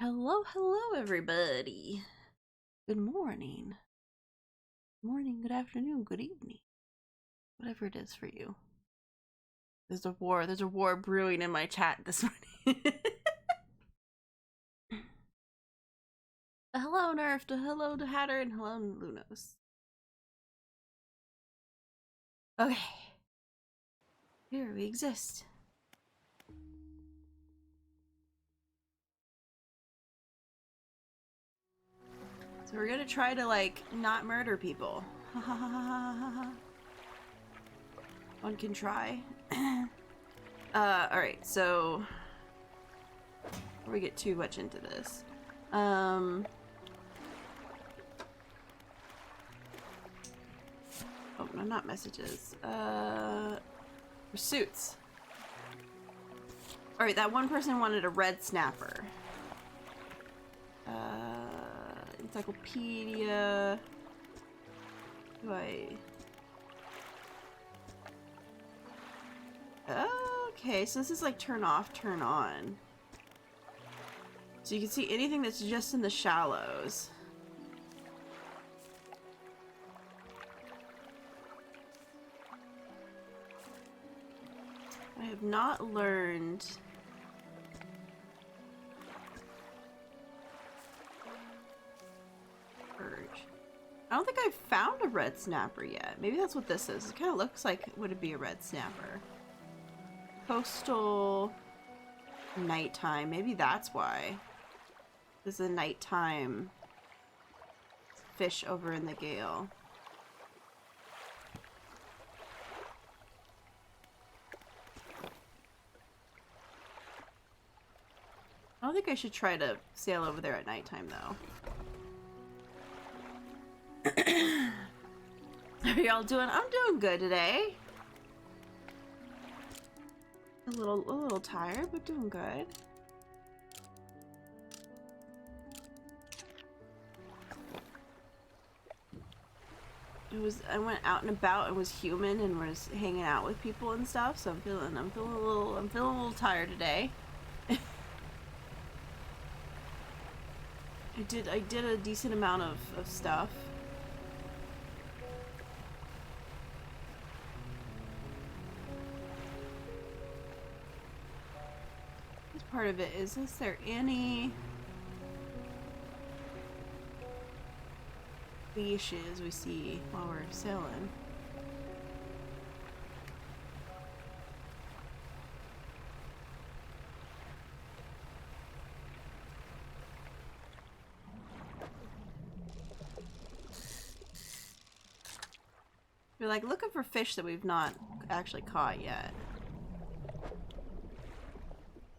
Hello, hello, everybody. Good morning. Morning, good afternoon, good evening. Whatever it is for you. There's a war brewing in my chat this morning. Hello, Nerf, hello to Hatter, and hello, Lunos. Okay. Here we exist. So we're gonna try to, like, not murder people. One can try. Alright, so before we get too much into this. Oh, no, not messages. Pursuits. Alright, that one person wanted a red snapper. Encyclopedia. Do I... Okay, so this is like turn off, turn on. So you can see anything that's just in the shallows. I have not learned... Purge. I don't think I've found a red snapper yet. Maybe that's what this is. It kind of looks like, would it be a red snapper? Coastal... Nighttime. Maybe that's why. There's a nighttime fish over in the gale. I don't think I should try to sail over there at nighttime, though. How are y'all doing? I'm doing good today. A little tired, but doing good. I went out and about and was human and was hanging out with people and stuff, so I'm feeling a little tired today. I did a decent amount of stuff. This part of it is there any leashes we see while we're sailing? We're like looking for fish that we've not actually caught yet.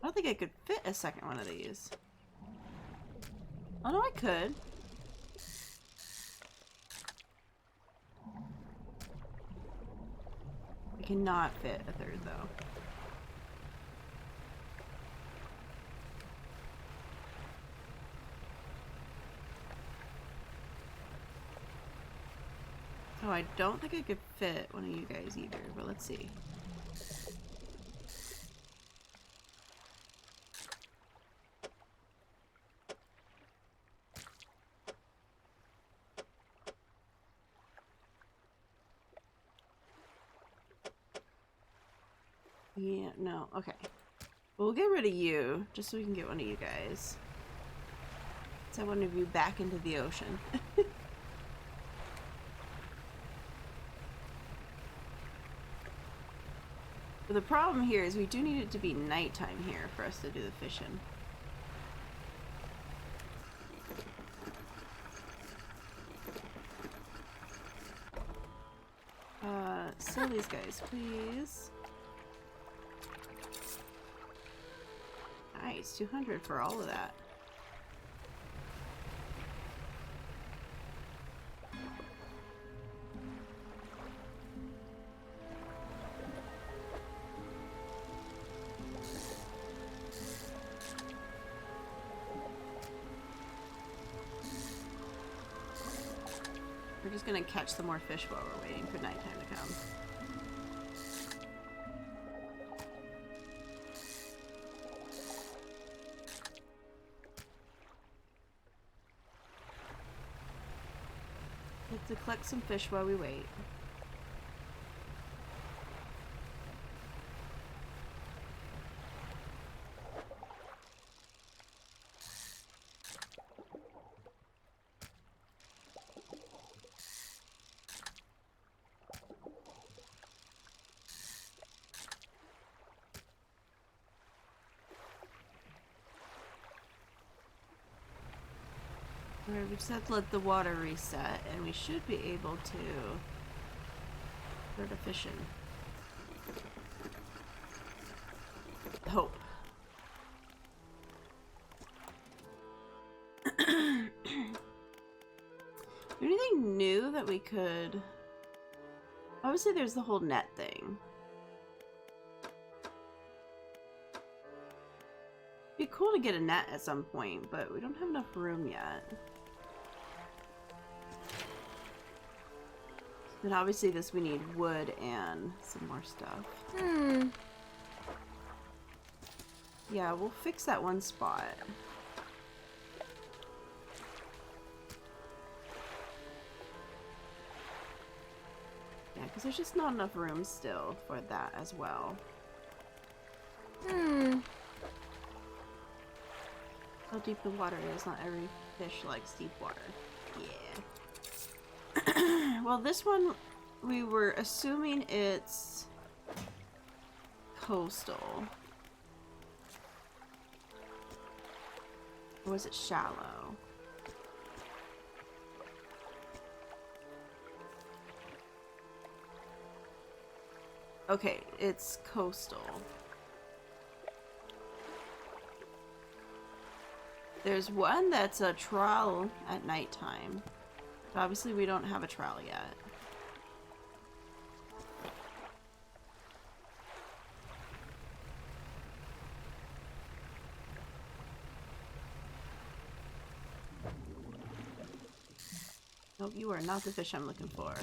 I don't think I could fit a second one of these. Oh no, I could. I cannot fit a third though. Oh, I don't think I could fit one of you guys either, but let's see. Yeah, no, okay. We'll get rid of you, just so we can get one of you guys. Send one of you back into the ocean. But the problem here is we do need it to be nighttime here for us to do the fishing. Sell these guys, please. Nice, 200 for all of that. We're just gonna catch some more fish while we're waiting for nighttime to come. to collect some fish while we wait. Alright, we just have to let the water reset, and we should be able to start a fishing. Hope. Anything new that we could... Obviously there's the whole net thing. It'd be cool to get a net at some point, but we don't have enough room yet. And obviously this we need wood and some more stuff. Yeah, we'll fix that one spot. Yeah, because there's just not enough room still for that as well. How deep the water is, not every fish likes deep water. Yeah. Well, this one, we were assuming it's coastal. Or was it shallow? Okay, it's coastal. There's one that's a trawl at nighttime. But obviously we don't have a trawl yet. Nope, you are not the fish I'm looking for.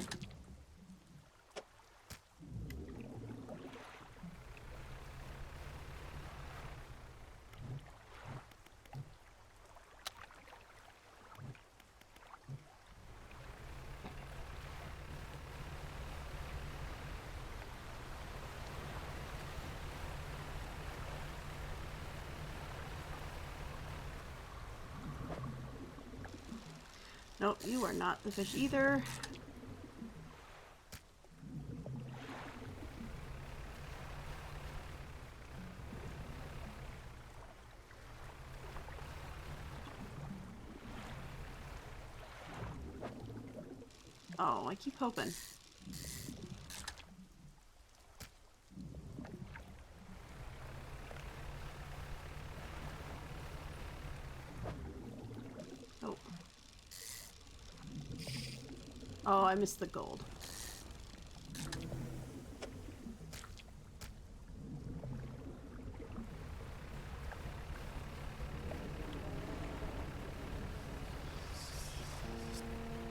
Nope, you are not the fish either. Oh, I keep hoping. Oh. Oh, I missed the gold.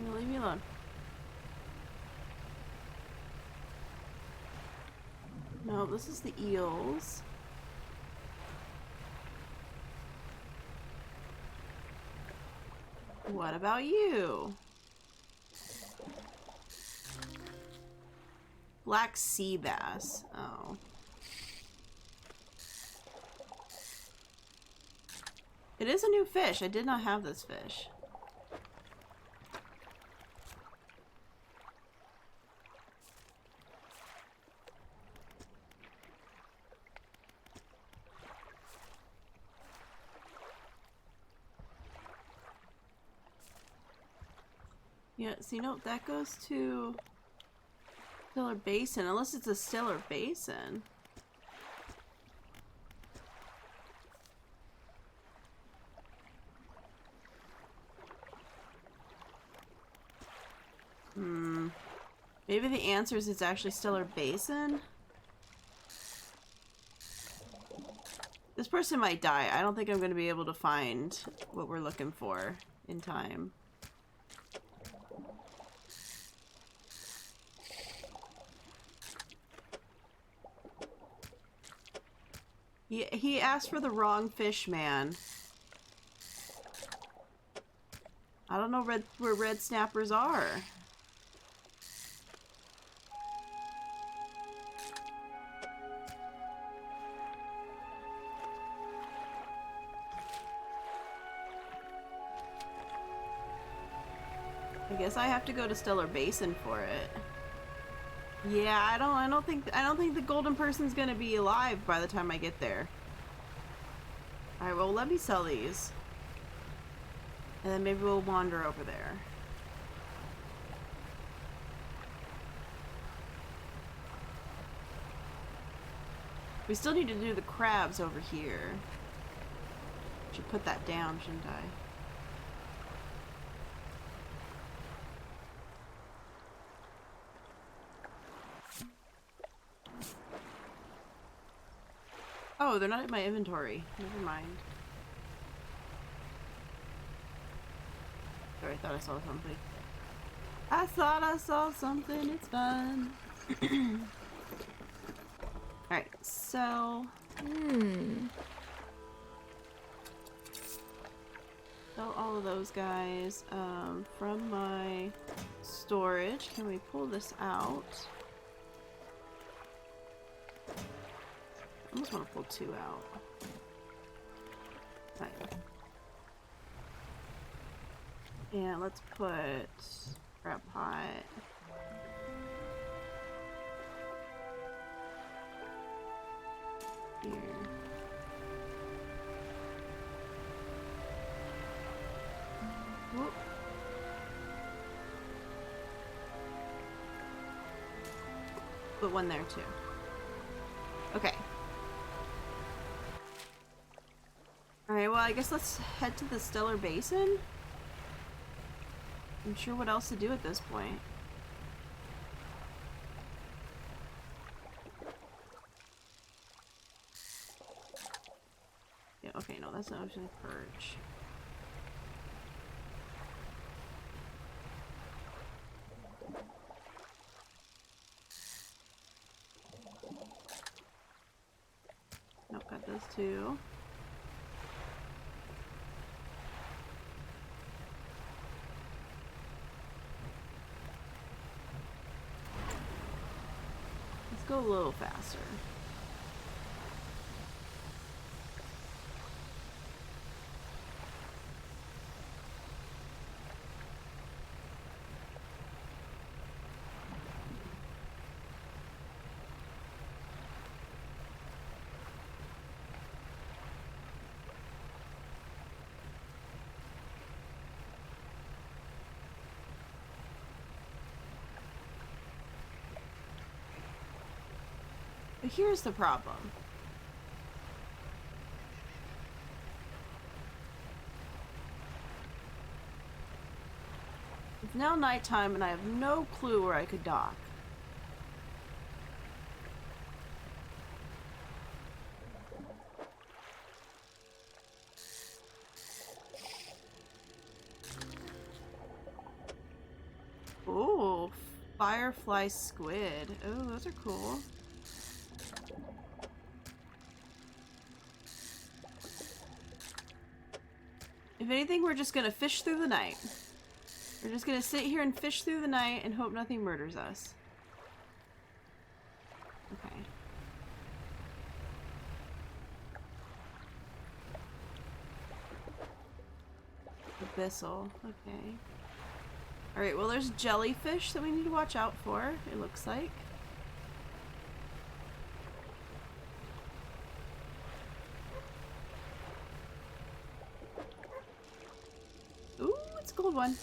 No, leave me alone. No, this is the eels. What about you? Black sea bass. Oh. It is a new fish. I did not have this fish. Yeah, see, no, that goes to Stellar Basin, unless it's a Stellar Basin. Maybe the answer is it's actually Stellar Basin? This person might die. I don't think I'm going to be able to find what we're looking for in time. He asked for the wrong fish, man. I don't know where red snappers are. I guess I have to go to Stellar Basin for it. Yeah, I don't think the golden person's gonna be alive by the time I get there. Alright, well, let me sell these. And then maybe we'll wander over there. We still need to do the crabs over here. Should put that down, shouldn't I? Oh, they're not in my inventory. Never mind. Sorry, I thought I saw something. I thought I saw something. It's fine. Alright, so... Sell all of those guys. From my storage, can we pull this out? I almost want to pull 2 out. Right. And let's put crab pot. Here. Whoop. Put 1 there too. Okay. Alright, well I guess let's head to the Stellar Basin. I'm sure what else to do at this point. Yeah, okay, no, that's not actually perch. Nope, got those 2. Go a little faster. But here's the problem. It's now nighttime and I have no clue where I could dock. Ooh, firefly squid. Oh, those are cool. If anything, we're just gonna fish through the night. We're just gonna sit here and fish through the night and hope nothing murders us. Okay. Abyssal. Okay. Alright, well there's jellyfish that we need to watch out for, it looks like. Ooh, it's a gold one.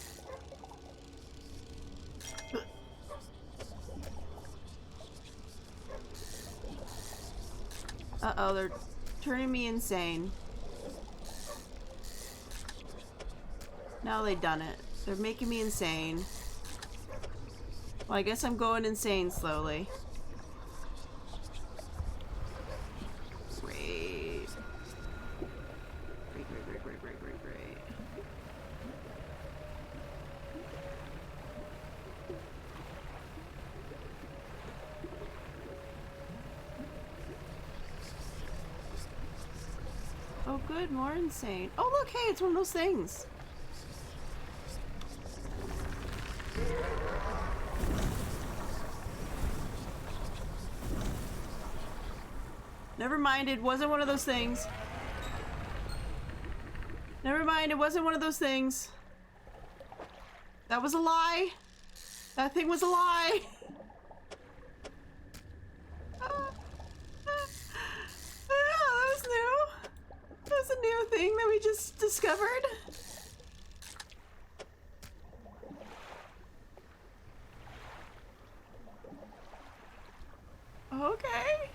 Uh-oh, they're turning me insane. Now they done it. They're making me insane. Well, I guess I'm going insane slowly. Great. Great, great, great, great, great, great, great. Oh good, more insane. Oh look, hey, it's one of those things. Never mind, it wasn't one of those things. Never mind, it wasn't one of those things. That was a lie. That thing was a lie. Yeah, that was new. That was a new thing that we just discovered. Okay.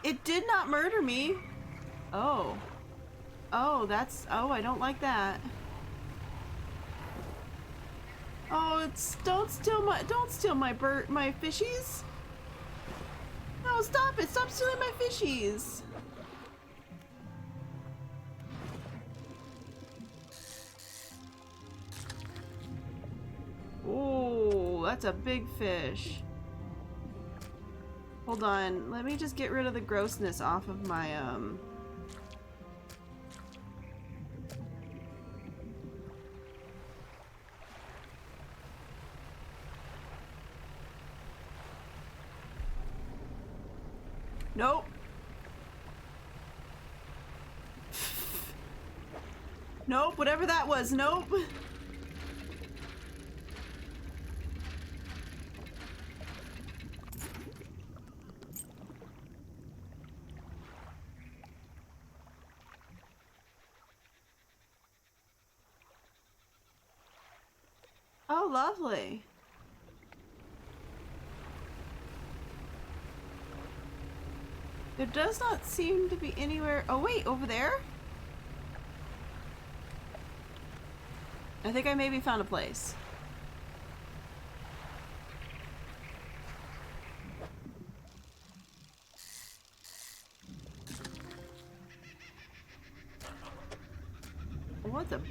It did not murder me. Oh. Oh, that's... Oh, I don't like that. Oh, it's... Don't steal my my fishies. No, stop it. Stop stealing my fishies. Oh, that's a big fish. Hold on. Let me just get rid of the grossness off of my, Nope. Nope, whatever that was, nope. Oh, lovely. There does not seem to be anywhere... Oh, wait, over there? I think I maybe found a place. What the...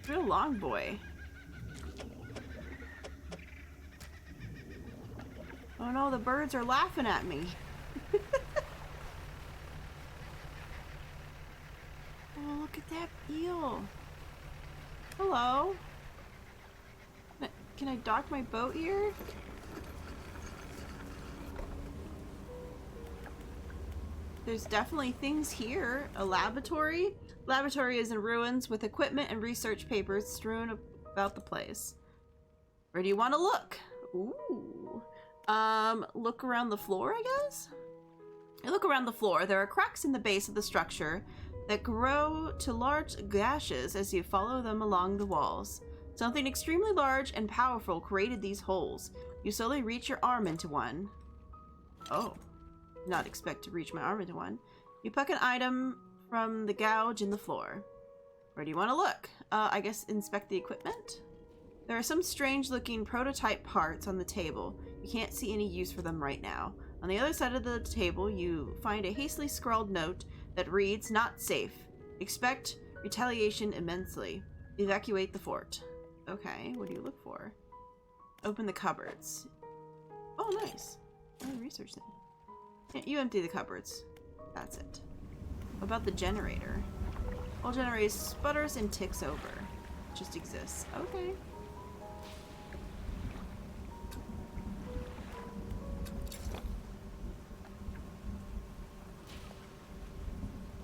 Real long boy. Oh no, the birds are laughing at me. Oh, look at that eel. Hello. Can I dock my boat here? There's definitely things here. A laboratory? Laboratory is in ruins with equipment and research papers strewn about the place. Where do you want to look? Ooh. Look around the floor, I guess? You look around the floor. There are cracks in the base of the structure that grow to large gashes as you follow them along the walls. Something extremely large and powerful created these holes. You slowly reach your arm into one. Oh. Did not expect to reach my arm into one. You pluck an item from the gouge in the floor. Where do you want to look? I guess inspect the equipment? There are some strange looking prototype parts on the table. You can't see any use for them right now. On the other side of the table, you find a hastily scrawled note that reads, "Not safe. Expect retaliation immensely. Evacuate the fort." Okay, what do you look for? Open the cupboards. Oh, nice. Oh, research thing. Yeah, you empty the cupboards. That's it. What about the generator? All generators sputters and ticks over. Just exists. Okay.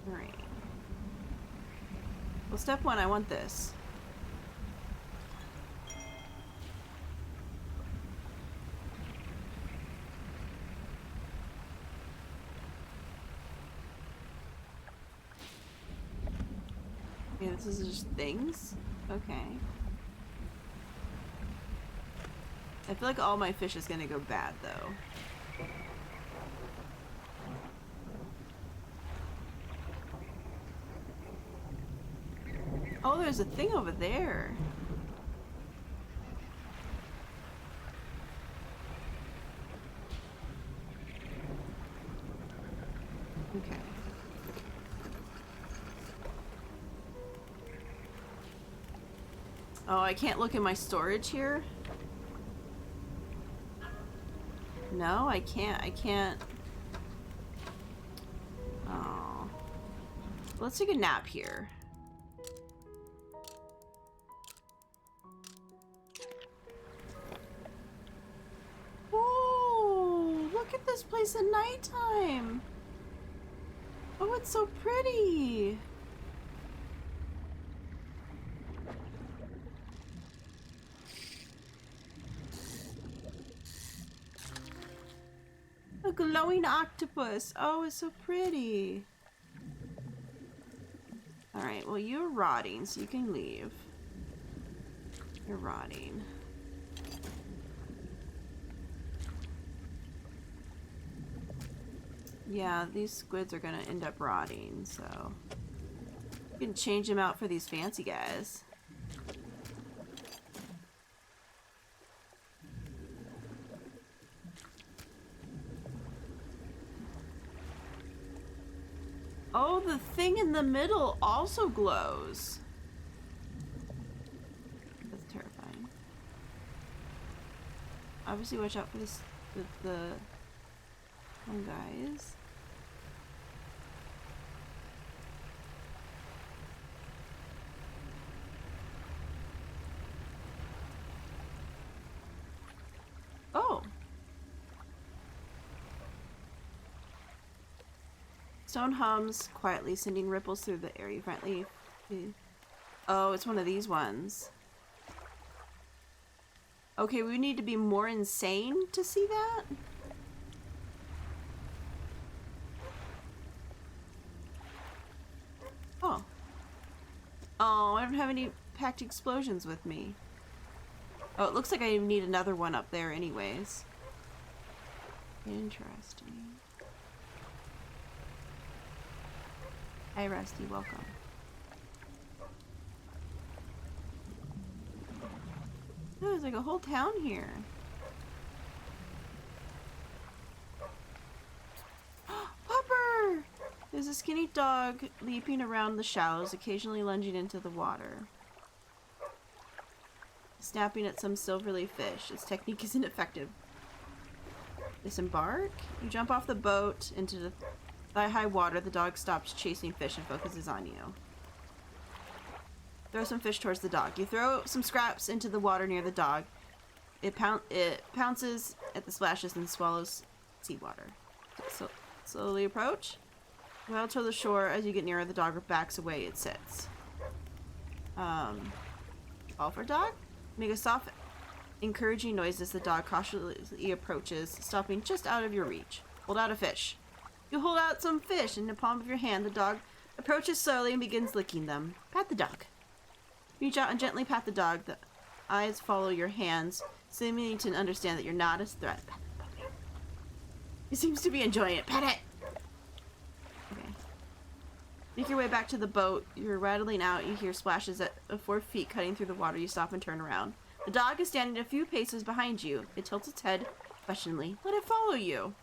Alright. Well, step one, I want this. Yeah, this is just things? Okay. I feel like all my fish is gonna go bad, though. Oh, there's a thing over there. Okay. Oh, I can't look in my storage here? No, I can't. I can't. Oh. Let's take a nap here. Whoa! Look at this place at nighttime! Oh, it's so pretty! glowing octopus. Oh, it's so pretty. Alright, well, you're rotting, so you can leave. You're rotting. Yeah, these squids are gonna end up rotting, so you can change them out for these fancy guys. Oh, the thing in the middle also glows. That's terrifying. Obviously, watch out for this, the oh, guys. Oh. Stone hums quietly, sending ripples through the air. You finally... Oh, it's one of these ones. Okay, we need to be more insane to see that? Oh. Oh, I don't have any packed explosions with me. Oh, it looks like I need another one up there anyways. Interesting. Hi, Rusty. Welcome. Oh, there's like a whole town here. Pupper! There's a skinny dog leaping around the shallows, occasionally lunging into the water. Snapping at some silverleaf fish. Its technique isn't effective. Disembark? You jump off the boat into the thigh-high water. The dog stops chasing fish and focuses on you. Throw some fish towards the dog. You throw some scraps into the water near the dog. It pounces at the splashes and swallows seawater. So slowly approach. Well toward the shore. As you get nearer, the dog backs away. It sits. Call for dog? Make a soft, encouraging noise as the dog cautiously approaches, stopping just out of your reach. Hold out a fish. You hold out some fish in the palm of your hand. The dog approaches slowly and begins licking them. Pat the dog. Reach out and gently pat the dog. The eyes follow your hands, seeming to understand that you're not a threat. Pat the puppy. He seems to be enjoying it. Pat it! Okay. Make your way back to the boat. You're rattling out. You hear splashes at 4 feet cutting through the water. You stop and turn around. The dog is standing a few paces behind you. It tilts its head questioningly. Let it follow you.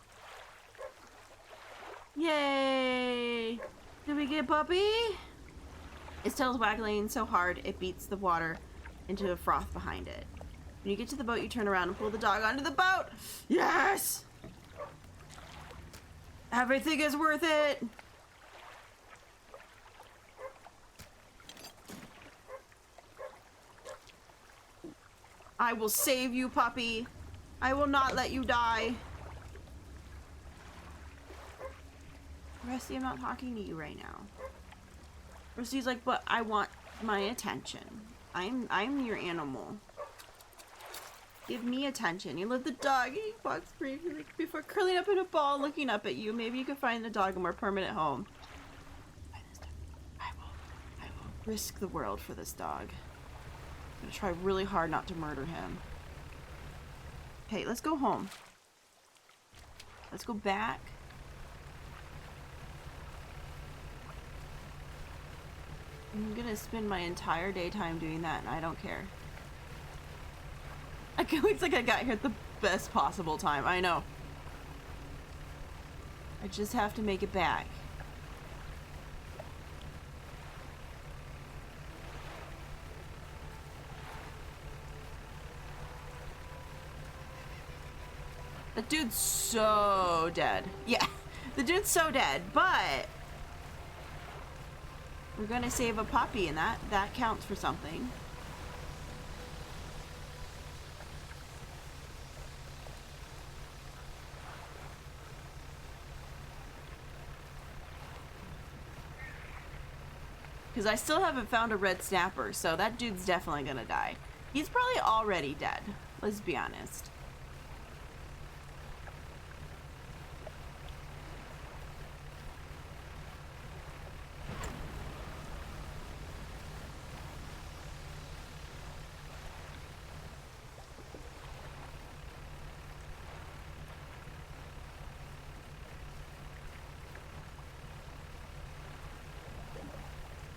Yay! Did we get puppy? Its tail's waggling so hard it beats the water into a froth behind it. When you get to the boat, you turn around and pull the dog onto the boat. Yes! Everything is worth it! I will save you, puppy. I will not let you die. Rusty, I'm not talking to you right now. Rusty's like, but I want my attention. I'm your animal. Give me attention. You let the dog eat bugs briefly before curling up in a ball looking up at you. Maybe you can find the dog a more permanent home. By this time, I will risk the world for this dog. I'm gonna try really hard not to murder him. Okay, let's go home. Let's go back. I'm gonna spend my entire daytime doing that, and I don't care. It looks like I got here at the best possible time. I know. I just have to make it back. The dude's so dead. Yeah, the dude's so dead, but we're gonna save a puppy, and that counts for something. Because I still haven't found a red snapper, so that dude's definitely gonna die. He's probably already dead, let's be honest.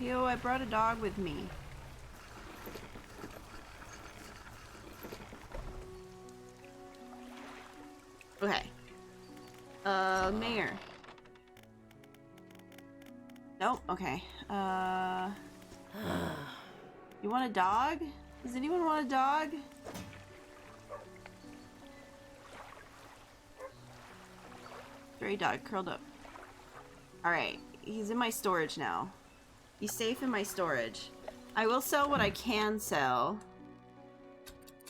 Yo, I brought a dog with me. Okay. Mayor. Nope, okay. You want a dog? Does anyone want a dog? Stray dog curled up. Alright, he's in my storage now. He's safe in my storage. I will sell what I can sell.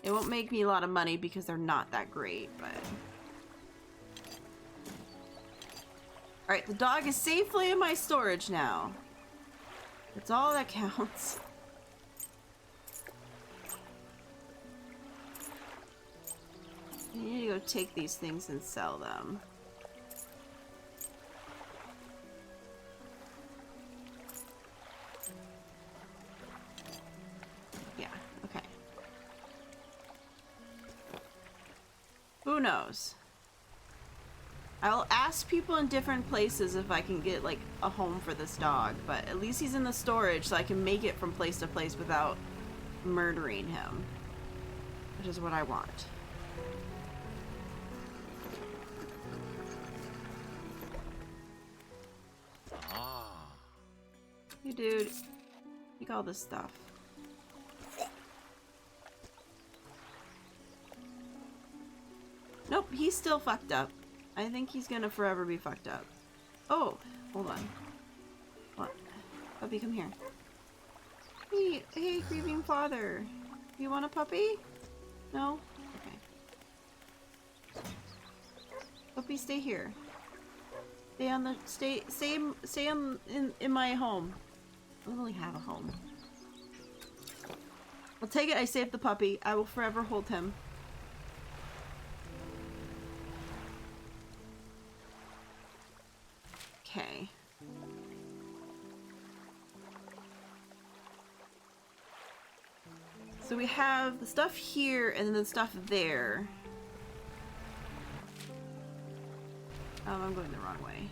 It won't make me a lot of money because they're not that great, but... Alright, the dog is safely in my storage now. That's all that counts. I need to go take these things and sell them. Yeah, okay. Who knows? I'll ask people in different places if I can get, like, a home for this dog, but at least he's in the storage so I can make it from place to place without murdering him. Which is what I want. Hey, dude. Take all this stuff. Nope, he's still fucked up. I think he's gonna forever be fucked up. Oh, hold on. What? Puppy, come here. Hey, grieving father. You want a puppy? No? Okay. Puppy, stay here. Stay on the, stay in my home. I don't really have a home. I'll take it, I saved the puppy. I will forever hold him. Okay. So we have the stuff here and then the stuff there. I'm going the wrong way.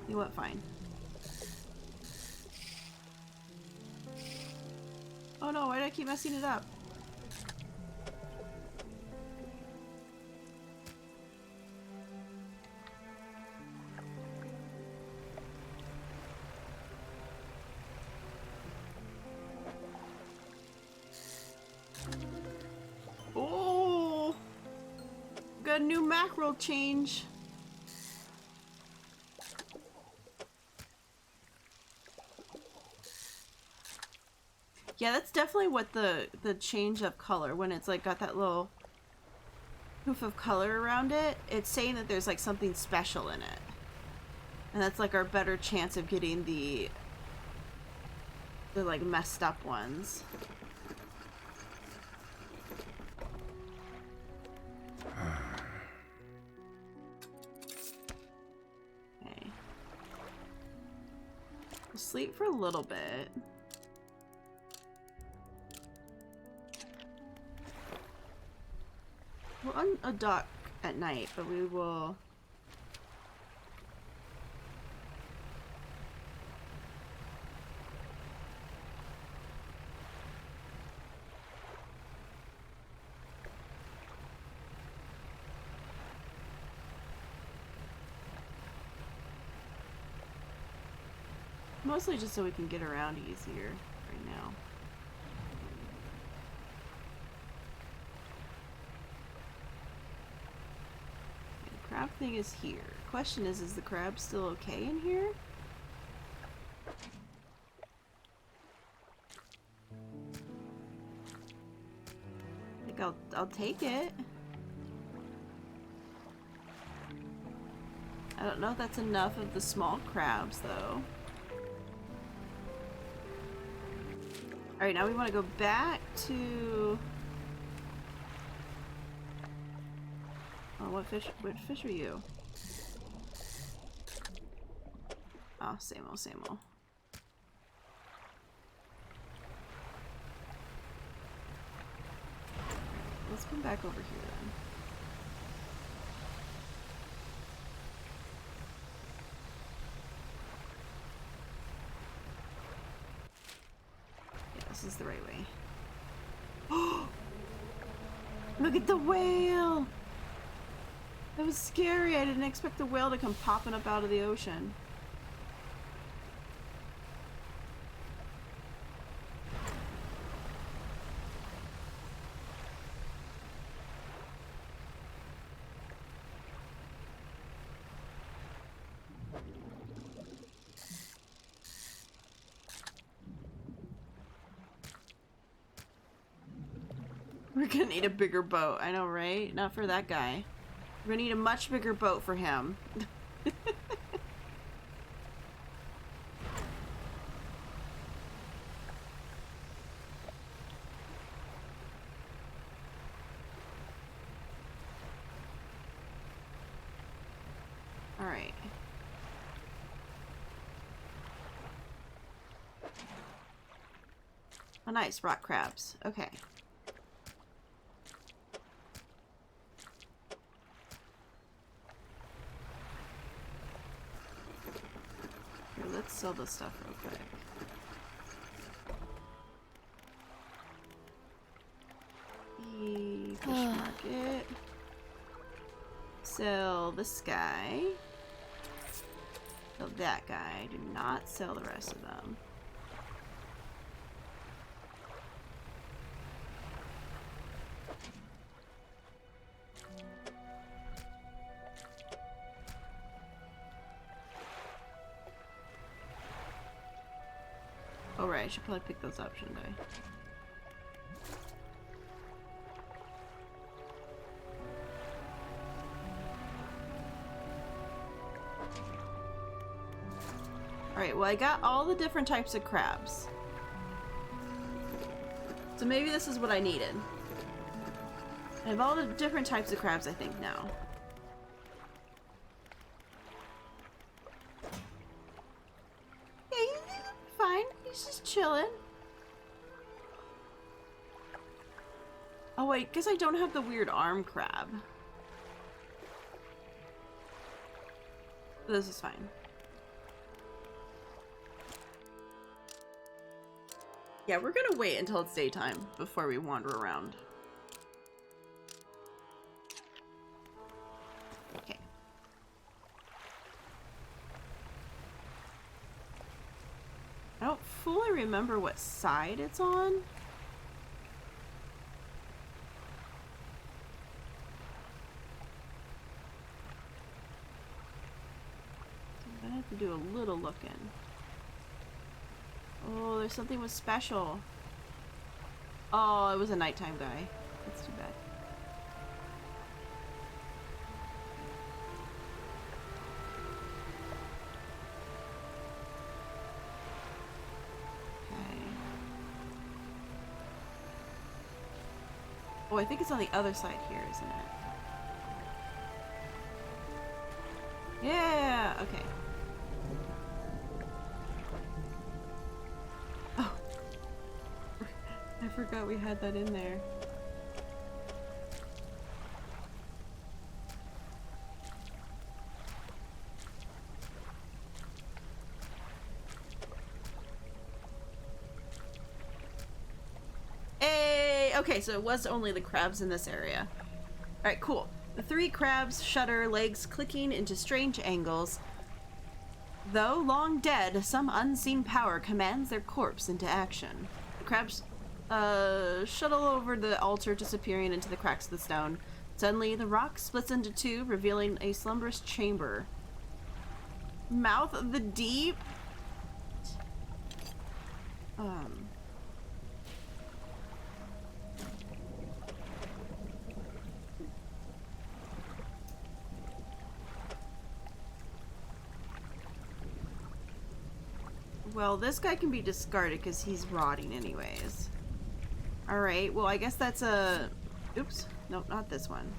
You know what? Fine. Oh no, why did I keep messing it up? Oh! Got a new mackerel change. Yeah, that's definitely what the change of color, when it's like got that little poof of color around it, it's saying that there's like something special in it. And that's like our better chance of getting the like messed up ones. Okay. We'll sleep for a little bit. We're on a dock at night, but we will... Mostly just so we can get around easier right now. Crab thing is here. Question is the crab still okay in here? I think I'll take it. I don't know if that's enough of the small crabs though. Alright, now we want to go back to... Oh, what fish are you? Oh, same old, same old. Let's come back over here then. is the right way. Oh! Look at the whale! That was scary. I didn't expect the whale to come popping up out of the ocean. We're gonna need a bigger boat. I know, right? Not for that guy. We're gonna need a much bigger boat for him. Alright. Oh, nice. Rock crabs. Okay. Here, let's sell this stuff real quick. Fish market. Sell this guy. Sell that guy. Do not sell the rest of them. Oh right, I should probably pick those up, shouldn't I? Alright, well I got all the different types of crabs. So maybe this is what I needed. I have all the different types of crabs, I think, now. Yeah, he's fine. He's just chilling. Oh wait, guess I don't have the weird arm crab. This is fine. Yeah, we're gonna wait until it's daytime before we wander around. Okay. I don't fully remember what side it's on. I'm gonna have to do a little looking. Oh, there's something was special. Oh, it was a nighttime guy. That's too bad. Okay. Oh, I think it's on the other side here, isn't it? Yeah, okay. I forgot we had that in there. Hey! Okay, so it was only the crabs in this area. Alright, cool. The three crabs shudder, legs clicking into strange angles. Though long dead, some unseen power commands their corpse into action. The crabs shuttle over the altar, disappearing into the cracks of the stone. Suddenly, the rock splits into two, revealing a slumberous chamber. Mouth of the deep? Well, this guy can be discarded because he's rotting anyways. Alright, well I guess that's a... Oops. Nope, not this one.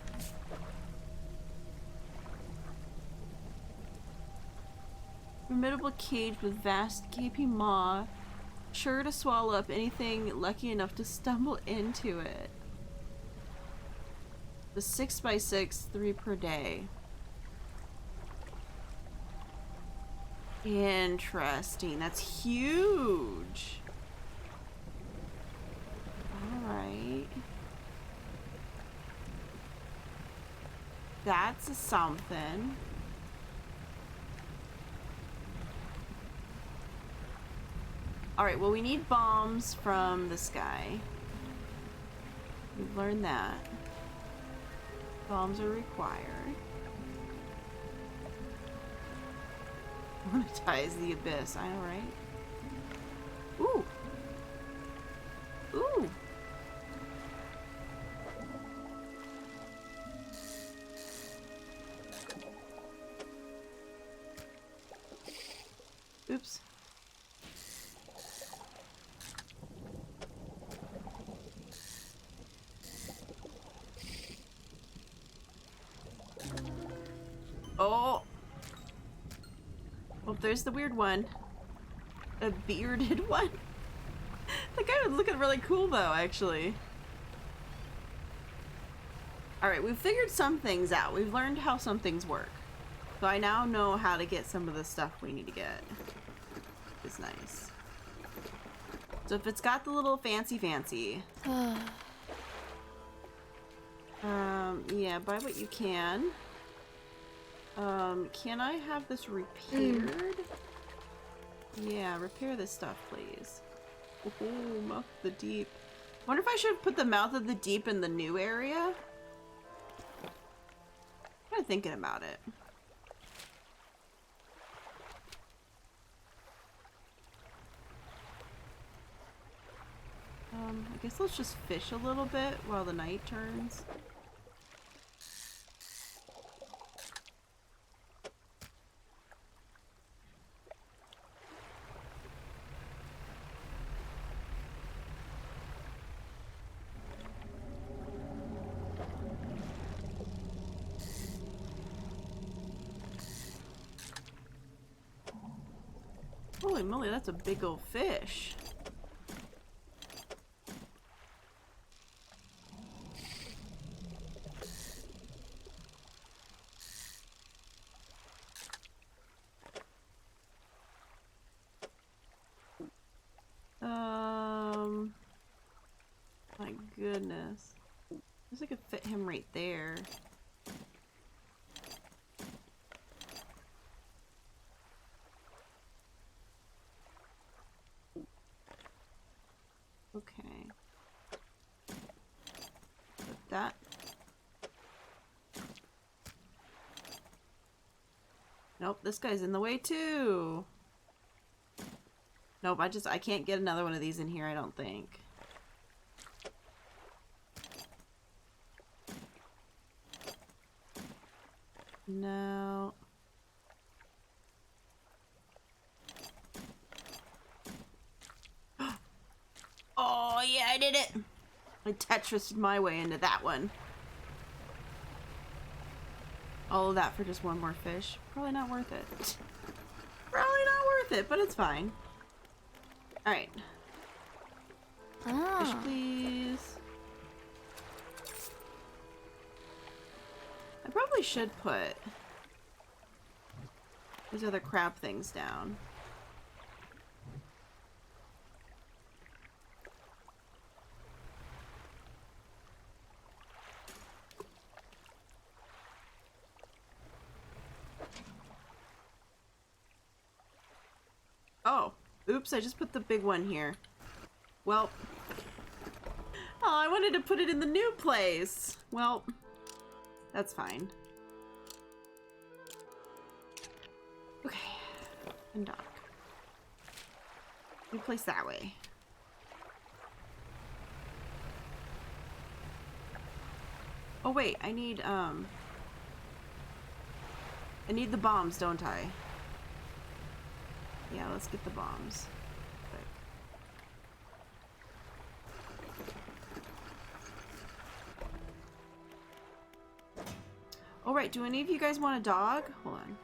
Formidable cage with vast gaping maw. Sure to swallow up anything lucky enough to stumble into it. The 6x6, 3 per day. Interesting. That's huge. that's something. Alright, well we need bombs from this guy. We've learned that. Bombs are required. Monetize the abyss, I know, right? Ooh! Ooh! Oops. Oh! Well, there's the weird one. A bearded one. That guy was looking really cool, though, actually. Alright, we've figured some things out. We've learned how some things work. So I now know how to get some of the stuff we need to get. It's nice. So if it's got the little fancy. Yeah, buy what you can. Can I have this repaired? Yeah, repair this stuff, please. Oh, Mouth of the Deep. Wonder if I should put the Mouth of the Deep in the new area? Kind of thinking about it. I guess let's just fish a little bit while the night turns. Holy moly, that's a big old fish. My goodness. I guess I could fit him right there. Okay. Put that. Nope, this guy's in the way too. Nope, I can't get another one of these in here, I don't think. No. Oh, yeah, I did it! I Tetris'd my way into that one. All of that for just one more fish. Probably not worth it. Probably not worth it, but it's fine. Alright. Fish, please. I probably should put these other crab things down. Oh, oops, I just put the big one here. Well, oh, I wanted to put it in the new place. Well, that's fine. Okay, and dock. New place that way. Oh wait, I need the bombs, don't I? Yeah, let's get the bombs. Quick. Oh right, do any of you guys want a dog? Hold on.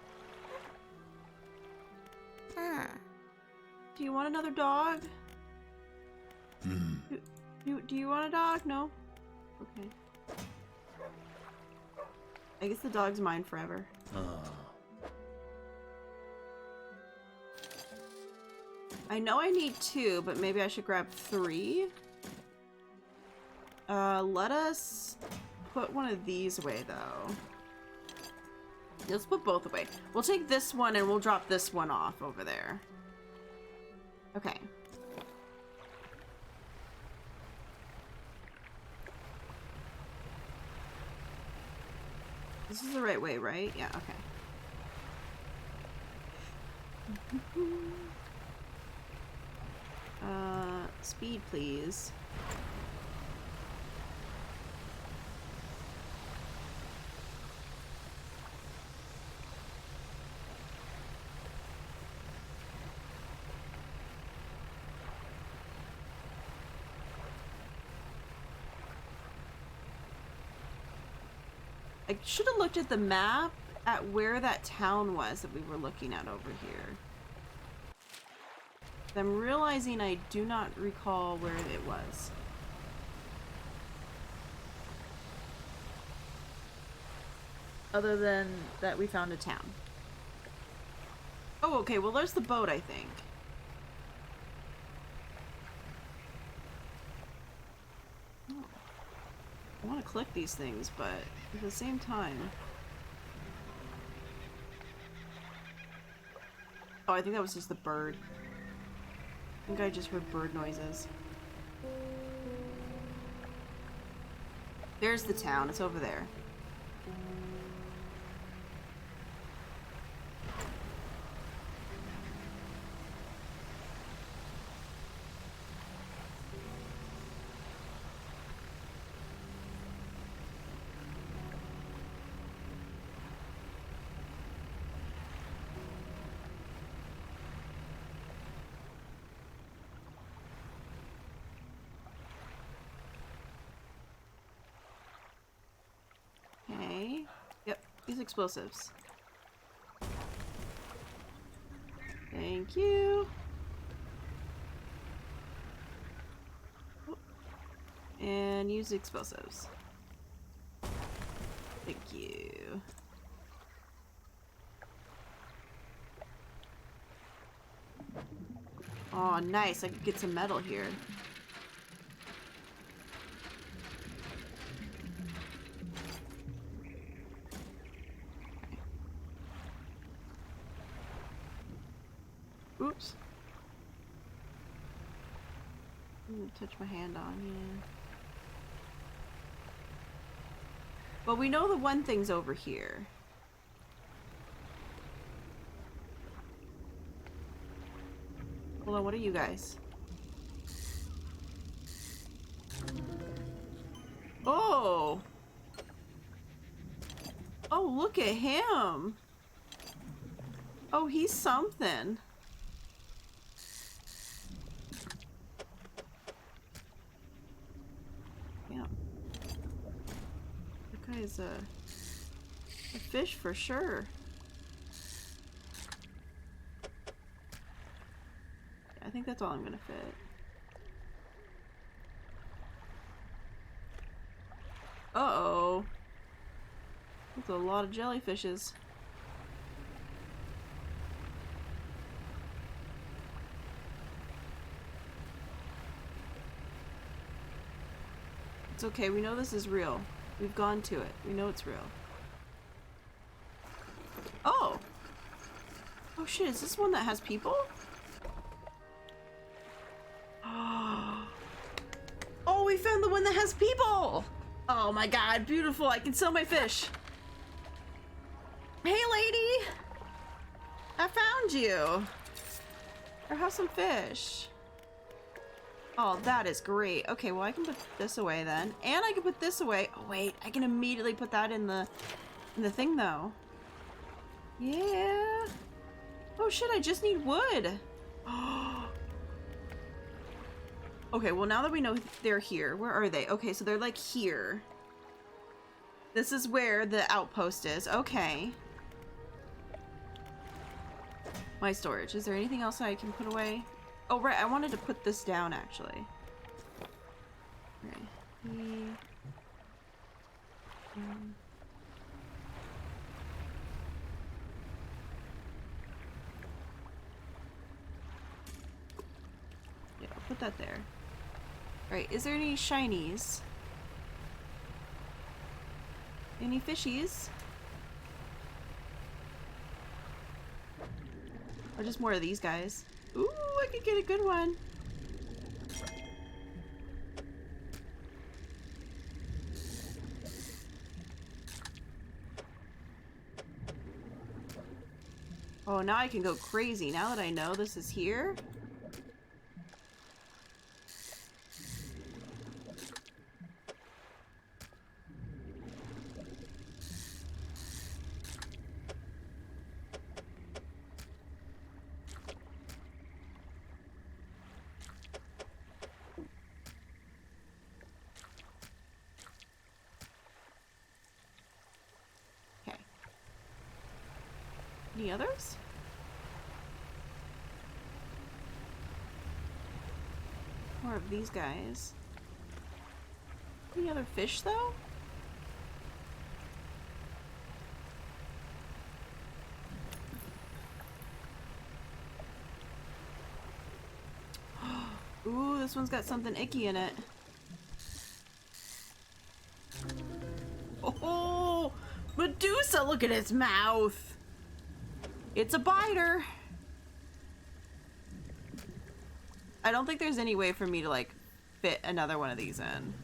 Do you want another dog? Do you want a dog? No? Okay. I guess the dog's mine forever. I know I need 2, but maybe I should grab 3. Let us put one of these away, though. Let's put both away. We'll take this one and we'll drop this one off over there. Okay. This is the right way, right? Yeah, okay. Speed, please. I should have looked at the map at where that town was that we were looking at over here. I'm realizing I do not recall where it was. Other than that we found a town. Oh, okay, well there's the boat, I think. Oh. I want to collect these things, but at the same time... Oh, I think that was just the bird. I think I just heard bird noises. There's the town. It's over there. Okay. Yep, these explosives. Thank you. Oh. And use explosives. Thank you. Oh, nice. I could get some metal here. Oops. I'm gonna touch my hand on, yeah. Well, we know the one thing's over here. Hold on, what are you guys? Oh! Oh, look at him! Oh, he's something. Yeah. That guy's a fish for sure. I think that's all I'm gonna fit. Uh-oh. That's a lot of jellyfishes. It's okay, we know this is real. We've gone to it. We know it's real. Oh! Oh shit, is this one that has people? Oh, we found the one that has people! Oh my god, beautiful. I can sell my fish. Hey lady! I found you. Or have some fish. Oh, that is great. Okay, well I can put this away then. And I can put this away. Oh wait, I can immediately put that in the thing though. Yeah. Oh shit, I just need wood. Okay, well now that we know they're here, where are they? Okay, so they're like here. This is where the outpost is. Okay. My storage. Is there anything else I can put away? Oh, right. I wanted to put this down, actually. Okay. Yeah, I'll put that there. Alright, is there any shinies? Any fishies? Or just more of these guys. Ooh, I could get a good one. Oh, now I can go crazy. Now that I know this is here. Okay. Any others? More of these guys. Any other fish, though? Ooh, this one's got something icky in it. Oh, Medusa, look at its mouth. It's a biter. I don't think there's any way for me to, like, fit another one of these in.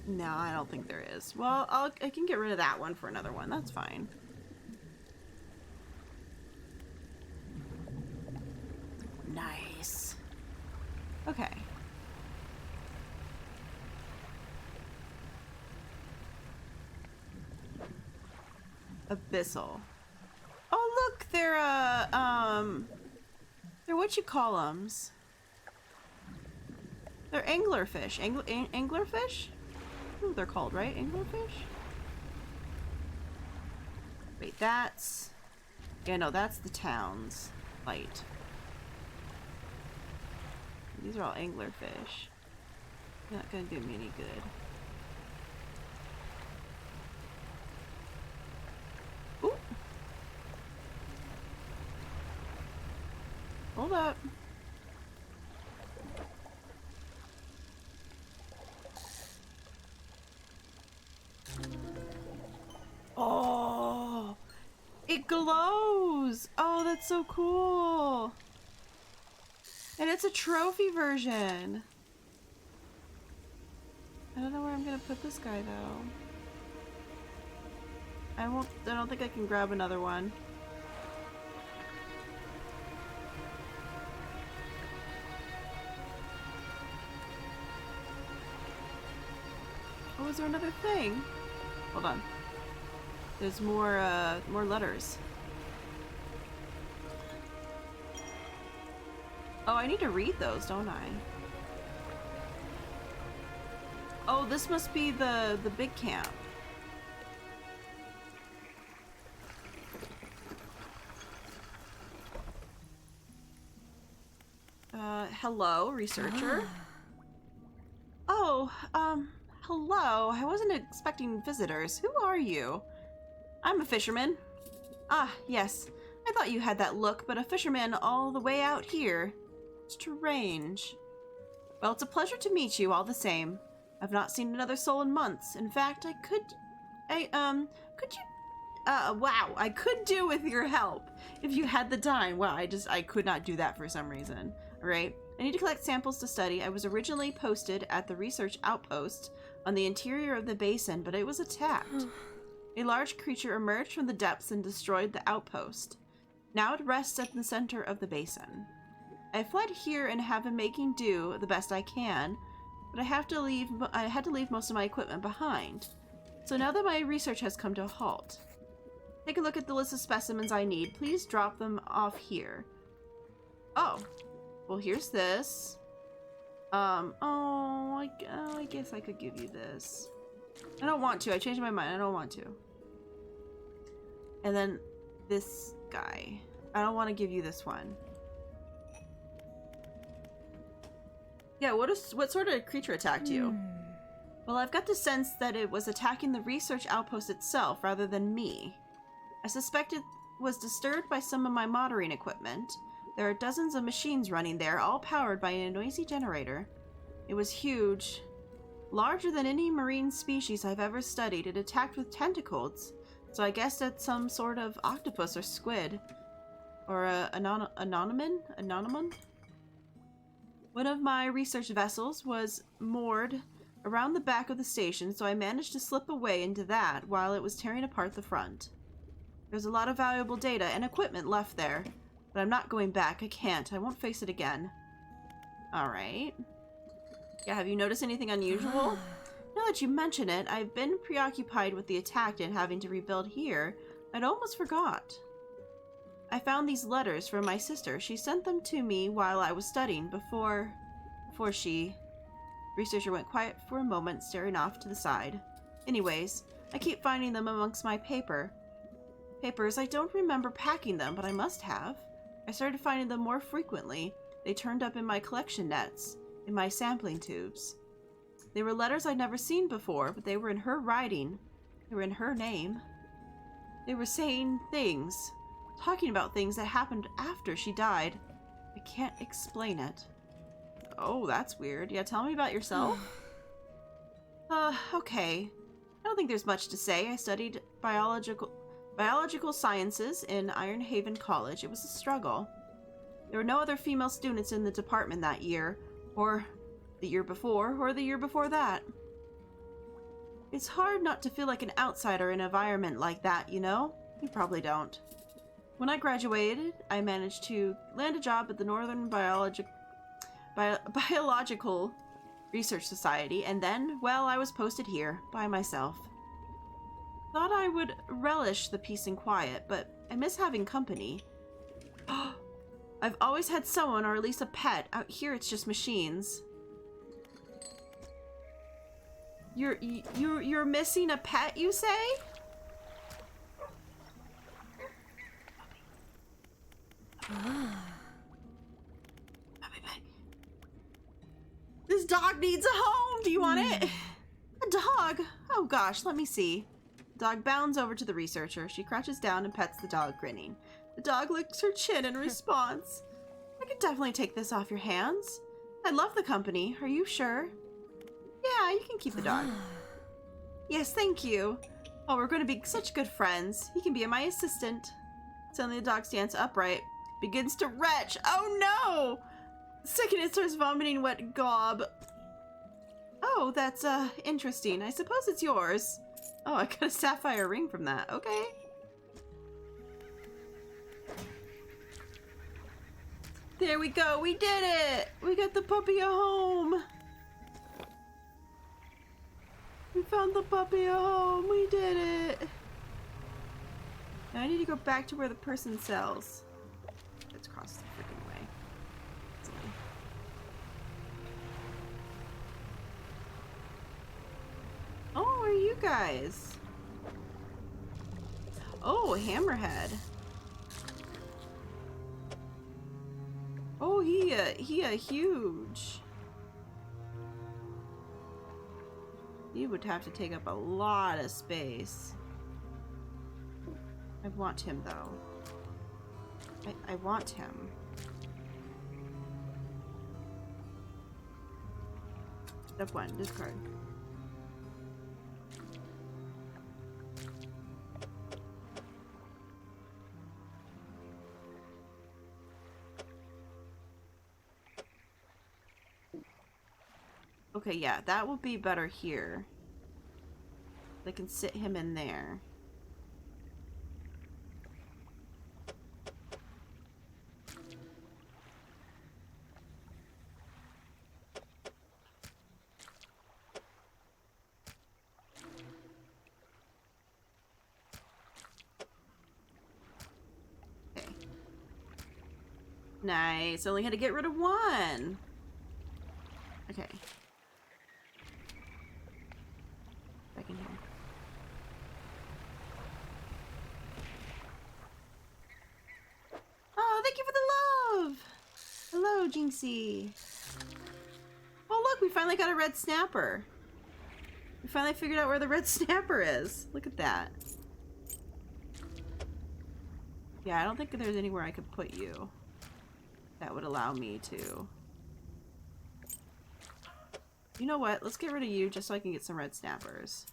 No, I don't think there is. Well, I can get rid of that one for another one. That's fine. Nice. Okay. Abyssal. Oh, look, they're what you call 'ems? They're anglerfish. Anglerfish? Ooh, they're called, right? Anglerfish? Wait, that's... Yeah, no, that's the town's light. These are all anglerfish. Not gonna do me any good. Ooh! Hold up. Oh! It glows! Oh, that's so cool! And it's a trophy version! I don't know where I'm gonna put this guy, though. I don't think I can grab another one. Oh, is there another thing? Hold on. There's more letters. Oh, I need to read those, don't I? Oh, this must be the big camp. Hello, researcher. Oh, hello. I wasn't expecting visitors. Who are you? I'm a fisherman. Ah, yes. I thought you had that look, but a fisherman all the way out here. Strange. Well, it's a pleasure to meet you all the same. I've not seen another soul in months. In fact, could you, wow, I could do with your help if you had the time. Wow, I could not do that for some reason. All right. I need to collect samples to study. I was originally posted at the research outpost on the interior of the basin, but it was attacked. A large creature emerged from the depths and destroyed the outpost. Now it rests at the center of the basin. I fled here and have been making do the best I can, but I had to leave most of my equipment behind. So now that my research has come to a halt, take a look at the list of specimens I need. Please drop them off here. Oh, well, here's this. I guess I could give you this. I don't want to. I changed my mind. I don't want to. And then this guy. I don't want to give you this one. Yeah, what sort of creature attacked you? Well, I've got the sense that it was attacking the research outpost itself rather than me. I suspect it was disturbed by some of my monitoring equipment. There are dozens of machines running there, all powered by a noisy generator. It was huge. Larger than any marine species I've ever studied. It attacked with tentacles So I guess that's some sort of octopus or squid. Or a anomon? One of my research vessels was moored around the back of the station, so I managed to slip away into that while it was tearing apart the front. There's a lot of valuable data and equipment left there, but I'm not going back. I can't. I won't face it again. Alright. Yeah, have you noticed anything unusual? Now that you mention it, I've been preoccupied with the attack and having to rebuild here. I'd almost forgot. I found these letters from my sister. She sent them to me while I was studying before she... Researcher went quiet for a moment, staring off to the side. Anyways, I keep finding them amongst my papers. I don't remember packing them, but I must have. I started finding them more frequently. They turned up in my collection nets, in my sampling tubes. They were letters I'd never seen before, but they were in her writing. They were in her name. They were saying things, talking about things that happened after she died. I can't explain it. Oh, that's weird. Yeah, tell me about yourself. Okay. I don't think there's much to say. I studied biological sciences in Iron Haven College. It was a struggle. There were no other female students in the department that year, or the year before, or the year before that. It's hard not to feel like an outsider in an environment like that, you know? You probably don't. When I graduated, I managed to land a job at the Northern Biological Research Society, and then, well, I was posted here, by myself. Thought I would relish the peace and quiet, but I miss having company. I've always had someone, or at least a pet. Out here, it's just machines. You're missing a pet, you say? This dog needs a home. Do you want it? A dog? Oh gosh, let me see. The dog bounds over to the researcher. She crouches down and pets the dog, grinning. The dog licks her chin in response. I could definitely take this off your hands. I love the company. Are you sure? Yeah, you can keep the dog. Yes, thank you. Oh, we're going to be such good friends. He can be my assistant. Suddenly the dog stands upright, begins to retch. Oh no! The second it starts vomiting wet gob. Oh, that's interesting. I suppose it's yours. Oh, I got a sapphire ring from that. Okay. There we go. We did it. We got the puppy a home. We found the puppy a home. We did it. Now I need to go back to where the person sells. Let's cross the freaking way. Oh, where are you guys? Oh, Hammerhead. Oh, he huge. He would have to take up a lot of space. I want him though. I want him. Step 1, discard. Okay, yeah, that will be better here. I can sit him in there. Okay. Nice. Only had to get rid of one. Okay. Back in here. Oh, thank you for the love! Hello, Jinxie. Oh, look, we finally got a red snapper. We finally figured out where the red snapper is. Look at that. Yeah, I don't think there's anywhere I could put you that would allow me to. You know what? Let's get rid of you just so I can get some red snappers.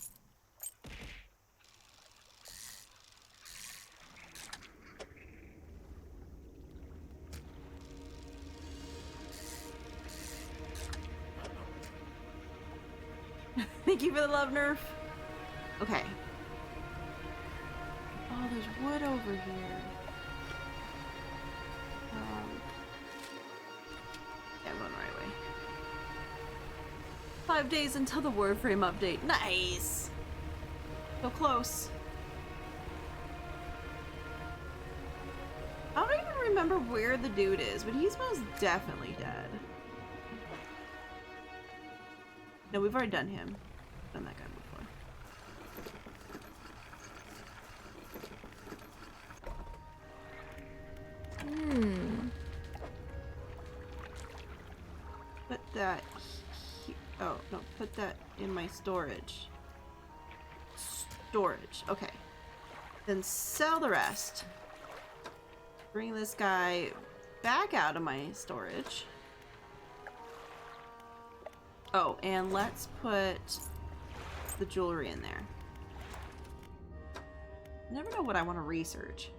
Thank you for the love, Nerf. Okay. Oh, there's wood over here. Yeah, I'm going the right way. 5 days until the Warframe update. Nice! So close. I don't even remember where the dude is, but he's most definitely dead. No, we've already done him. Done that guy before. Put that oh, no, put that in my storage. Storage, okay. Then sell the rest. Bring this guy back out of my storage. Oh, and let's put the jewelry in there. I never know what I want to research.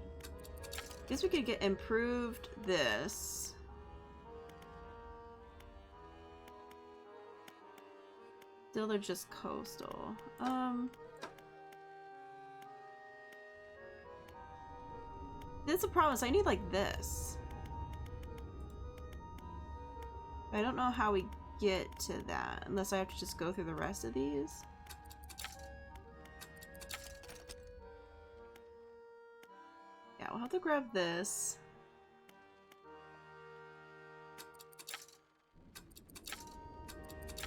Guess we could get improved this. Still, they're just coastal. That's a promise. I need like this. I don't know how we get to that unless I have to just go through the rest of these. Yeah, we'll have to grab this.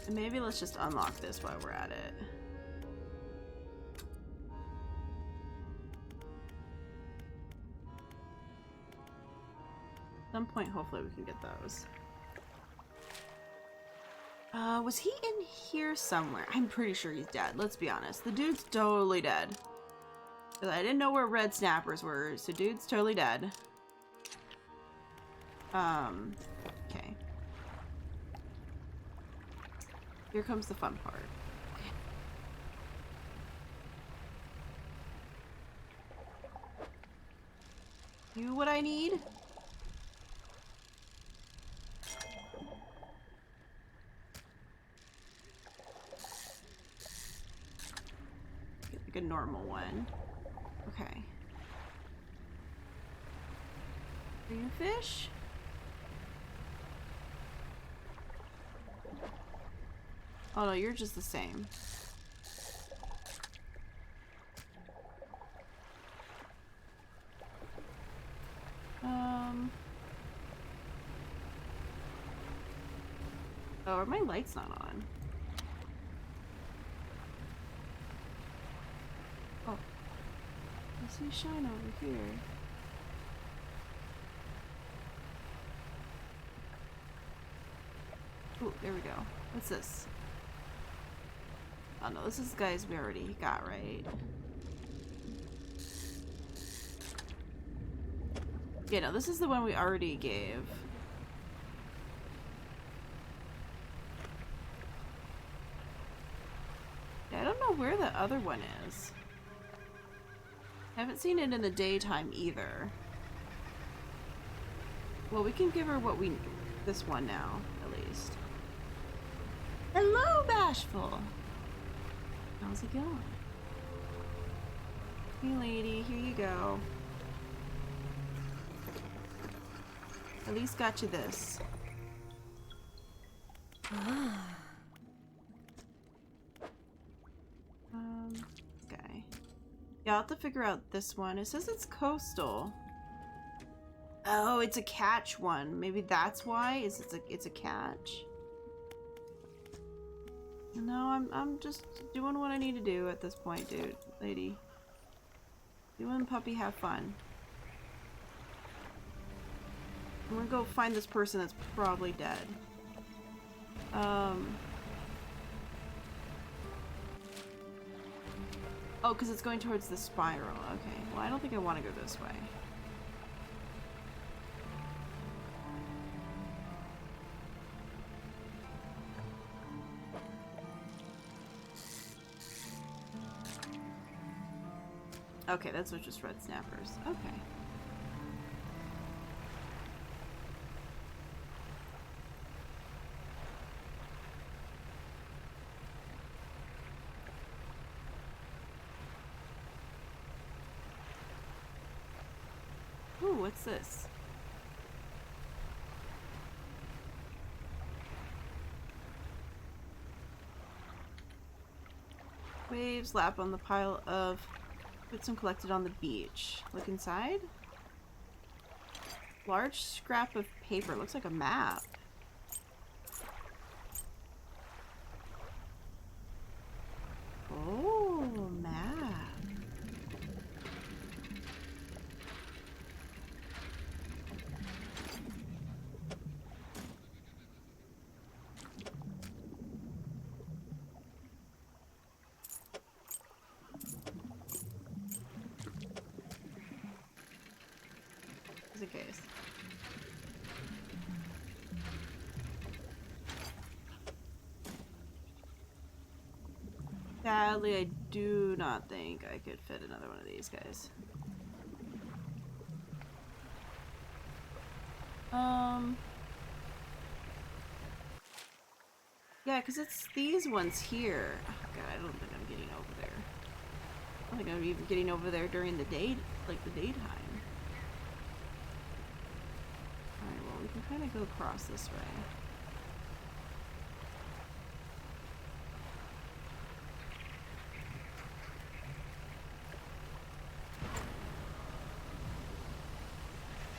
And maybe let's just unlock this while we're at it. At some point, hopefully we can get those. Was he in here somewhere? I'm pretty sure he's dead. Let's be honest. The dude's totally dead. Because I didn't know where red snappers were, so dude's totally dead. Okay. Here comes the fun part. You what I need? Like a normal one. Okay. Green fish? Oh no, you're just the same. Oh, are my lights not on? Oh. I see shine over here. Ooh, there we go. What's this? Oh no, this is the guys we already got, right? Yeah, no, this is the one we already gave. Yeah, I don't know where the other one is. I haven't seen it in the daytime either. Well, we can give her what we... this one now, at least. Hello, Bashful! How's it going? Hey, lady, here you go. At least got you this. Okay. Yeah, I'll have to figure out this one. It says it's coastal. Oh, it's a catch one. Maybe that's why. It's a catch. No, I'm just doing what I need to do at this point, dude, lady. You and puppy have fun. I'm gonna go find this person that's probably dead. Oh, because it's going towards the spiral. Okay. Well, I don't think I want to go this way. Okay, that's just red snappers. Okay. Ooh, what's this? Waves lap on the pile of bitumen collected on the beach. Look inside. Large scrap of paper. Looks like a map. Oh, map. Just in case. Sadly, I do not think I could fit another one of these guys. Yeah, because it's these ones here. Oh god, I don't think I'm getting over there. I don't think I'm even getting over there during the day, like the daytime. Alright, well, we can kind of go across this way.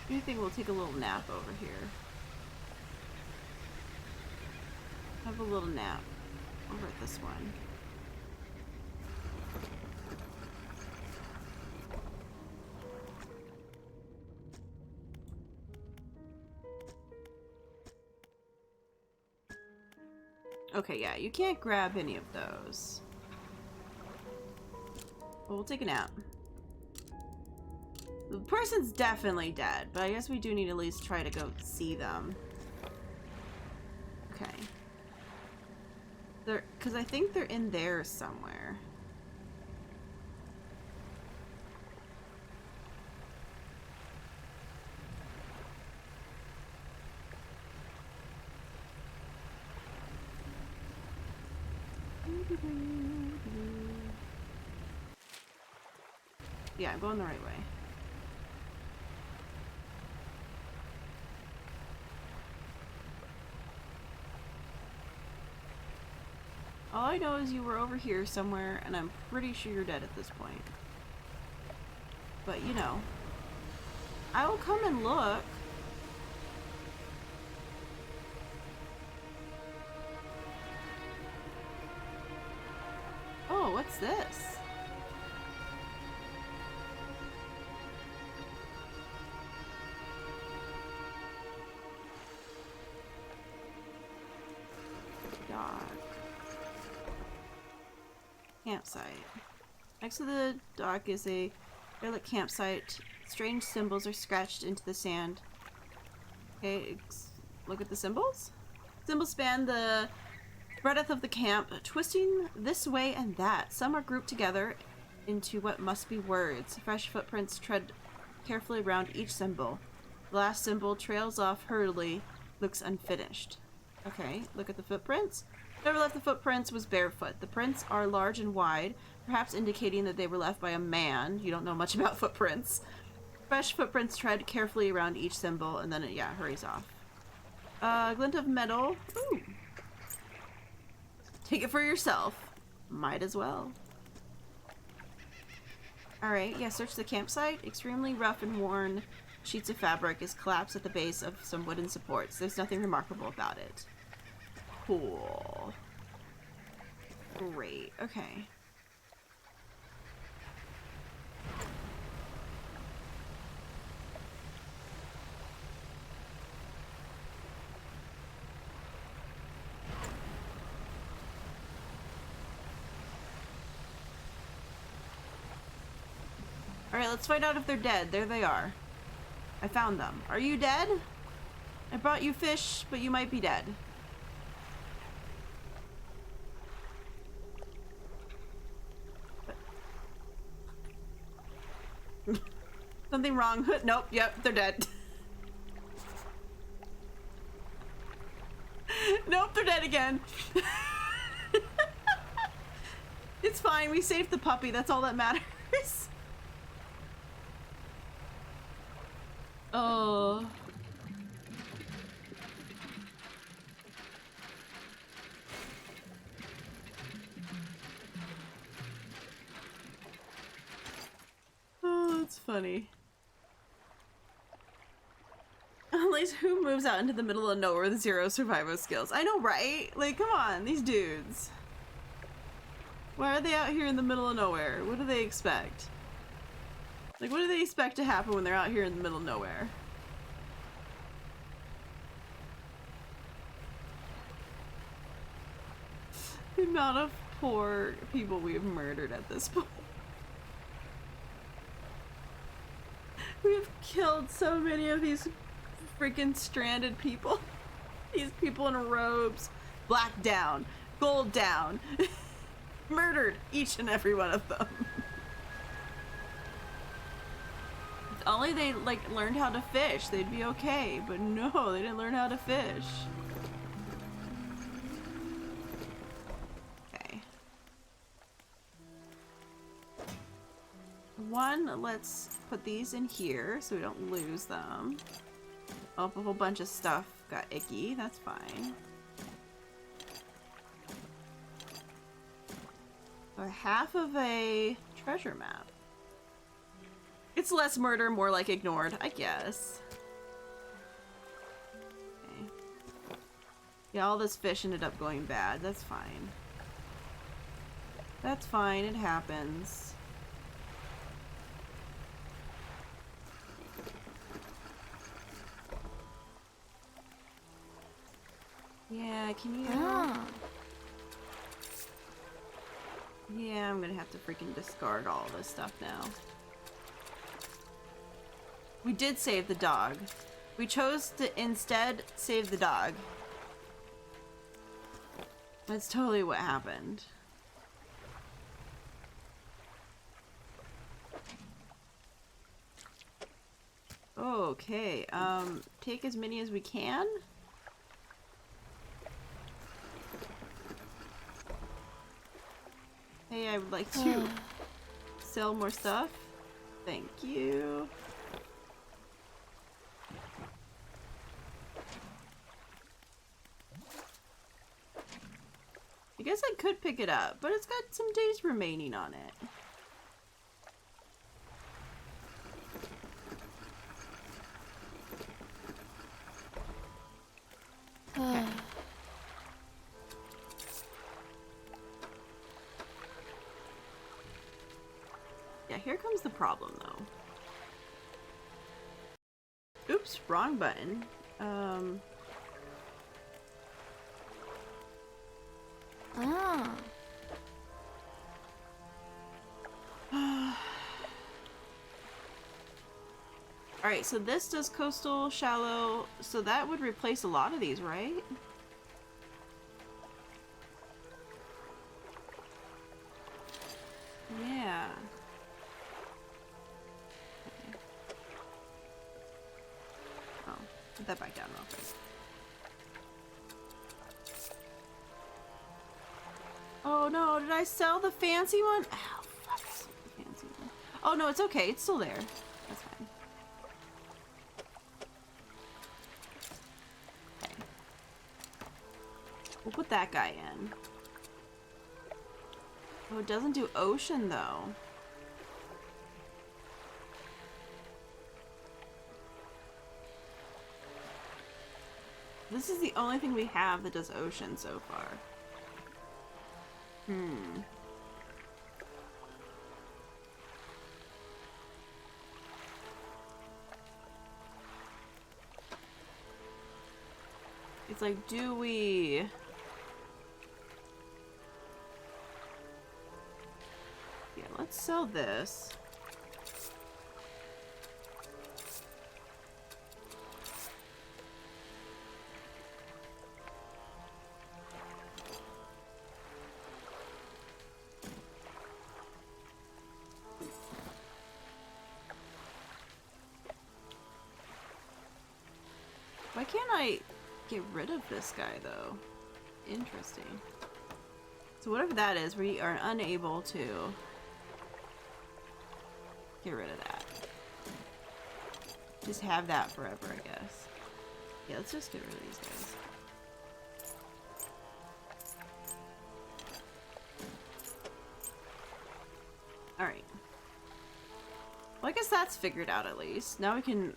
I do think we'll take a little nap over here. Have a little nap over at this one. Okay, yeah, you can't grab any of those. But we'll take a nap. The person's definitely dead, but I guess we do need to at least try to go see them. Okay. Because I think they're in there somewhere. Yeah, I'm going the right way. All I know is you were over here somewhere, and I'm pretty sure you're dead at this point. But, you know, I will come and look. Oh, what's this? Dog. Campsite. Next to the dock is a derelict campsite. Strange symbols are scratched into the sand. Okay, look at the symbols. Symbols span the breadth of the camp, twisting this way and that. Some are grouped together into what must be words. Fresh footprints tread carefully around each symbol. The last symbol trails off hurriedly, looks unfinished. Okay, look at the footprints. Whoever left the footprints was barefoot. The prints are large and wide, perhaps indicating that they were left by a man. You don't know much about footprints. Fresh footprints tread carefully around each symbol, and then it, yeah, hurries off. Glint of metal. Ooh. Take it for yourself. Might as well. Alright, yeah, search the campsite. Extremely rough and worn sheets of fabric is collapsed at the base of some wooden supports. There's nothing remarkable about it. Cool. Great. Okay. Alright, let's find out if they're dead. There they are. I found them. Are you dead? I brought you fish, but you might be dead. Something wrong. Nope, yep, they're dead. Nope, they're dead again. It's fine, we saved the puppy, that's all that matters. Oh. Oh, that's funny. At least who moves out into the middle of nowhere with zero survival skills? I know, right? Like, come on, these dudes. Why are they out here in the middle of nowhere? What do they expect? Like, what do they expect to happen when they're out here in the middle of nowhere? The amount of poor people we have murdered at this point. We have killed so many of these freaking stranded people. These people in robes. Black down. Gold down. Murdered each and every one of them. If only they, like, learned how to fish, they'd be okay. But no, they didn't learn how to fish. Okay. One, let's put these in here so we don't lose them. Oh, a whole bunch of stuff got icky. That's fine. Half of a treasure map. It's less murder, more like ignored, I guess. Okay. Yeah, all this fish ended up going bad. That's fine. That's fine, it happens. Yeah, can you... Yeah, I'm gonna have to freaking discard all this stuff now. We did save the dog. We chose to instead save the dog. That's totally what happened. Okay, take as many as we can. Hey, I would like to sell more stuff. Thank you. I guess I could pick it up, but it's got some days remaining on it. Okay. Yeah, here comes the problem, though. Oops, wrong button. Alright, so this does coastal, shallow, so that would replace a lot of these, right? Yeah. Okay. Oh, put that back down real quick. Oh no, did I sell the fancy one? Ow, fuck, I sold the fancy one. Oh no, it's okay, it's still there. That's fine. Okay. We'll put that guy in. Oh, it doesn't do ocean though. This is the only thing we have that does ocean so far. It's like, do we... Yeah, let's sell this. Why can't I get rid of this guy, though? Interesting. So whatever that is, we are unable to get rid of that. just have that forever, I guess. Yeah, let's just get rid of these guys. Alright. Well, I guess that's figured out at least. Now we can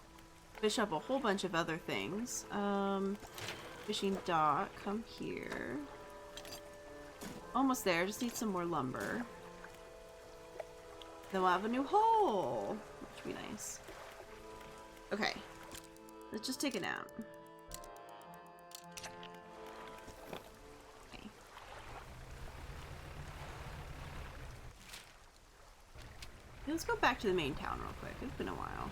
fish up a whole bunch of other things. Fishing dock, come here. Almost there, just need some more lumber. Then we'll have a new hole, which would be nice. Okay, let's just take it out. Okay. Let's go back to the main town real quick. It's been a while.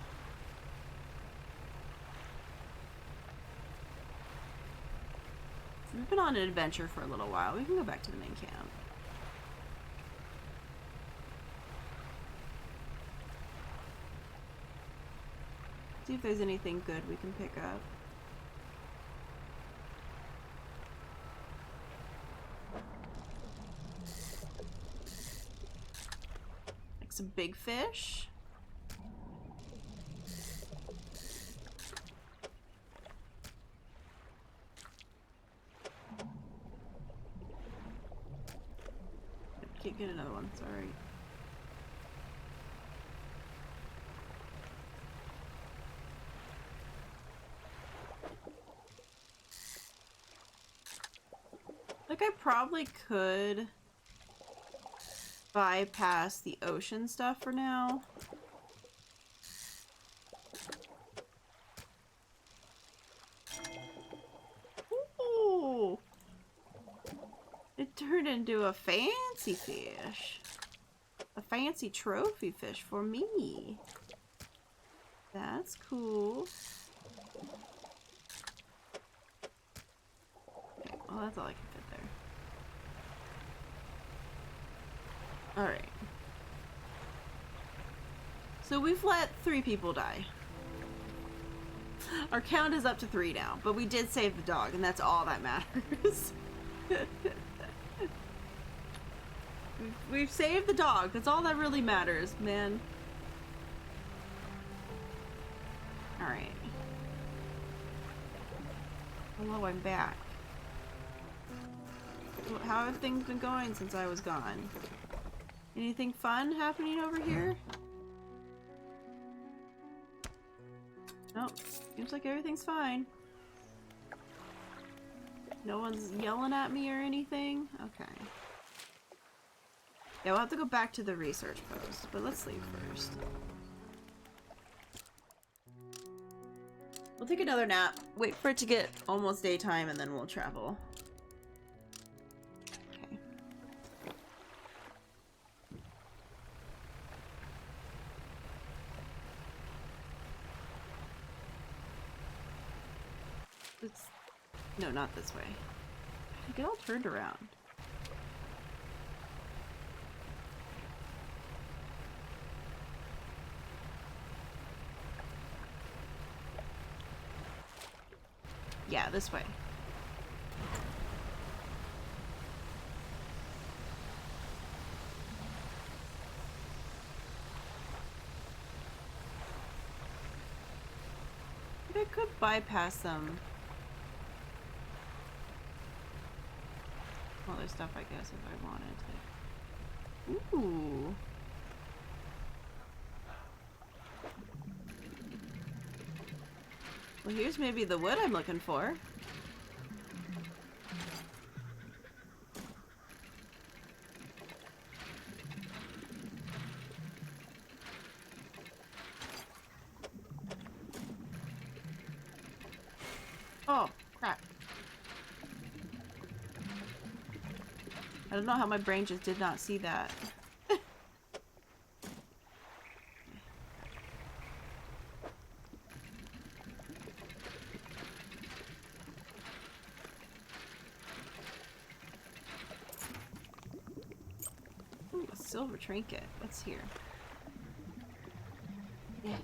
We've been on an adventure for a little while. We can go back to the main camp. See if there's anything good we can pick up. Like some big fish. Can't get another one, sorry. Like, I probably could bypass the ocean stuff for now. Ooh! It turned into a fancy fish. A fancy trophy fish for me. That's cool. Okay, well, that's all I can fit there. Alright. So we've let 3 people die. Our count is up to 3 now, but we did save the dog, and that's all that matters. We've saved the dog. That's all that really matters, man. Alright. Hello, I'm back. How have things been going since I was gone? Anything fun happening over here? Nope. Seems like everything's fine. No one's yelling at me or anything? Okay. Yeah, we'll have to go back to the research post, but let's leave first. We'll take another nap, wait for it to get almost daytime, and then we'll travel. Okay. No, not this way. I get all turned around. Yeah, this way. I could bypass them. Other stuff, I guess, if I wanted to. Ooh. Well, here's maybe the wood I'm looking for. Oh, crap. I don't know how my brain just did not see that. Ooh, a silver trinket. What's here? Yeah.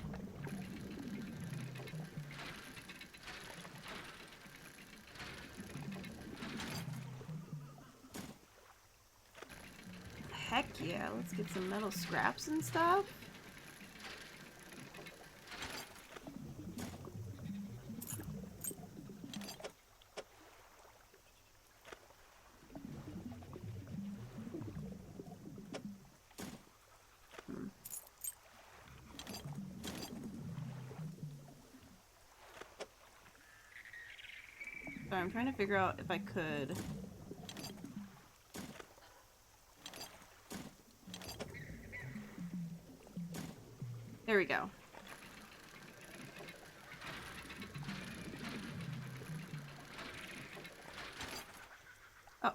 Heck yeah, let's get some metal scraps and stuff. Sorry, I'm trying to figure out if I could. There we go. Oh,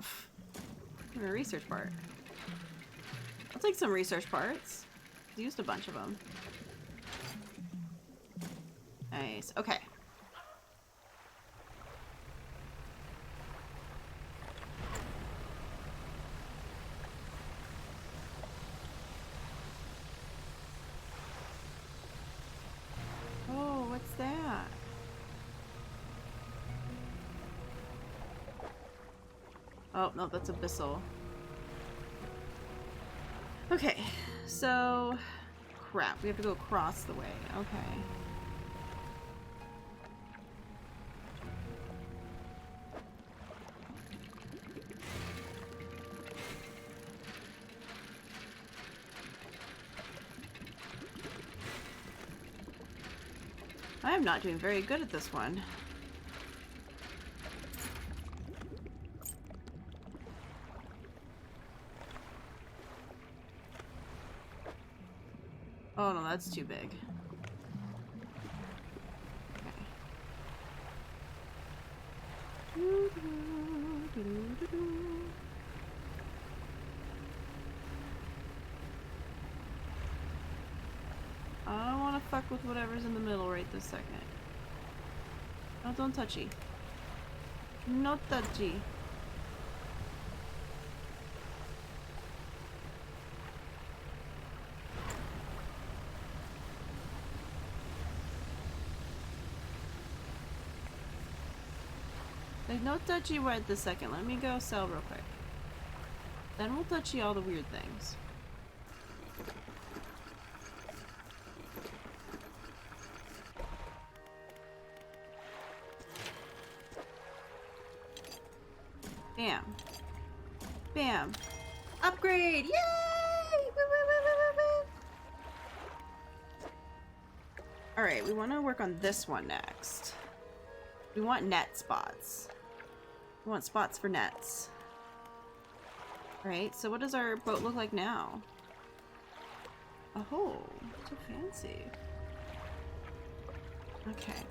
a research part. I'll take some research parts. Used a bunch of them. Nice. Okay. Oh, what's that? Oh, no, that's abyssal. Okay, so... Crap, we have to go across the way. Okay. I am not doing very good at this one. Oh no, that's too big. Okay. I don't want to fuck with whatever's in the middle right this second. Oh, don't touchy. No touchy. There's no touchy right this second. Let me go sell real quick. Then we'll touchy all the weird things. Bam. Bam. Upgrade! Yay! Alright, we want to work on this one next. We want net spots. We want spots for nets. Alright, so what does our boat look like now? Oh, so fancy. Okay.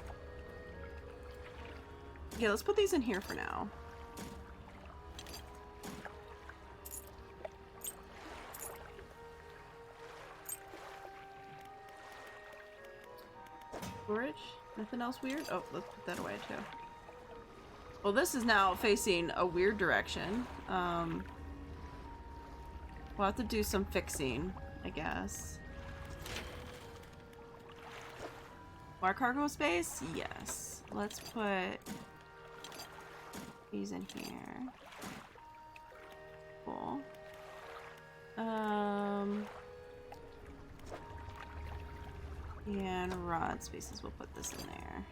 Yeah, let's put these in here for now. Storage? Nothing else weird? Oh, let's put that away too. Well, this is now facing a weird direction. We'll have to do some fixing, I guess. More cargo space? Yes. Let's put these in here. Cool. And rod spaces, we'll put this in there.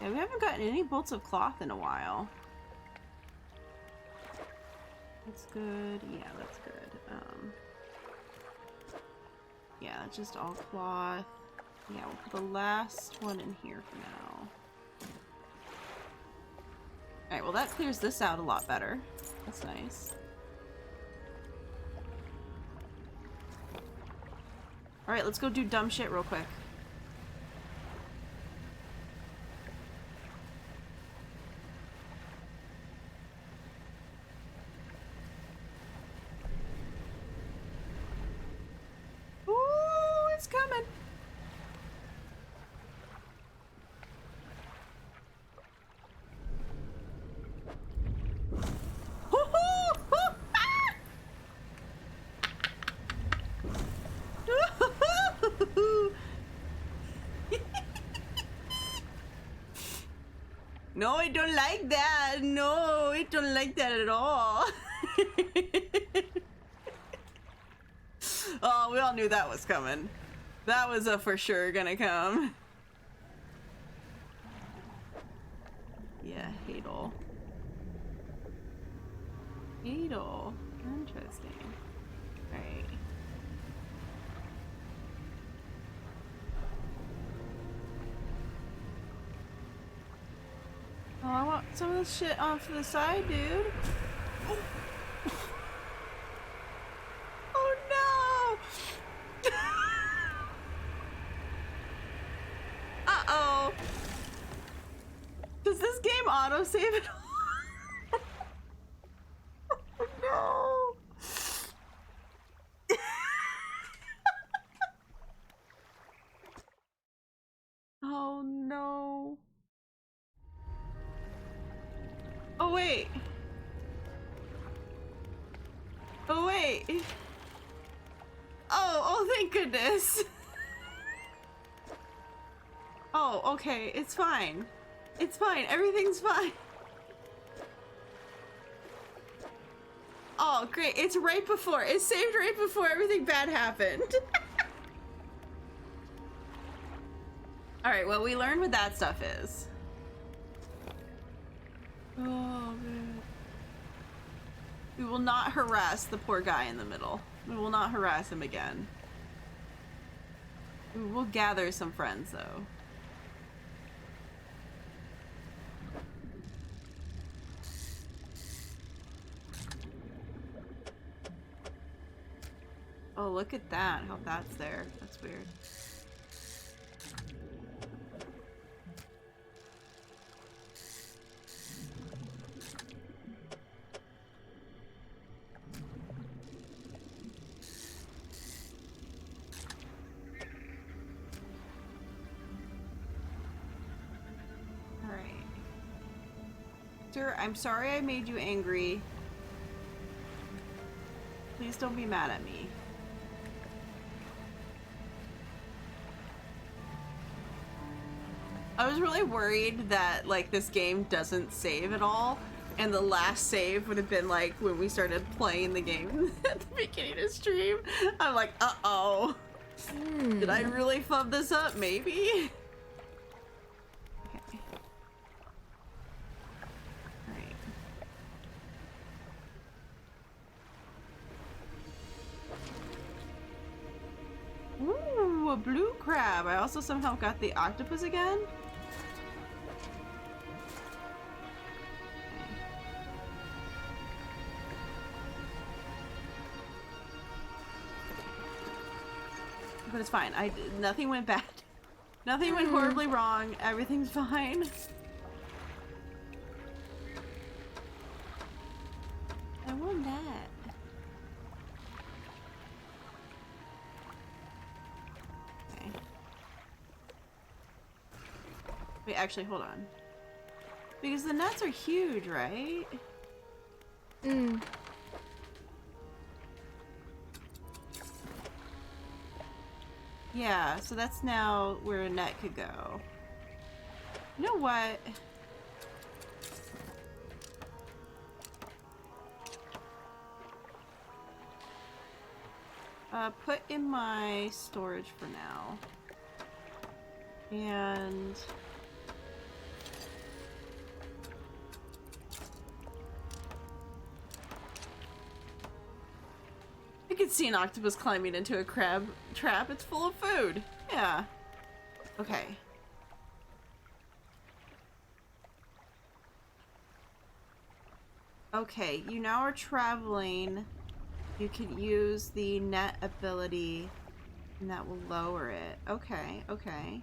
Yeah, we haven't gotten any bolts of cloth in a while. That's good. Yeah, that's good. Yeah, that's just all cloth. Yeah, we'll put the last one in here for now. Alright, well that clears this out a lot better. That's nice. Alright, let's go do dumb shit real quick. Ooh, it's coming! No, I don't like that. No, I don't like that at all. Oh, we all knew that was coming. That was for sure gonna come. Yeah, Hadel. Hadel. Interesting. Alright. Oh, some of this shit off to the side, dude. Oh no! Uh-oh. Does this game auto-save it all? Oh no! Oh no. Oh wait. Oh wait. Oh, thank goodness. Oh, okay, it's fine. It's fine, everything's fine. Oh, great, it's right before. It saved right before everything bad happened. Alright, well, we learned what that stuff is. Oh, man. We will not harass the poor guy in the middle. We will not harass him again. We will gather some friends, though. Oh, look at that, how that's there. That's weird. Alright. Sir, I'm sorry I made you angry. Please don't be mad at me. I was really worried that, like, this game doesn't save at all, and the last save would have been, like, when we started playing the game at the beginning of stream. I'm like, uh-oh. Did I really fub this up? Maybe? Okay. Alright. Ooh, a blue crab. I also somehow got the octopus again. But it's fine. Nothing went bad. Nothing went horribly wrong. Everything's fine. I want that. Okay. Wait, actually, hold on. Because the nuts are huge, right? Yeah, so that's now where a net could go. You know what? Put in my storage for now. And... I could see an octopus climbing into a crab trap. It's full of food. Yeah. Okay. Okay, you now are traveling. You can use the net ability, and that will lower it. Okay, okay.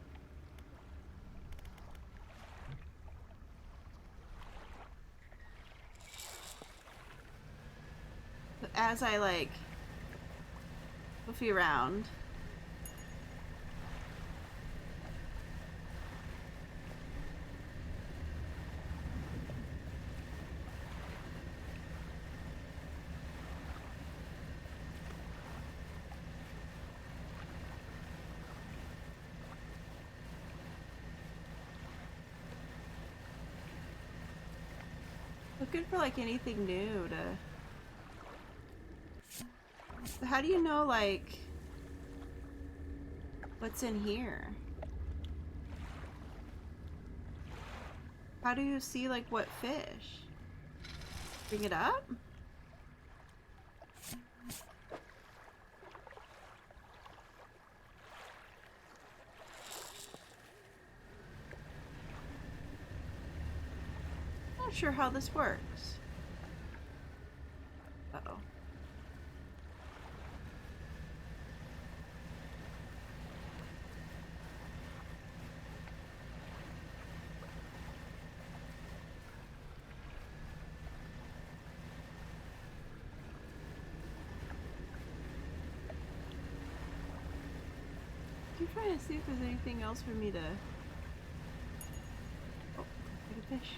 But as I, like, goofy around. Looking for, like, anything new to... How do you know, like, what's in here? How do you see, like, what fish? Bring it up? sure how this works. Uh-oh. I'm trying to see if there's anything else for me to... Oh, like a fish.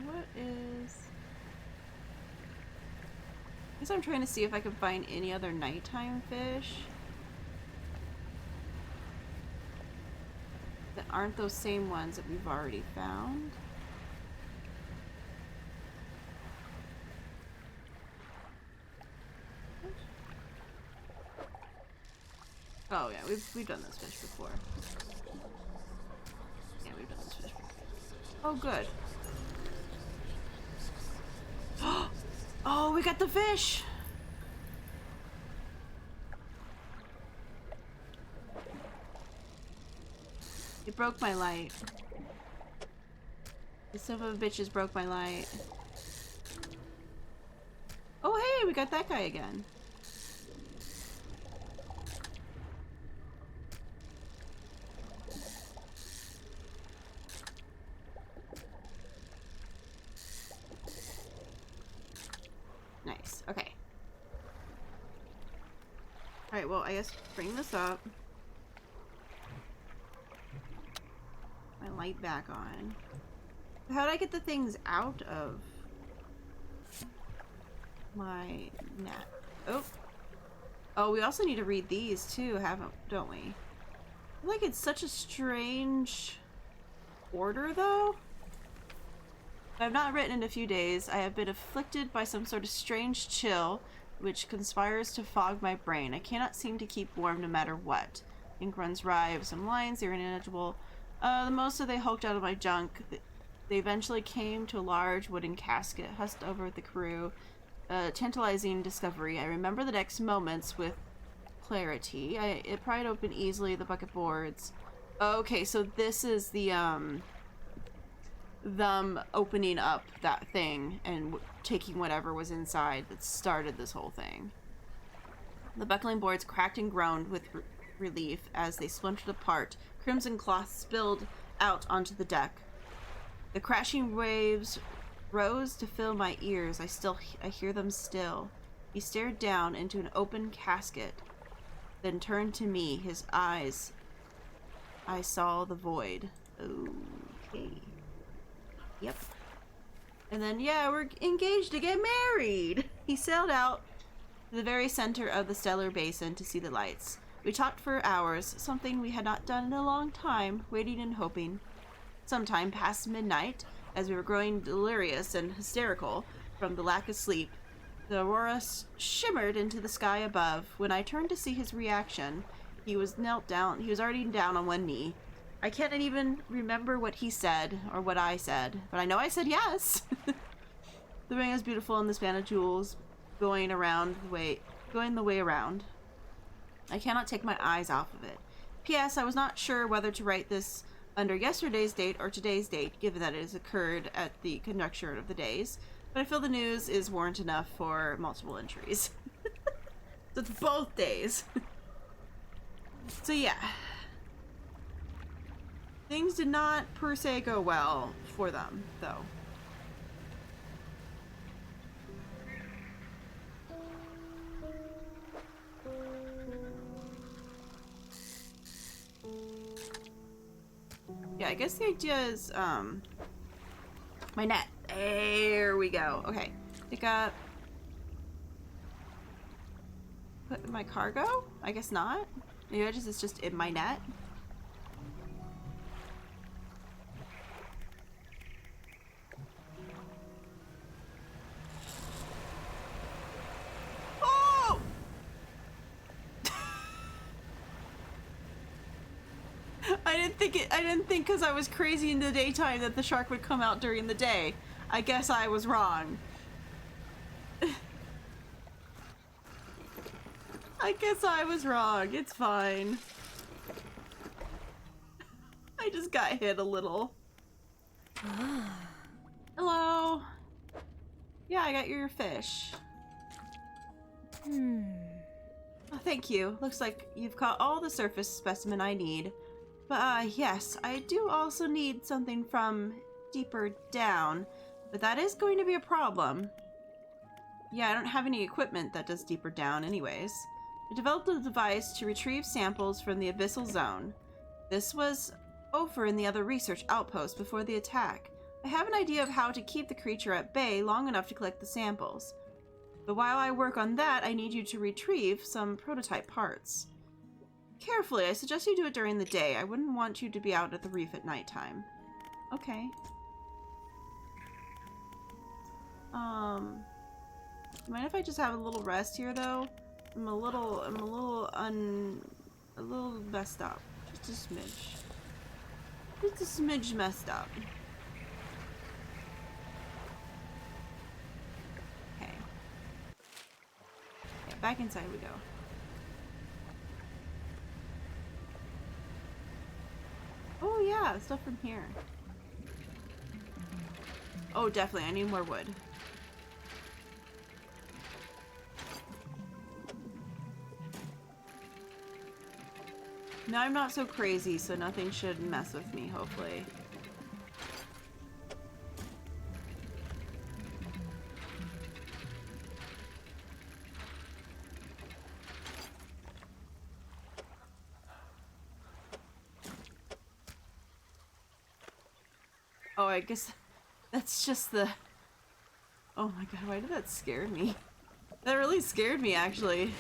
What is... I guess I'm trying to see if I can find any other nighttime fish that aren't those same ones that we've already found. Oh yeah, we've done this fish before. Yeah, we've done this fish before. Oh good. Oh, we got the fish! It broke my light. The son of a bitches broke my light. Oh hey, we got that guy again. Nice, okay. Alright, well, I guess bring this up. My light back on. How do I get the things out of my net? Oh. Oh, we also need to read these too, don't we? I feel like it's such a strange order though. I have not written in a few days. I have been afflicted by some sort of strange chill which conspires to fog my brain. I cannot seem to keep warm no matter what. Ink runs wry of some lines, they're ineligible. The most of they hulked out of my junk. They eventually came to a large wooden casket, husked over the crew. Tantalizing discovery. I remember the next moments with clarity. It pried open easily the bucket boards. Okay, so this is the them opening up that thing and taking whatever was inside that started this whole thing. The buckling boards cracked and groaned with relief as they splintered apart. Crimson cloth spilled out onto the deck. The crashing waves rose to fill my ears. I hear them still. He stared down into an open casket, then turned to me. His eyes, I saw the void. Okay. Yep. And then, yeah, we're engaged to get married. He sailed out to the very center of the stellar basin to see the lights. We talked for hours, something we had not done in a long time, waiting and hoping. Sometime past midnight, as we were growing delirious and hysterical from the lack of sleep, the aurora shimmered into the sky above. When I turned to see his reaction, he was knelt down. He was already down on one knee. I can't even remember what he said or what I said, but I know I said yes. The ring is beautiful in the span of jewels, going the way around. I cannot take my eyes off of it. P.S. I was not sure whether to write this under yesterday's date or today's date, given that it has occurred at the conjuncture of the days, but I feel the news is warrant enough for multiple entries. So it's both days. So yeah. Things did not per se go well for them, though. Yeah, I guess the idea is, my net. There we go. Okay. Pick up. Put in my cargo? I guess not. Maybe it's just in my net. I didn't think because I was crazy in the daytime that the shark would come out during the day. I guess I was wrong. I guess I was wrong. It's fine. I just got hit a little. Hello. Yeah, I got your fish. Oh, thank you. Looks like you've caught all the surface specimen I need. But, yes, I do also need something from deeper down. But that is going to be a problem. Yeah, I don't have any equipment that does deeper down anyways. I developed a device to retrieve samples from the abyssal zone. This was over in the other research outpost before the attack. I have an idea of how to keep the creature at bay long enough to collect the samples. But while I work on that, I need you to retrieve some prototype parts. Carefully, I suggest you do it during the day. I wouldn't want you to be out at the reef at nighttime. Okay. Mind if I just have a little rest here, though? I'm a little messed up. Just a smidge. Just a smidge messed up. Okay. Okay, back inside we go. Oh yeah, stuff from here. Oh, definitely, I need more wood. Now I'm not so crazy, so nothing should mess with me, hopefully. Oh, I guess that's just the... Oh my god, why did that scare me? That really scared me, actually.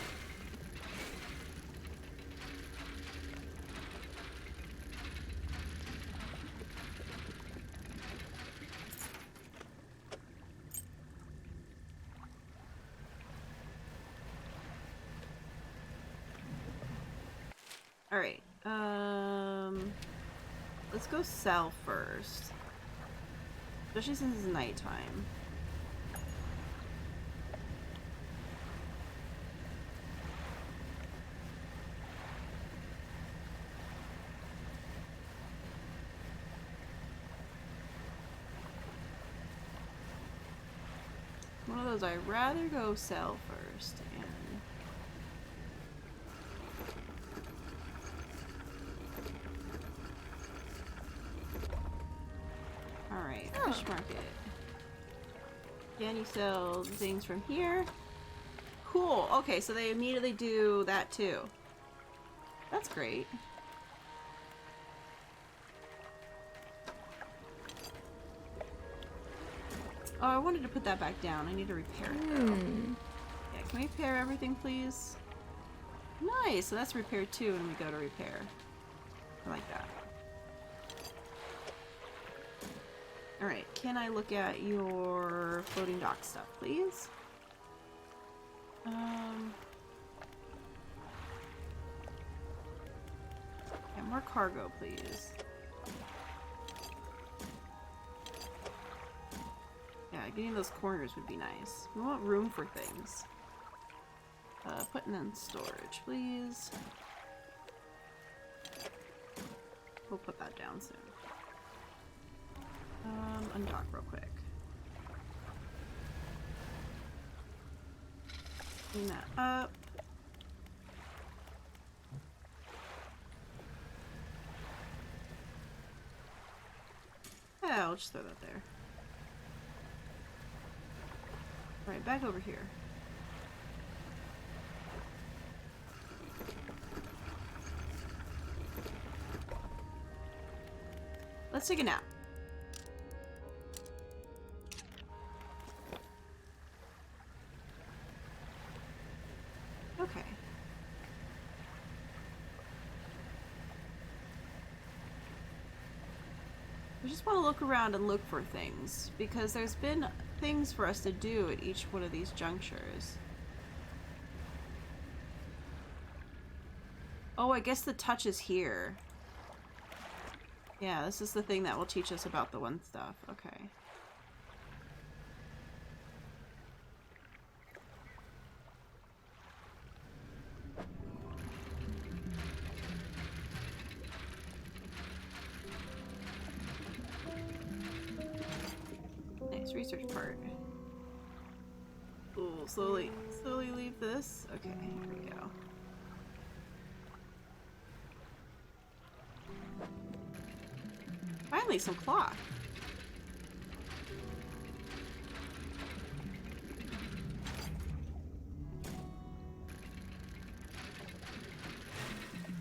Alright, let's go sell first. Especially since it's nighttime. One of those I'd rather go sell first. And alright, fish market. Can you sell things from here? Cool. Okay, so they immediately do that too. That's great. Oh, I wanted to put that back down. I need to repair it though. Yeah, can we repair everything, please? Nice! So that's repaired too when we go to repair. I like that. Alright, can I look at your floating dock stuff, please? Yeah, more cargo, please. Yeah, getting those corners would be nice. We want room for things. Putting in storage, please. We'll put that down soon. Undock real quick. Clean that up. Yeah, I'll just throw that there. Alright, back over here. Let's take a nap. Okay. We just want to look around and look for things, because there's been things for us to do at each one of these junctures. Oh, I guess the touch is here. Yeah, this is the thing that will teach us about the one stuff. Okay. research part. Ooh, slowly leave this. Okay, here we go. Finally, some cloth.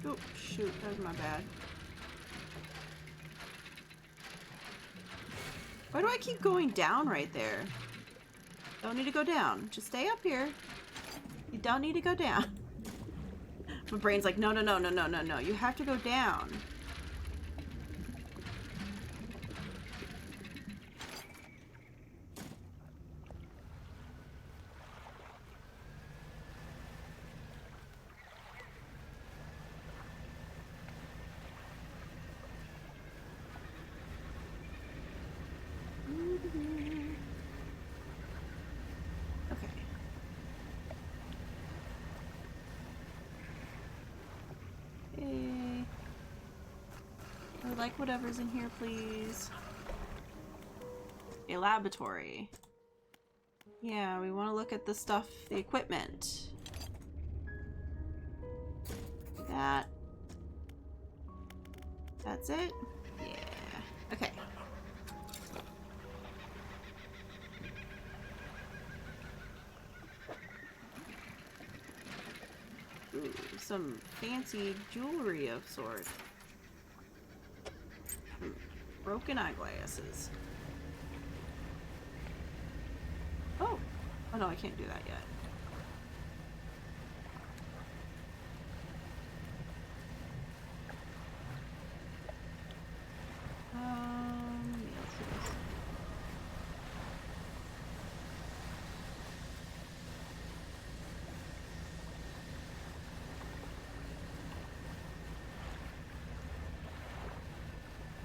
Oh, shoot, that was my bad. Why do I keep going down right there? Don't need to go down. Just stay up here. You don't need to go down. My brain's like, no, no, no, no, no, no, no. You have to go down. Like whatever's in here, please. A laboratory. Yeah, we want to look at the stuff, the equipment. That. That's it? Yeah. Okay. Ooh, some fancy jewelry of sort. Broken eyeglasses. Oh! Oh no, I can't do that yet. Yeah, let's do this.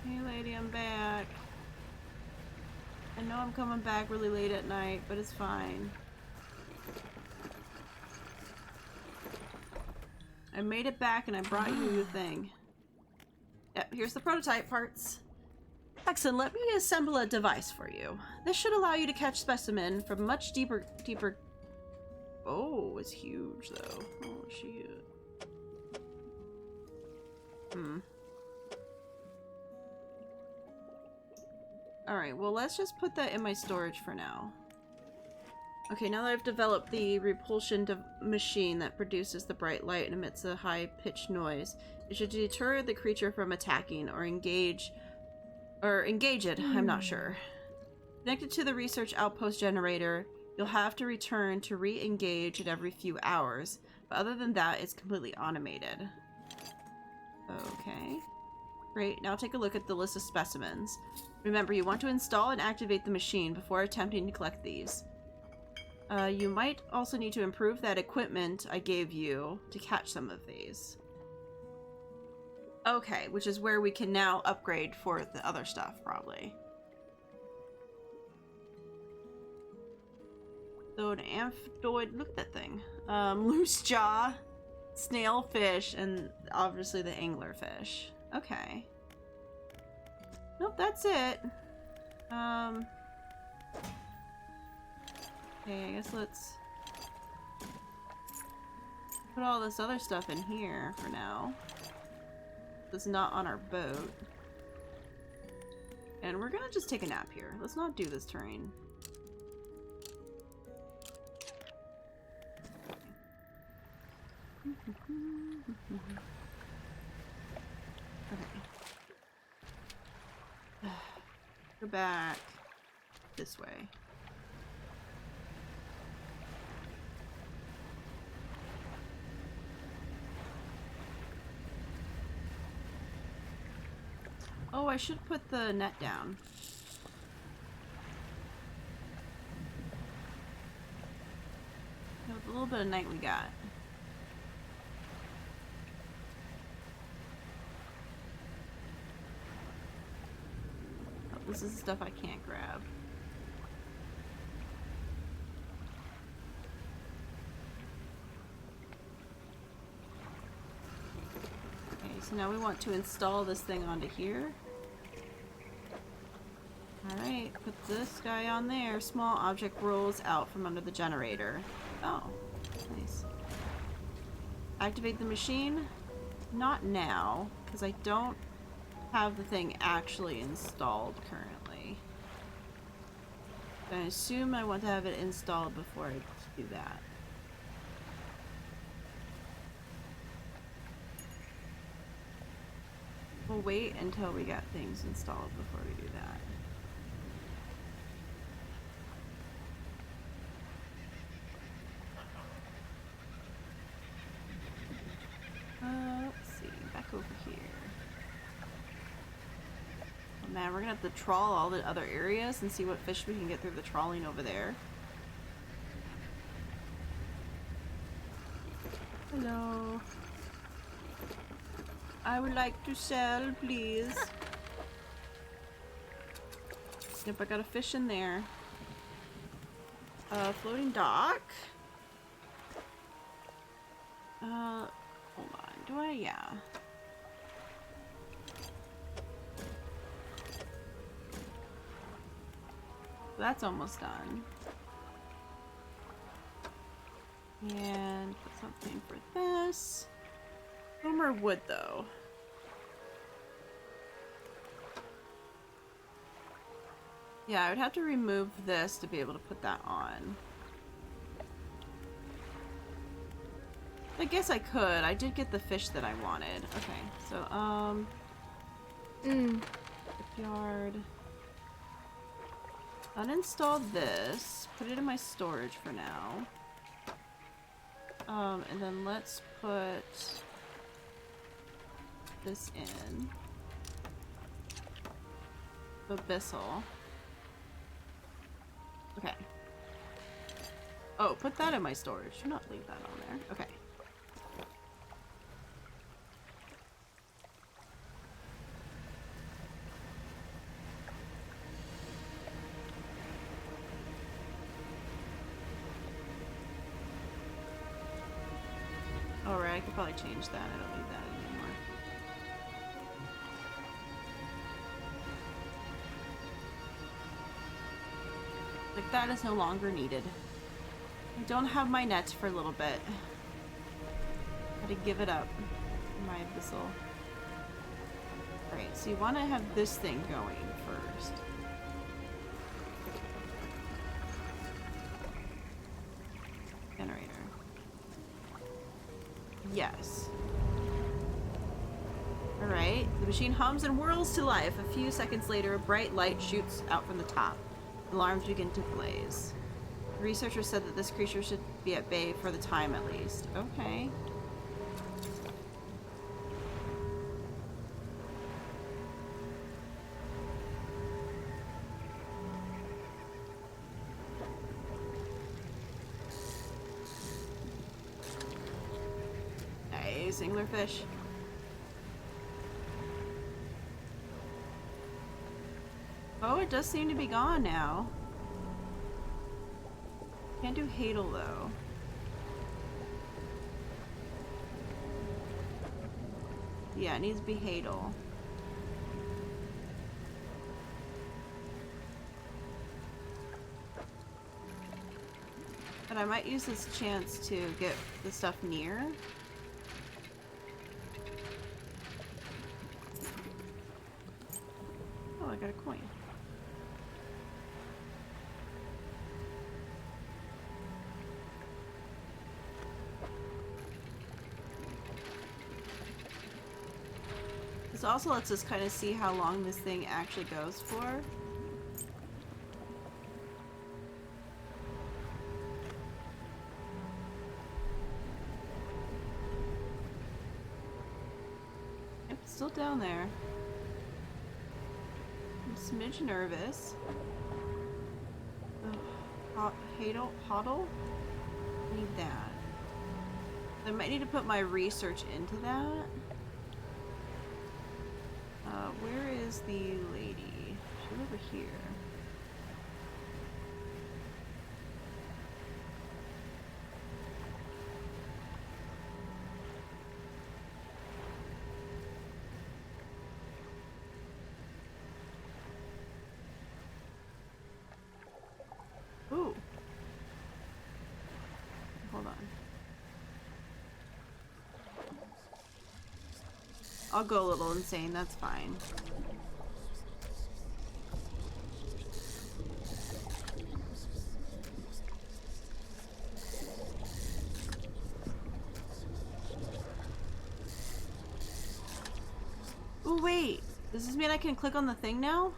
Hey lady, I'm back. I know I'm coming back really late at night, but it's fine. I made it back and I brought you the thing. Yep, here's the prototype parts. Excellent, let me assemble a device for you. This should allow you to catch specimen from much deeper... Oh, it's huge though. Oh, shit. Alright, well let's just put that in my storage for now. Okay, now that I've developed the repulsion machine that produces the bright light and emits a high-pitched noise, it should deter the creature from attacking or engage it, I'm not sure. Connected to the research outpost generator, you'll have to return to re-engage it every few hours, but other than that, it's completely automated. Okay. Great, now take a look at the list of specimens. Remember, you want to install and activate the machine before attempting to collect these. You might also need to improve that equipment I gave you to catch some of these. Okay, which is where we can now upgrade for the other stuff, probably. So an amphidoid, look at that thing. Loose jaw, snailfish, and obviously the anglerfish. Okay. Nope, that's it. Okay, I guess let's put all this other stuff in here for now. It's not on our boat. And we're gonna just take a nap here. Let's not do this terrain. Okay. Go back this way. Oh, I should put the net down. With a little bit of night we got. Oh, this is stuff I can't grab. Okay, so now we want to install this thing onto here. Alright, put this guy on there. Small object rolls out from under the generator. Oh, nice. Activate the machine? Not now, because I don't have the thing actually installed currently. I assume I want to have it installed before I do that. We'll wait until we get things installed before we do that. Let's see, back over here. Oh man, we're gonna have to trawl all the other areas and see what fish we can get through the trawling over there. Hello. I would like to sell, please. Yep, I got a fish in there. Floating dock. Hold on. Do I? Yeah. That's almost done. And put something for this. No more wood, though. Yeah, I would have to remove this to be able to put that on. I guess I could. I did get the fish that I wanted. Okay, so, shipyard. Uninstall this. Put it in my storage for now. And then let's put this in. Abyssal. Okay. Oh, put that in my storage. Do not leave that on there. Okay. Alright, I could probably change that. I don't need that anymore. Like, that is no longer needed. I don't have my net for a little bit. Had to give it up. My abyssal. Alright, so you want to have this thing going first. Generator. Yes. Alright, the machine hums and whirls to life. A few seconds later, a bright light shoots out from the top. Alarms begin to blaze. The researcher said that this creature should be at bay for the time at least. Okay. Nice, anglerfish. Oh, it does seem to be gone now. Can't do Hadal though. Yeah, it needs to be Hadal. But I might use this chance to get the stuff near. Oh, I got a coin. This also lets us kind of see how long this thing actually goes for. Yep, it's still down there. I'm a smidge nervous. Hodl? Need that. I might need to put my research into that. Where is the lady? She's over here. I'll go a little insane, that's fine. Oh wait, does this mean I can click on the thing now?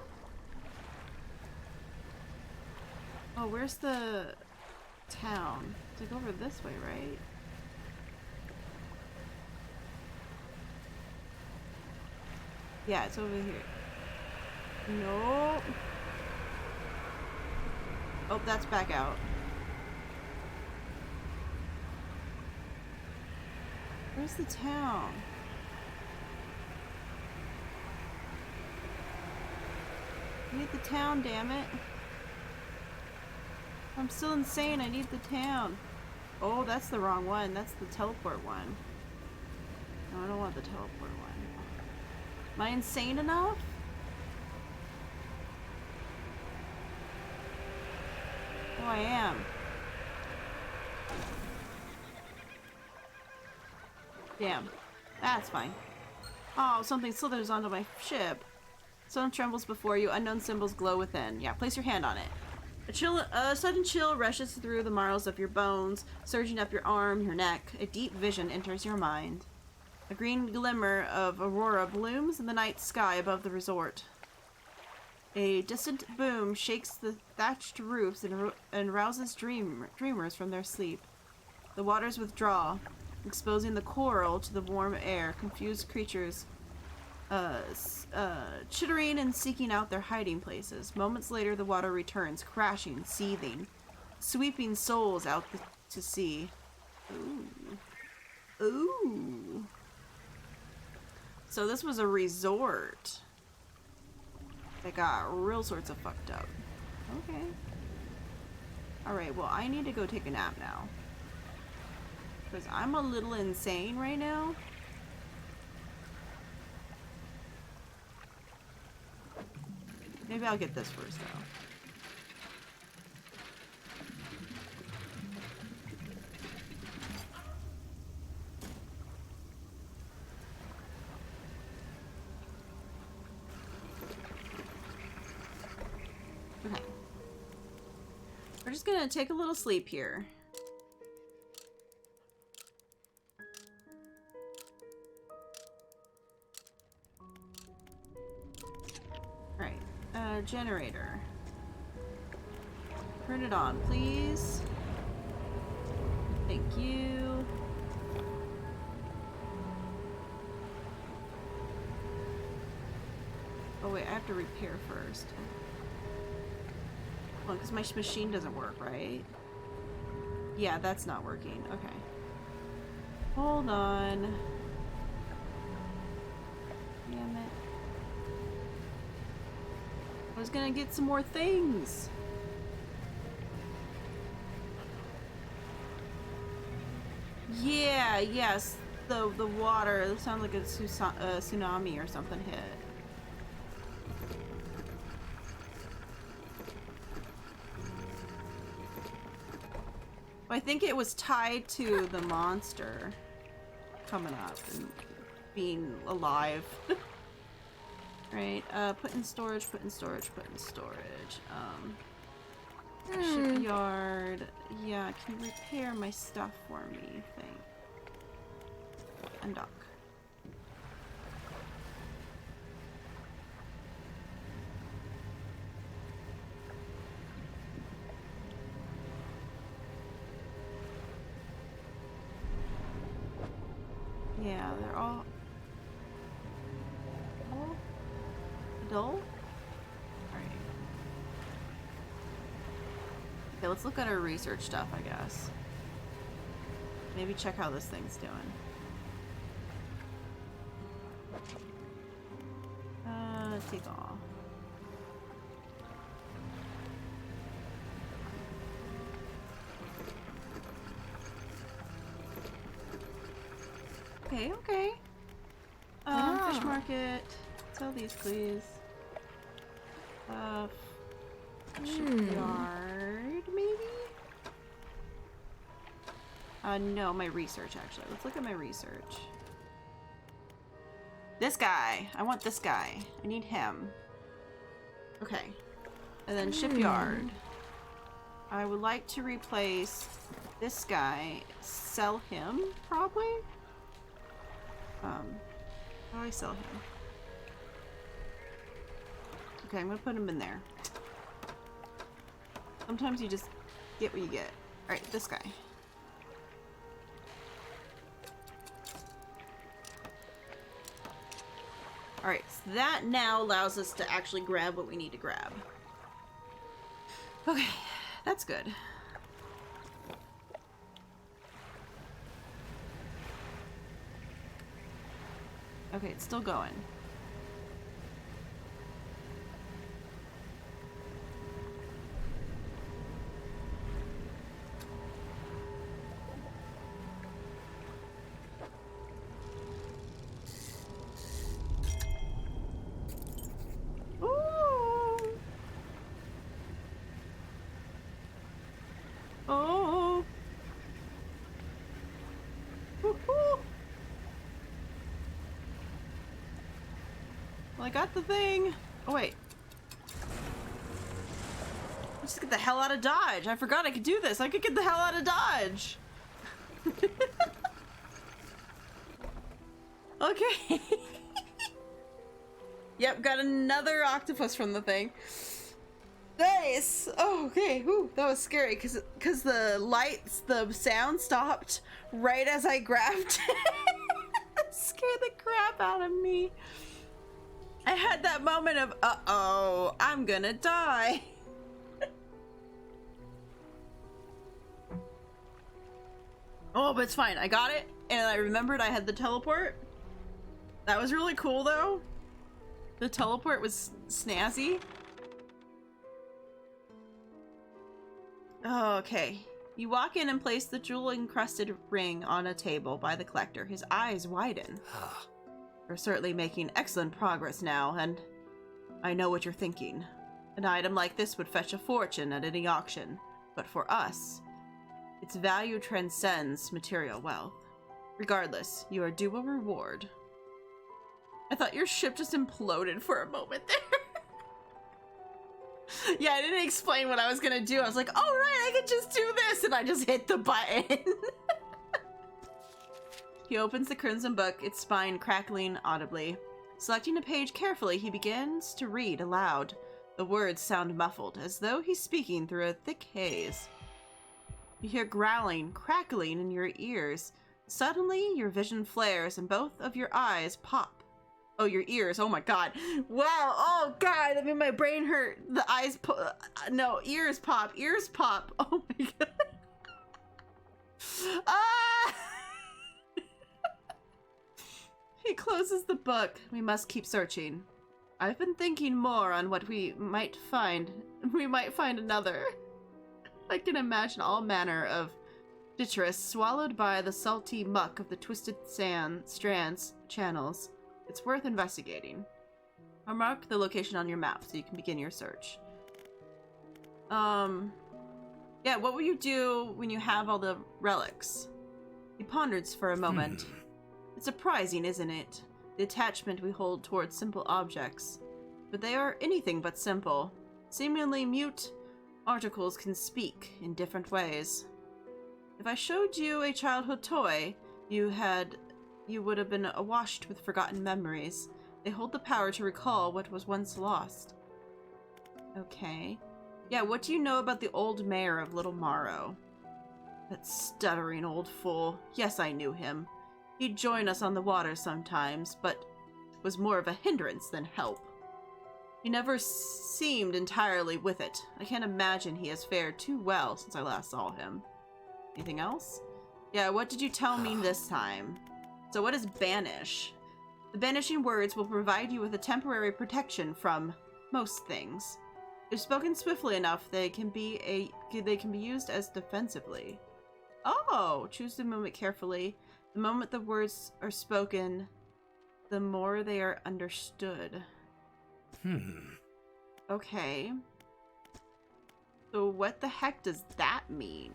Oh, where's the town? It's like over this way, right? Yeah, it's over here. Nope. Oh, that's back out. Where's the town? I need the town, damn it. I'm still insane, I need the town. Oh, that's the wrong one. That's the teleport one. No, I don't want the teleport one. Am I insane enough? Oh, I am. Damn. That's fine. Oh, something slithers onto my ship. Stone trembles before you. Unknown symbols glow within. Yeah, place your hand on it. A sudden chill rushes through the marrows of your bones, surging up your arm, your neck. A deep vision enters your mind. A green glimmer of aurora blooms in the night sky above the resort. A distant boom shakes the thatched roofs and rouses dreamers from their sleep. The waters withdraw, exposing the coral to the warm air. Confused creatures chittering and seeking out their hiding places. Moments later, the water returns, crashing, seething, sweeping souls out to sea. Ooh. Ooh. So this was a resort that got real sorts of fucked up. Okay. Alright, well, I need to go take a nap now. Because I'm a little insane right now. Maybe I'll get this first, though. Okay. We're just gonna take a little sleep here. Generator. Turn it on, please. Thank you. Oh wait, I have to repair first. Well, because my machine doesn't work, right? Yeah, that's not working. Okay. Hold on. Damn it. I was gonna get some more things. Yeah, yes. The water. It sounds like a tsunami or something hit. I think it was tied to the monster coming up and being alive. Right, put in storage, put in storage, put in storage. Shipyard. Yeah, can you repair my stuff for me? Thanks. Undock. Yeah, they're all dull? Alright. Okay, let's look at our research stuff, I guess. Maybe check how this thing's doing. Take off. Okay, okay. Fish market. Sell these, please. Shipyard, maybe? No, my research, actually. Let's look at my research. This guy. I want this guy. I need him. Okay. And then shipyard. I would like to replace this guy. Sell him, probably? How do I sell him? Okay, I'm gonna put him in there. Sometimes you just get what you get. Alright, this guy. Alright, so that now allows us to actually grab what we need to grab. Okay, that's good. Okay, it's still going. I got the thing. Oh, wait. Let's get the hell out of Dodge. I forgot I could do this. I could get the hell out of Dodge. Okay. Yep, got another octopus from the thing. Nice. Oh, okay. Ooh, that was scary because the lights, the sound stopped right as I grabbed it. Scared the crap out of me. I had that moment of, uh-oh, I'm gonna die. Oh, but it's fine. I got it, and I remembered I had the teleport. That was really cool, though. The teleport was snazzy. Oh, okay. You walk in and place the jewel-encrusted ring on a table by the collector. His eyes widen. We're certainly making excellent progress now, and I know what you're thinking. An item like this would fetch a fortune at any auction, but for us, its value transcends material wealth. Regardless, you are due a reward. I thought your ship just imploded for a moment there. Yeah, I didn't explain what I was gonna do. I was like, oh right, I could just do this, and I just hit the button. He opens the crimson book, its spine crackling audibly. Selecting a page carefully, he begins to read aloud. The words sound muffled, as though he's speaking through a thick haze. You hear growling, crackling in your ears. Suddenly, your vision flares, and both of your eyes pop. Oh, your ears. Oh my god. Wow. Oh god, that made my brain hurt. The eyes no, ears pop. Ears pop. Oh my god. Ah! He closes the book. We must keep searching. I've been thinking more on what we might find. We might find another. I can imagine all manner of detritus swallowed by the salty muck of the twisted strands, channels. It's worth investigating. I'll mark the location on your map so you can begin your search. Yeah, what will you do when you have all the relics? He ponders for a moment. It's surprising, isn't it? The attachment we hold towards simple objects. But they are anything but simple. Seemingly mute articles can speak in different ways. If I showed you a childhood toy, you would have been awash with forgotten memories. They hold the power to recall what was once lost. Okay. Yeah, what do you know about the old mayor of Little Morrow? That stuttering old fool. Yes, I knew him. He'd join us on the water sometimes, but was more of a hindrance than help. He never seemed entirely with it. I can't imagine he has fared too well since I last saw him. Anything else? Yeah, what did you tell me this time? So what is banish? The banishing words will provide you with a temporary protection from most things. If spoken swiftly enough, they can be used as defensively. Oh, choose the moment carefully. The moment the words are spoken, the more they are understood. Okay. So what the heck does that mean?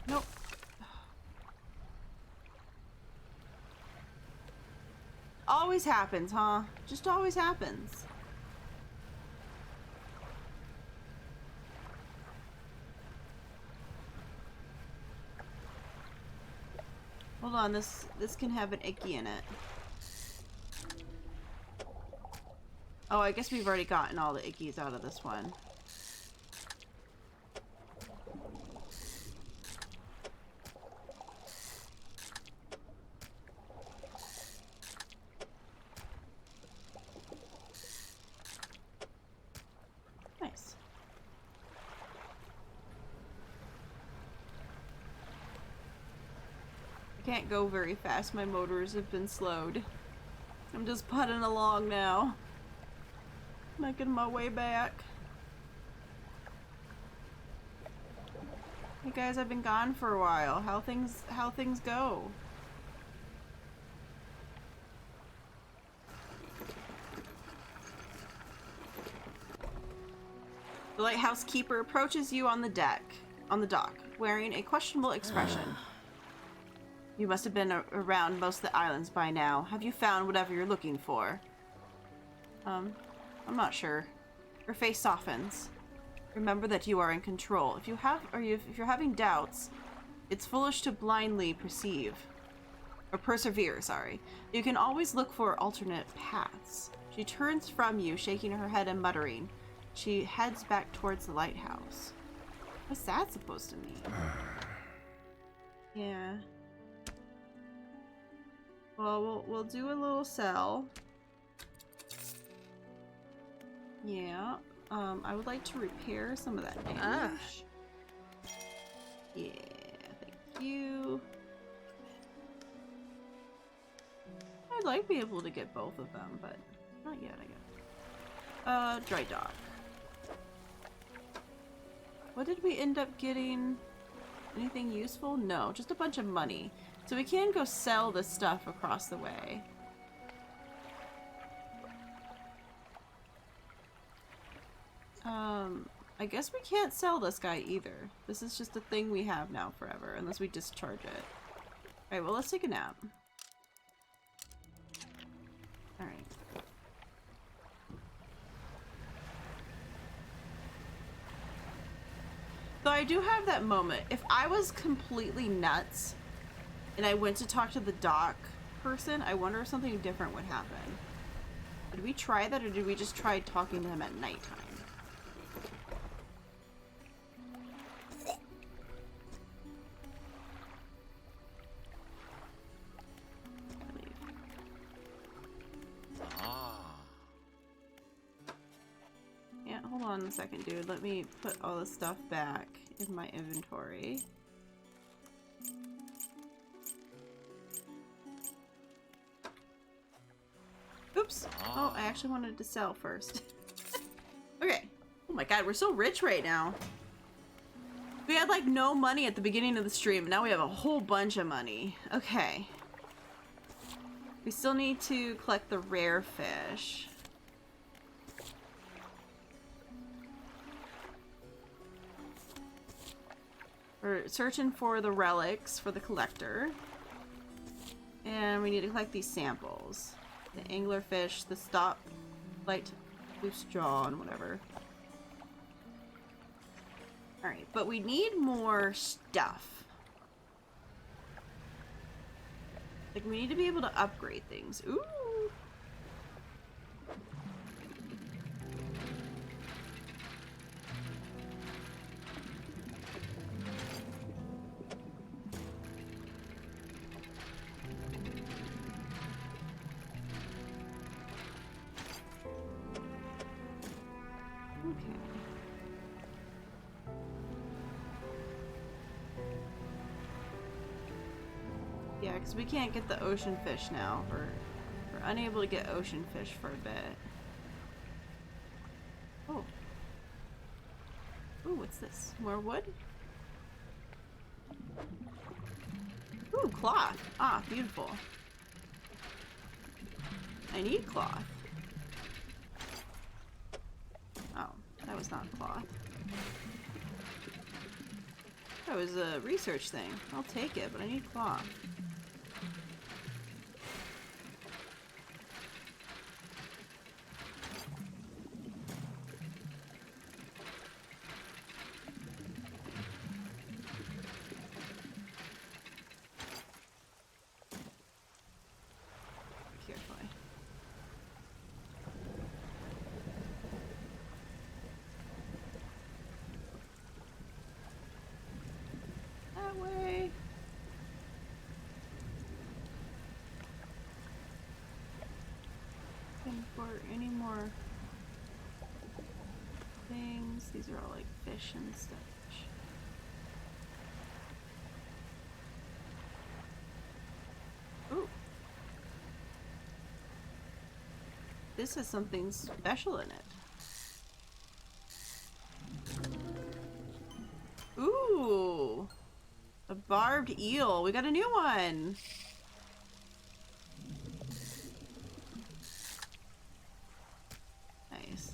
Nope. always happens, huh? Just always happens. Hold on, this can have an icky in it. Oh, I guess we've already gotten all the ickies out of this one. Nice. I can't go very fast. My motors have been slowed. I'm just putting along now. Making my way back. Hey guys, I've been gone for a while. How things go? The lighthouse keeper approaches you on the dock, wearing a questionable expression. You must have been around most of the islands by now. Have you found whatever you're looking for? I'm not sure. Her face softens. Remember that you are in control. If you're having doubts, it's foolish to blindly persevere, sorry. You can always look for alternate paths. She turns from you, shaking her head and muttering. She heads back towards the lighthouse. What's that supposed to mean? Yeah. Well, we'll do a little sell. Yeah. I would like to repair some of that damage. Yeah, thank you. I'd like to be able to get both of them, but not yet, I guess. Dry dock. What did we end up getting? Anything useful? No, just a bunch of money. So we can go sell this stuff across the way. I guess we can't sell this guy either. This is just a thing we have now forever, unless we discharge it. Alright, well, let's take a nap. Alright. Though I do have that moment. If I was completely nuts and I went to talk to the dock person, I wonder if something different would happen. Did we try that, or did we just try talking to him at nighttime? Yeah, hold on a second, dude. Let me put all this stuff back in my inventory. Oops. Oh, I actually wanted to sell first. Okay. Oh my god, we're so rich right now. We had like no money at the beginning of the stream. Now we have a whole bunch of money. Okay. We still need to collect the rare fish. We're searching for the relics for the collector. And we need to collect these samples. The anglerfish, the stop, light, loose jaw, and whatever. Alright, but we need more stuff. Like, we need to be able to upgrade things. Ooh! Yeah, because we can't get the ocean fish now. We're unable to get ocean fish for a bit. Oh. Ooh, what's this? More wood? Ooh, cloth. Ah, beautiful. I need cloth. Oh, that was not cloth. That was a research thing. I'll take it, but I need cloth. any more things? These are all like fish and stuff. Ooh. This has something special in it. Ooh. A barbed eel. We got a new one. Nice.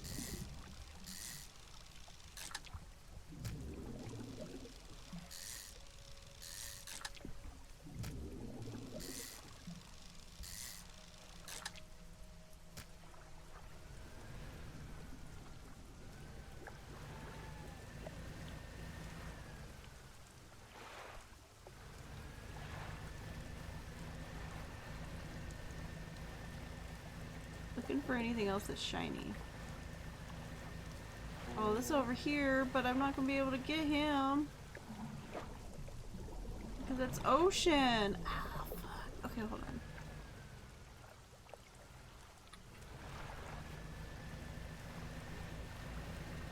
Looking for anything else that's shiny. Oh, this is over here, but I'm not gonna be able to get him. Because it's ocean. Ah, fuck. Okay, hold on.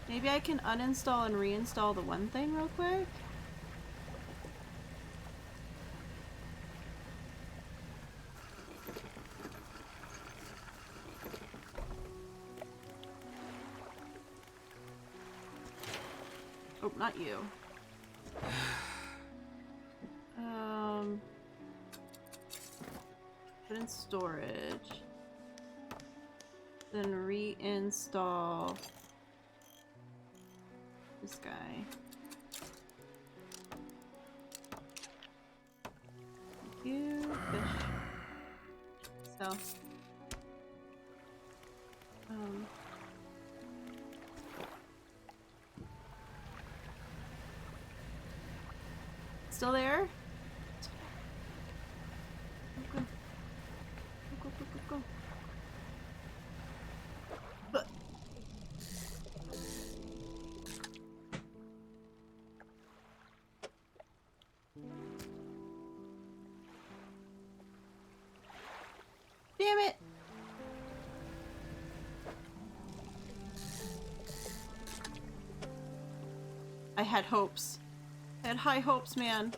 Maybe I can uninstall and reinstall the one thing real quick? Oh, not you. Put in storage. Then reinstall this guy. Thank you. Fish. So. Still there? Go. Go, go, go, go. Damn it! I had hopes. I had high hopes, man.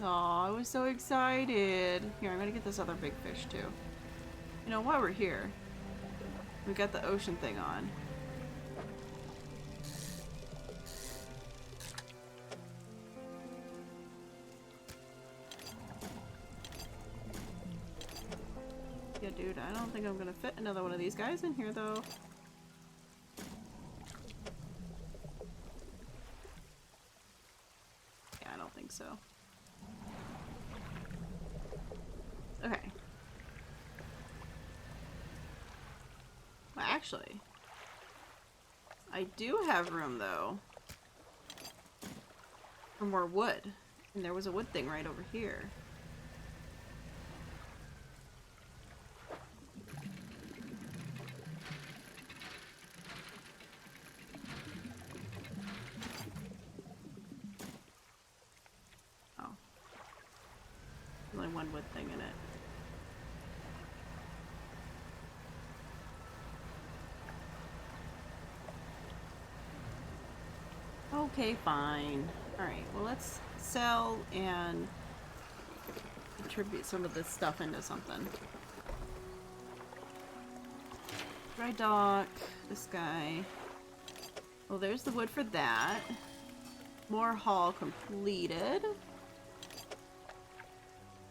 Aw, I was so excited. Here, I'm gonna get this other big fish too. You know, while we're here, we got the ocean thing on. Yeah, dude, I don't think I'm gonna fit another one of these guys in here, though. Yeah, I don't think so. Okay. Well, actually, I do have room, though, for more wood. And there was a wood thing right over here. Only one wood thing in it. Okay, fine. Alright, well let's sell and contribute some of this stuff into something. Dry dock, this guy. Well, there's the wood for that. More haul completed.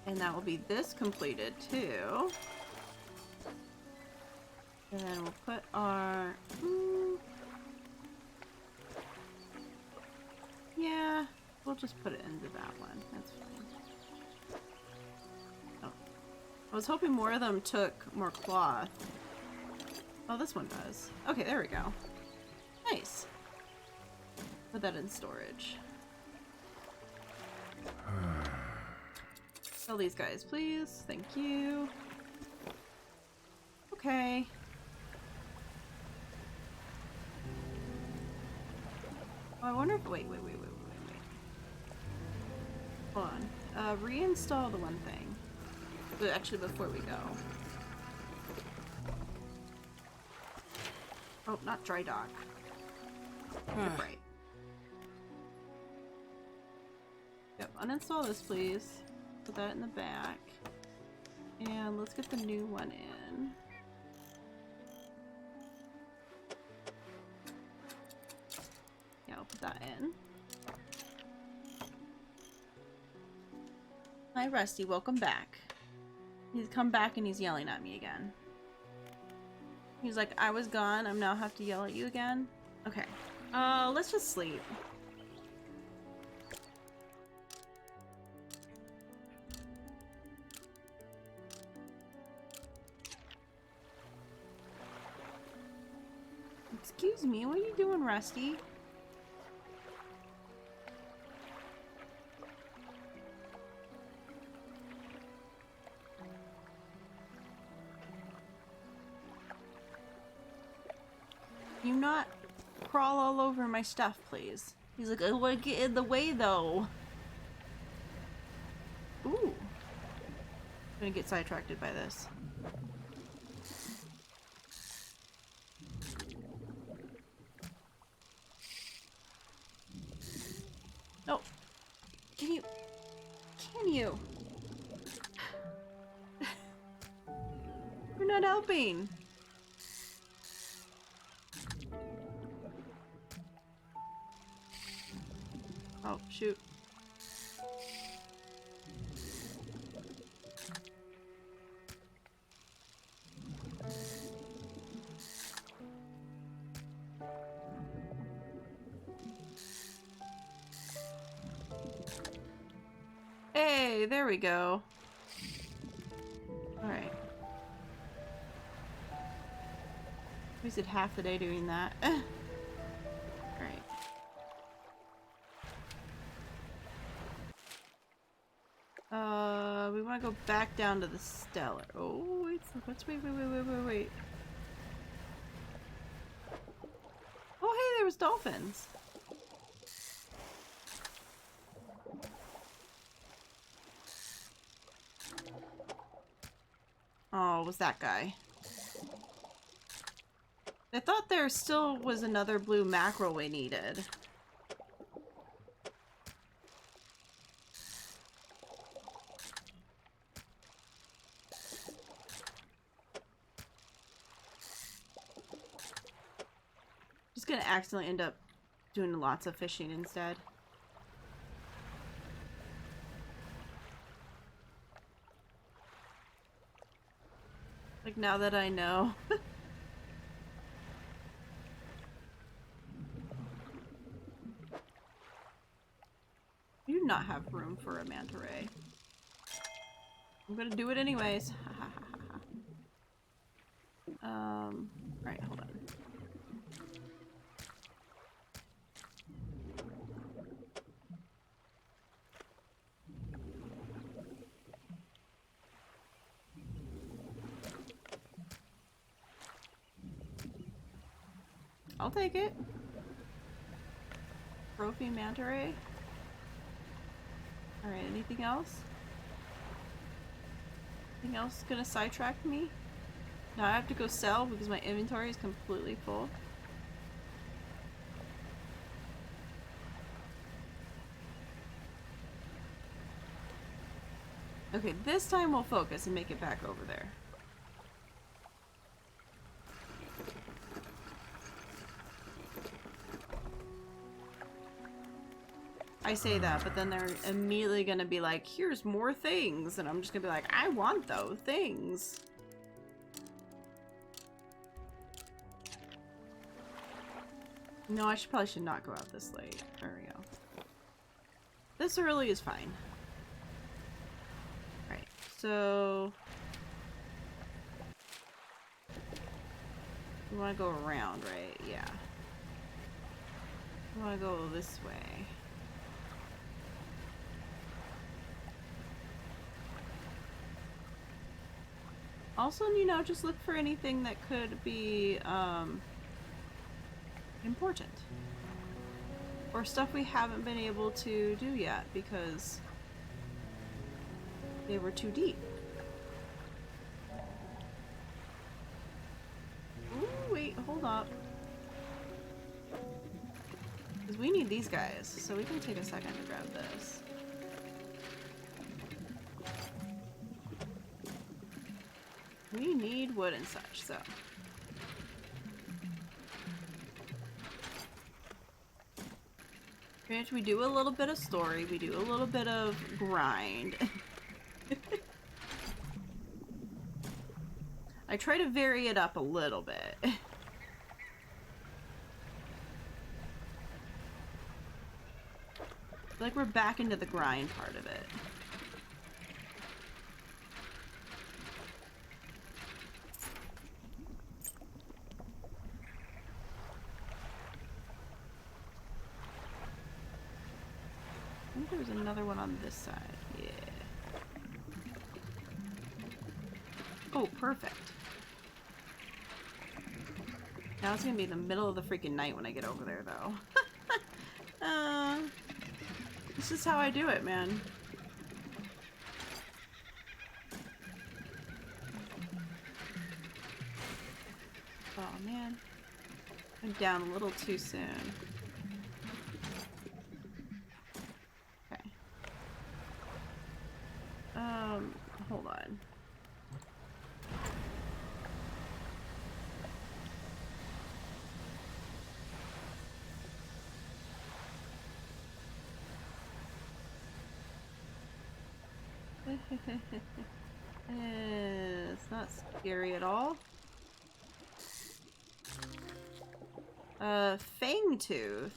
And that will be this completed too. And then we'll put our... yeah, we'll just put it into that one. That's fine. Oh. I was hoping more of them took more cloth. Oh, this one does. Okay, there we go. Nice. Put that in storage. Sell these guys, please. Thank you. Okay. Oh, I wonder if... wait. Reinstall the one thing. But actually, before we go. Oh, not dry dock. Right. Yep, uninstall this, please. Put that in the back. And let's get the new one in. Yeah, I'll put that in. Hi, Rusty. Welcome back. He's come back and he's yelling at me again. He's like, I was gone. I now have to yell at you again. Okay. Let's just sleep. Excuse me, what are you doing, Rusty? You not crawl all over my stuff, please. He's like, I want to get in the way, though. Ooh. I'm gonna get sidetracked by this. Oh. Can you? You're not helping. Oh, shoot. Hey, there we go. Alright. Wasted half the day doing that. Alright. We want to go back down to the Stellar. Oh, wait. Wait. Oh, hey, there was dolphins. Oh, it was that guy. I thought there still was another blue mackerel we needed. Just gonna accidentally end up doing lots of fishing instead. Like, now that I know. You do not have room for a manta ray. I'm gonna do it anyways. Right, hold on. I'll take it. Trophy manta ray. Alright, anything else? Anything else gonna sidetrack me? Now I have to go sell because my inventory is completely full. Okay, this time we'll focus and make it back over there. I say that, but then they're immediately gonna be like, here's more things. And I'm just gonna be like, I want those things. No, I probably should not go out this late. There we go. This early is fine. Right, so... we want to go around, right? Yeah. We want to go this way. Also, you know, just look for anything that could be, important. Or stuff we haven't been able to do yet, because They were too deep. Ooh, wait, hold up. Because we need these guys, so we can take a second to grab this. We need wood and such, so. Granted, we do a little bit of story, we do a little bit of grind. I try to vary it up a little bit. Like we're back into the grind part of it. I think there was another one on this side. Yeah. Oh, perfect. Now it's gonna be the middle of the freaking night when I get over there, though. This is how I do it, man. Oh, man. I'm down a little too soon. Okay. Hold on. It's not scary at all. Fang tooth.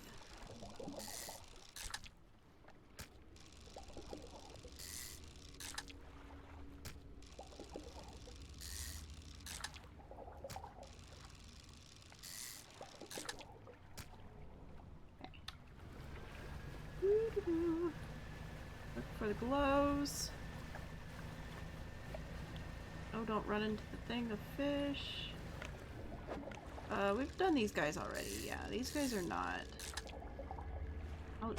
Look for the glows. Oh, don't run into the thing of fish. We've done these guys already. Yeah, these guys are not.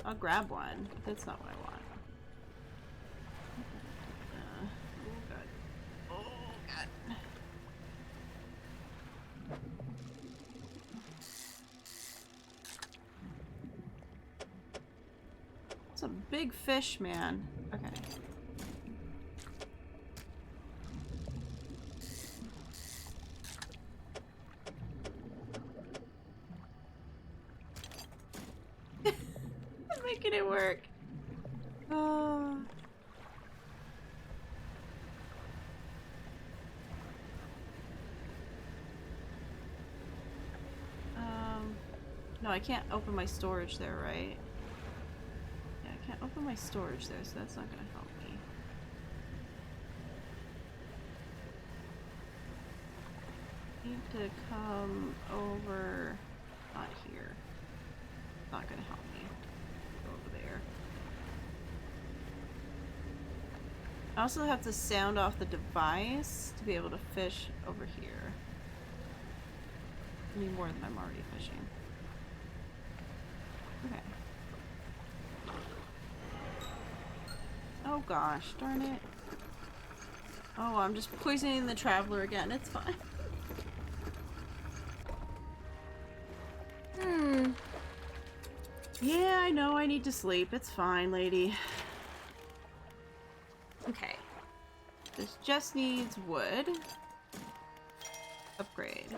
I'll grab one, but that's not what I want. Oh god. Oh god. It's a big fish, man. Okay. Making it work. Oh. No, I can't open my storage there, right? Yeah, I can't open my storage there, so that's not gonna help me. Need to come over, not here. Not gonna help me. Go over there. I also have to sound off the device to be able to fish over here. I need more than I'm already fishing. Okay. Oh gosh, darn it. Oh, I'm just poisoning the traveler again. It's fine. Yeah, I know I need to sleep. It's fine, lady. Okay. This just needs wood. Upgrade.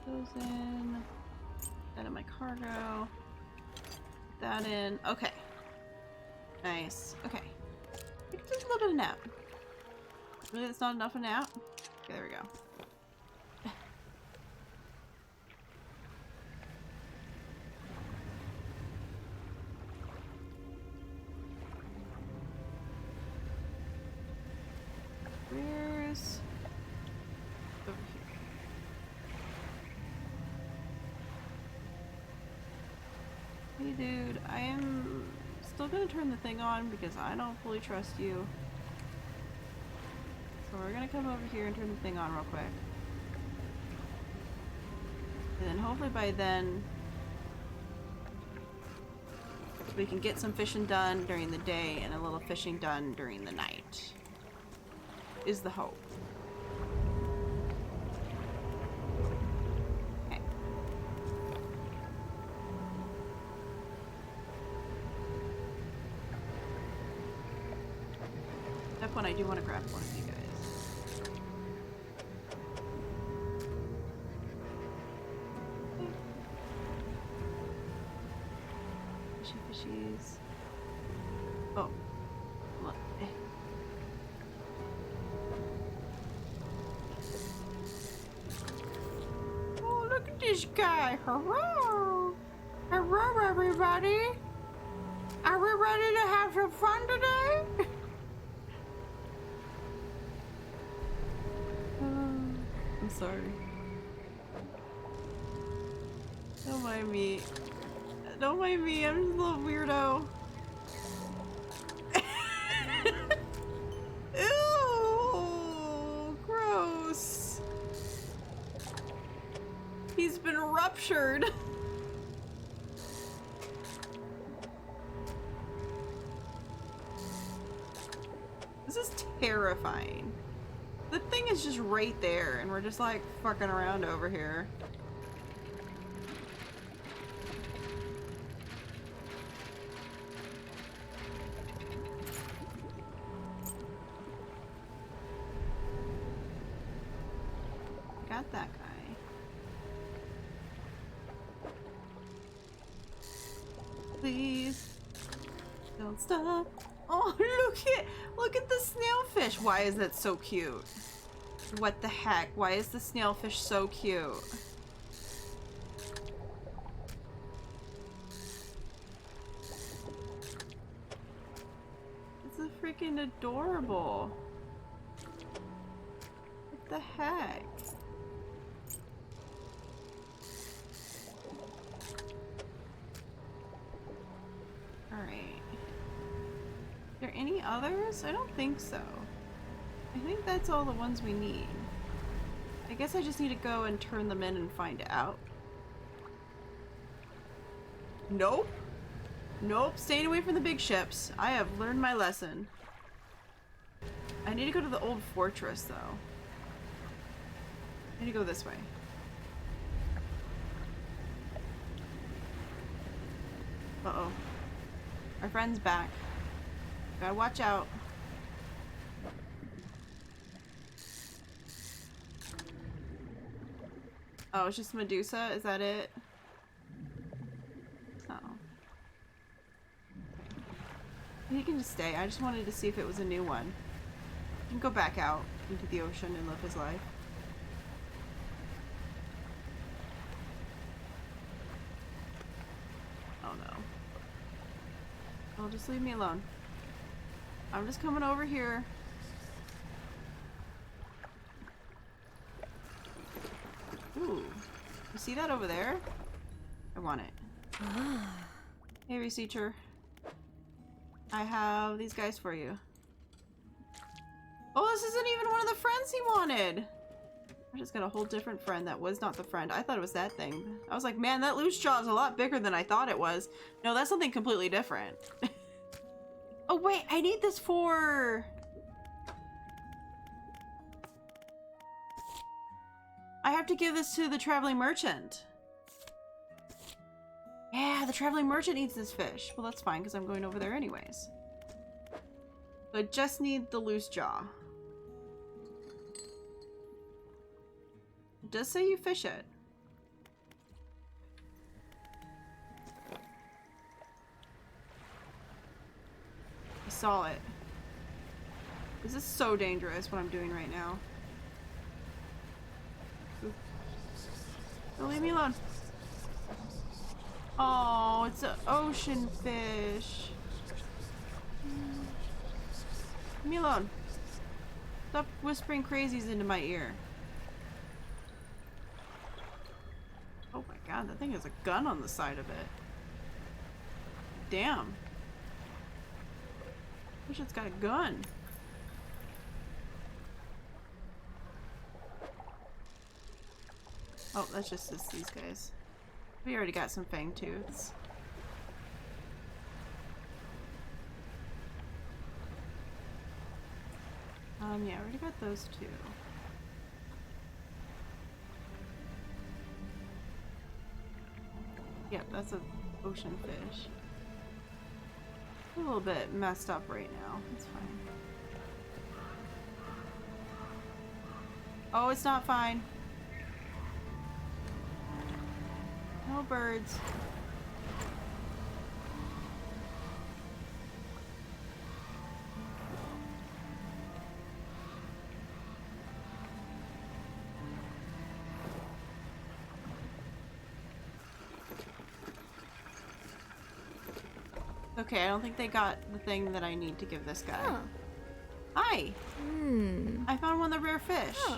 Goes in. That in my cargo. Put that in. Okay. Nice. Okay. Just a little bit of nap. Really, that's not enough of a nap? Okay, there we go. Where's... over here. Hey dude, I am still gonna turn the thing on because I don't fully trust you. So we're gonna come over here and turn the thing on real quick. And then hopefully by then we can get some fishing done during the day and a little fishing done during the night. Is the hope. Okay. At that point I do want to grab one of you guys. Fishies. Oh. Look. Oh, look at this guy. Hello. Hello, everybody. Are we ready to have some fun today? I'm sorry. Don't mind me. Don't mind me, I'm just a little weirdo. Ew, gross. He's been ruptured. This is terrifying. The thing is just right there, and we're just like fucking around over here. Got that guy. Please don't stop. Oh, look at the snailfish. Why is that so cute? What the heck? Why is the snailfish so cute? It's a freaking adorable. What the heck? Are there any others? I don't think so. I think that's all the ones we need. I guess I just need to go and turn them in and find out. Nope. Nope. Staying away from the big ships. I have learned my lesson. I need to go to the old fortress, though. I need to go this way. Uh-oh. Our friend's back. Gotta watch out. Oh, it's just Medusa? Is that it? Oh. He can just stay. I just wanted to see if it was a new one. He can go back out into the ocean and live his life. Oh no. Oh, just leave me alone. I'm just coming over here. Ooh. You see that over there? I want it. Hey, researcher. I have these guys for you. Oh, this isn't even one of the friends he wanted! I just got a whole different friend that was not the friend. I thought it was that thing. I was like, man, that loose jaw is a lot bigger than I thought it was. No, that's something completely different. Oh wait, I need this for... I have to give this to the traveling merchant. Yeah, the traveling merchant needs this fish. Well, that's fine, because I'm going over there anyways. So I just need the loose jaw. It does say you fish it. I saw it. This is so dangerous what I'm doing right now. Don't leave me alone. Oh, it's an ocean fish. Leave me alone. Stop whispering crazies into my ear. Oh my god, that thing has a gun on the side of it. Damn. Wish it's got a gun. Oh, that's just these guys. We already got some fang tooths. Yeah, I already got those two. Yep, that's an ocean fish. A little bit messed up right now. It's fine. Oh, it's not fine. No birds. Okay, I don't think they got the thing that I need to give this guy. Huh. Hi! I found one of the rare fish. Huh.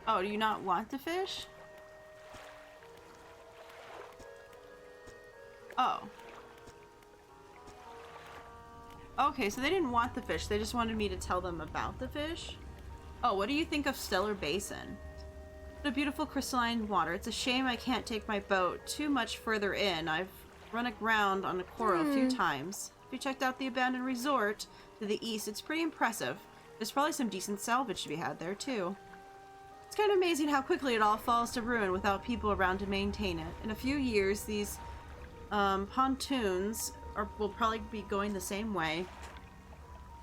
Oh, do you not want the fish? Oh. Okay, so they didn't want the fish. They just wanted me to tell them about the fish. Oh, what do you think of Stellar Basin? What a beautiful crystalline water. It's a shame I can't take my boat too much further in. I've run aground on a coral a few times. If you checked out the abandoned resort to the east, it's pretty impressive. There's probably some decent salvage to be had there, too. It's kind of amazing how quickly it all falls to ruin without people around to maintain it. In a few years, these pontoons will probably be going the same way.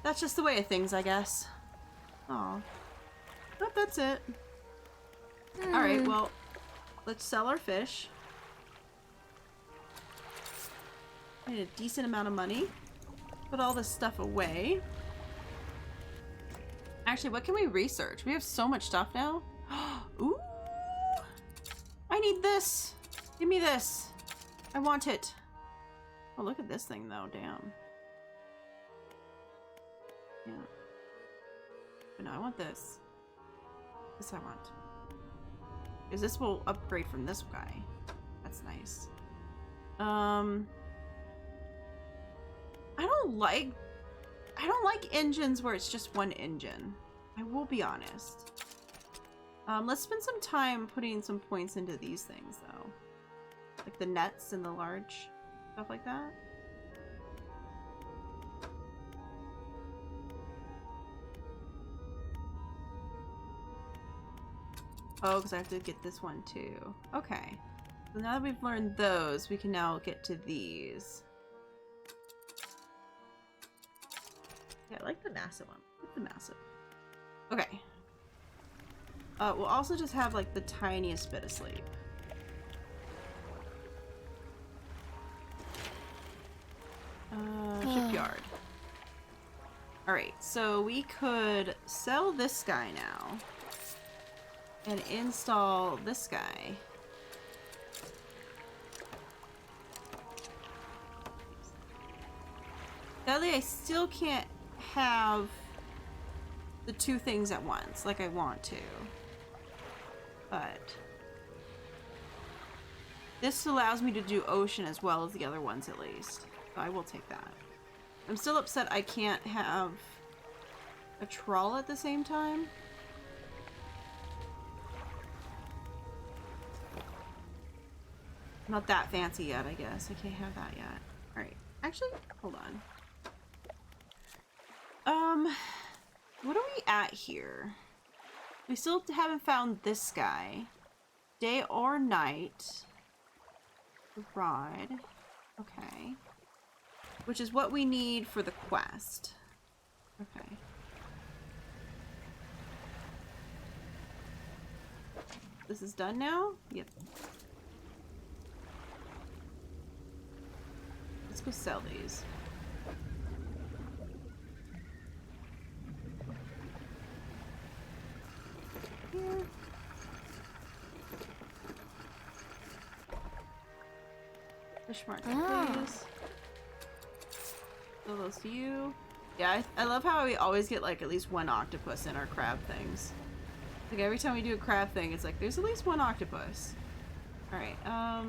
That's just the way of things, I guess. Aw. But that's it. Alright, well, let's sell our fish. I need a decent amount of money. Put all this stuff away. Actually, what can we research? We have so much stuff now. Ooh! I need this! Give me this! I want it! Oh, look at this thing, though. Damn. Yeah. But no, I want this. This I want. Because this will upgrade from this guy. That's nice. I don't like engines where it's just one engine. I will be honest. Let's spend some time putting some points into these things, though. Like the nets and the large stuff like that. Oh, because I have to get this one too. Okay. So now that we've learned those, we can now get to these. Yeah, I like the massive one. I like the massive. Okay. We'll also just have like the tiniest bit of sleep. Shipyard. Alright, so we could sell this guy now. And install this guy. Sadly, I still can't have the two things at once like I want to. But this allows me to do ocean as well as the other ones at least. So I will take that. I'm still upset I can't have a trawl at the same time. Not that fancy yet, I guess. I can't have that yet. Alright. Actually, hold on. What are we at here? We still haven't found this guy. Day or night. Rod. Okay. Which is what we need for the quest. Okay. This is done now? Yep. Let's go sell these. Here. Fish market, please. Sell those to you. Yeah, I love how we always get like at least one octopus in our crab things. Like every time we do a crab thing, it's like there's at least one octopus. Alright, I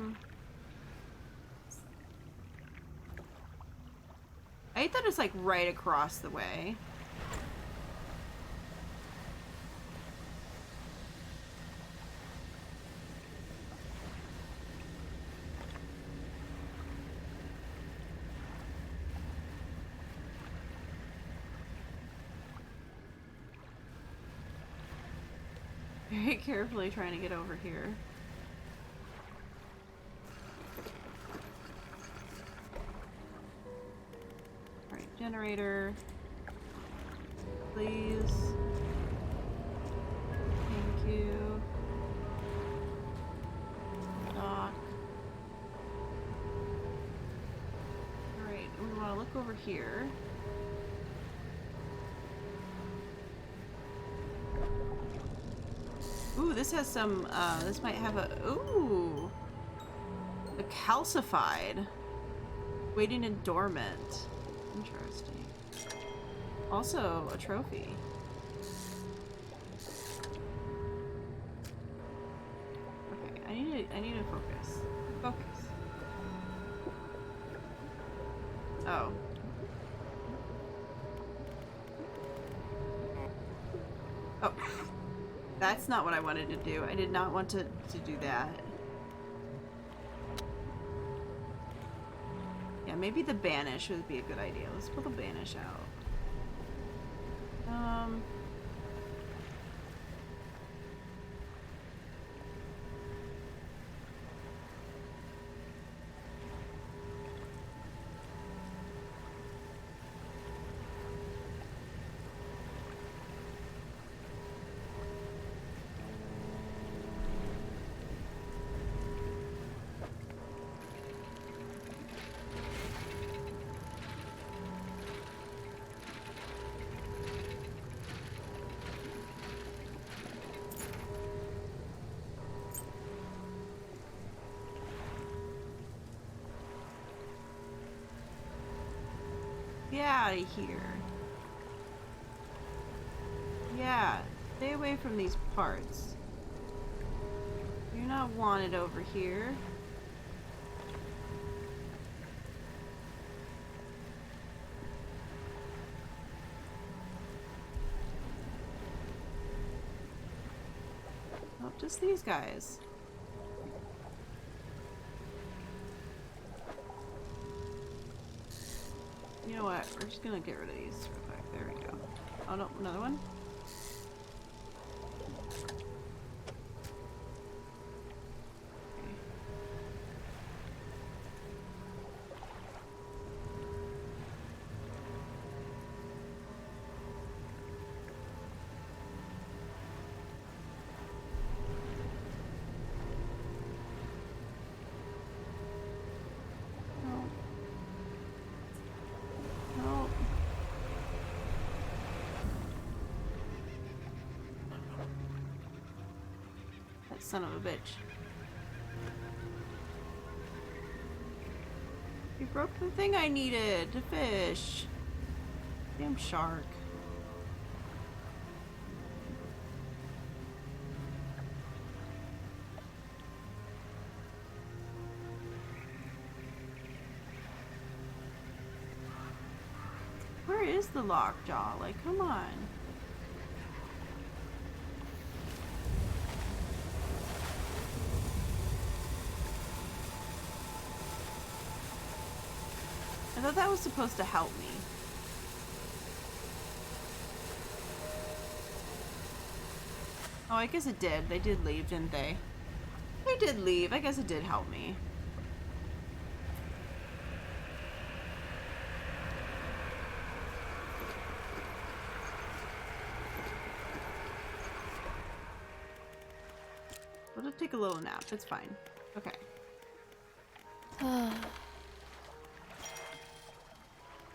hate that it's like right across the way. Very carefully trying to get over here. Alright, generator. Please. Thank you. Dock. Alright, we want to look over here. Ooh, this has some, this might have a, ooh! A calcified. Waiting in dormant. Interesting. Also, a trophy. Okay, I need to focus. Focus. Oh. Oh. That's not what I wanted to do. I did not want to do that. Yeah, maybe the banish would be a good idea. Let's pull the banish out. Get out of here. Yeah, stay away from these parts. You're not wanted over here. Oh, just these guys. You know what? We're just gonna get rid of these real quick. There we go. Oh no, another one? Son of a bitch. You broke the thing I needed to fish. Damn shark. Where is the lockjaw? Like, come on. I thought that was supposed to help me. Oh, I guess it did. They did leave, didn't they? They did leave. I guess it did help me. We'll just take a little nap. It's fine. Okay.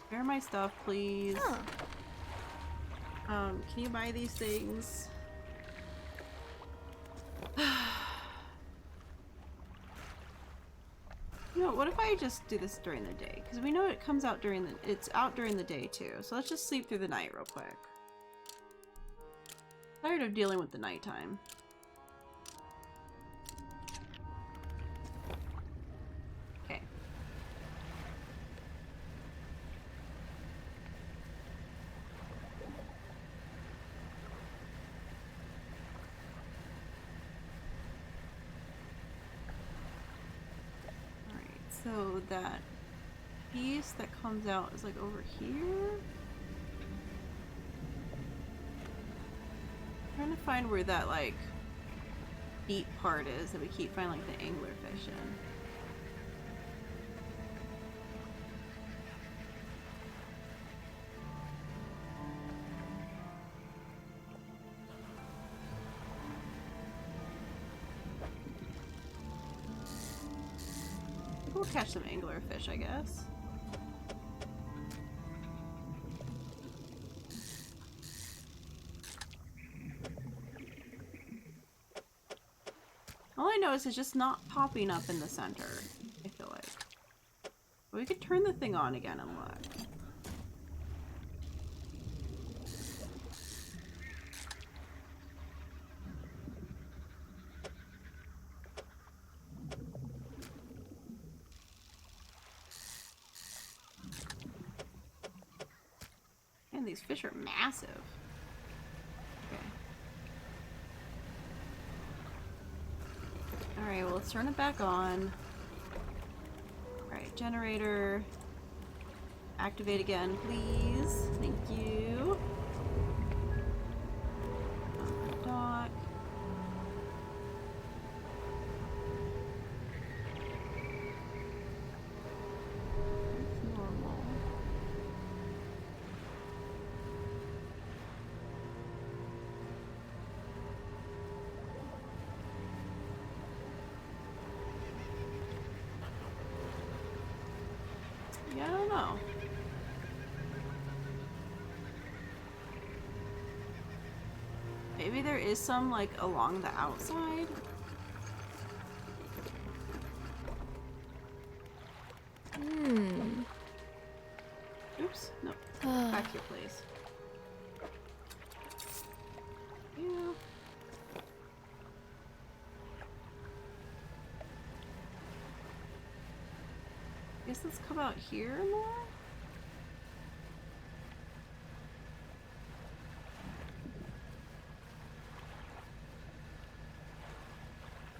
Spare my stuff, please. Can you buy these things? You know, what if I just do this during the day? Because we know it comes out during the— it's out during the day too. So let's just sleep through the night real quick. Tired of dealing with the nighttime. Okay. So that piece that comes out is like over here. I'm trying to find where that like deep part is that we keep finding like the anglerfish in. We'll catch some anglerfish, I guess. All I notice is just not popping up in the center, I feel like. But we could turn the thing on again and look. Man, these fish are massive. Okay. Alright, well, let's turn it back on. Alright, generator. Activate again, please. Thank you. Dock. It's normal. Yeah, I don't know. Maybe there is some, like, along the outside? Oops. No. Back here, please. Yeah. Guess let's come out here more?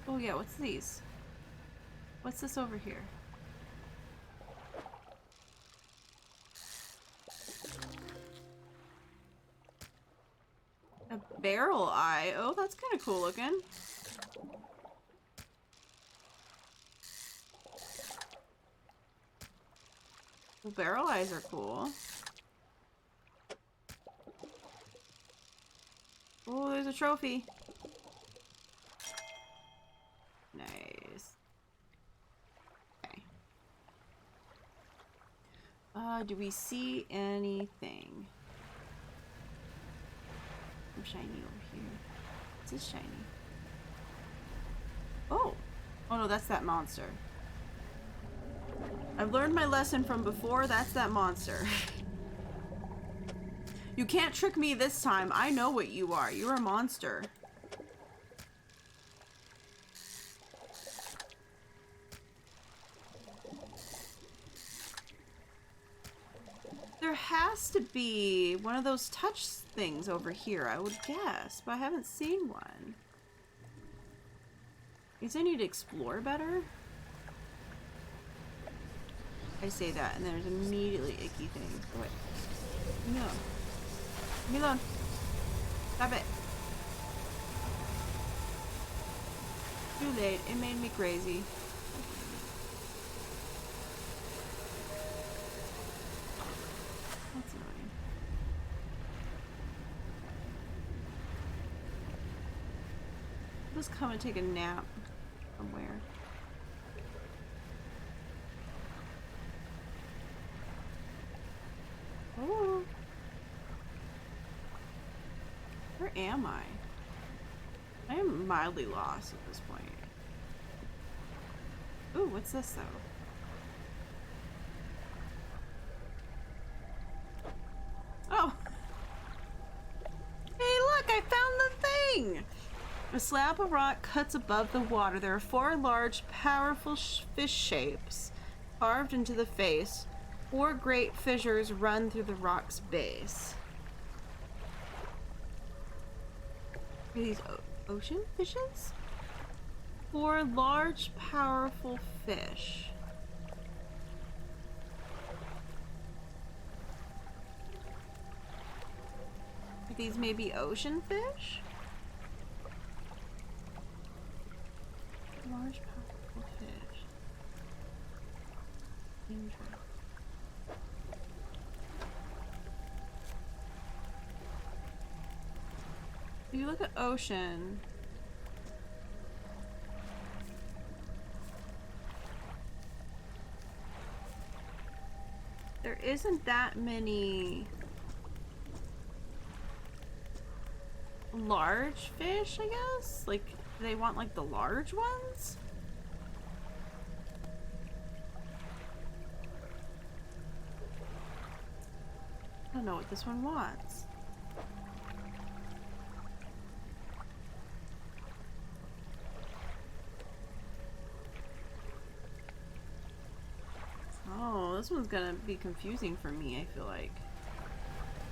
Oh yeah, what's these? What's this over here? A barrel eye. Oh, that's kind of cool looking. Well, barrel eyes are cool. Oh, there's a trophy. Nice. Okay. Do we see anything? I'm shiny over here. What's this shiny? Oh! Oh no, that's that monster. I've learned my lesson from before, that's that monster. You can't trick me this time. I know what you are. You're a monster. There has to be one of those touch things over here, I would guess, but I haven't seen one. I guess I need to explore better. I say that, and then there's immediately icky things. Oh, wait. No. Leave me alone. Stop it. Too late. It made me crazy. That's annoying. I'll just come and take a nap somewhere. Oh. Where am I? I am mildly lost at this point. Ooh, what's this though? Oh! Hey look, I found the thing! A slab of rock cuts above the water. There are 4 large, powerful fish shapes carved into the face. 4 great fissures run through the rock's base. Are these ocean fishes? 4 large, powerful fish. Are these maybe ocean fish? If you look at ocean, there isn't that many large fish, I guess? Like, they want like the large ones? I don't know what this one wants. Oh, this one's gonna be confusing for me, I feel like.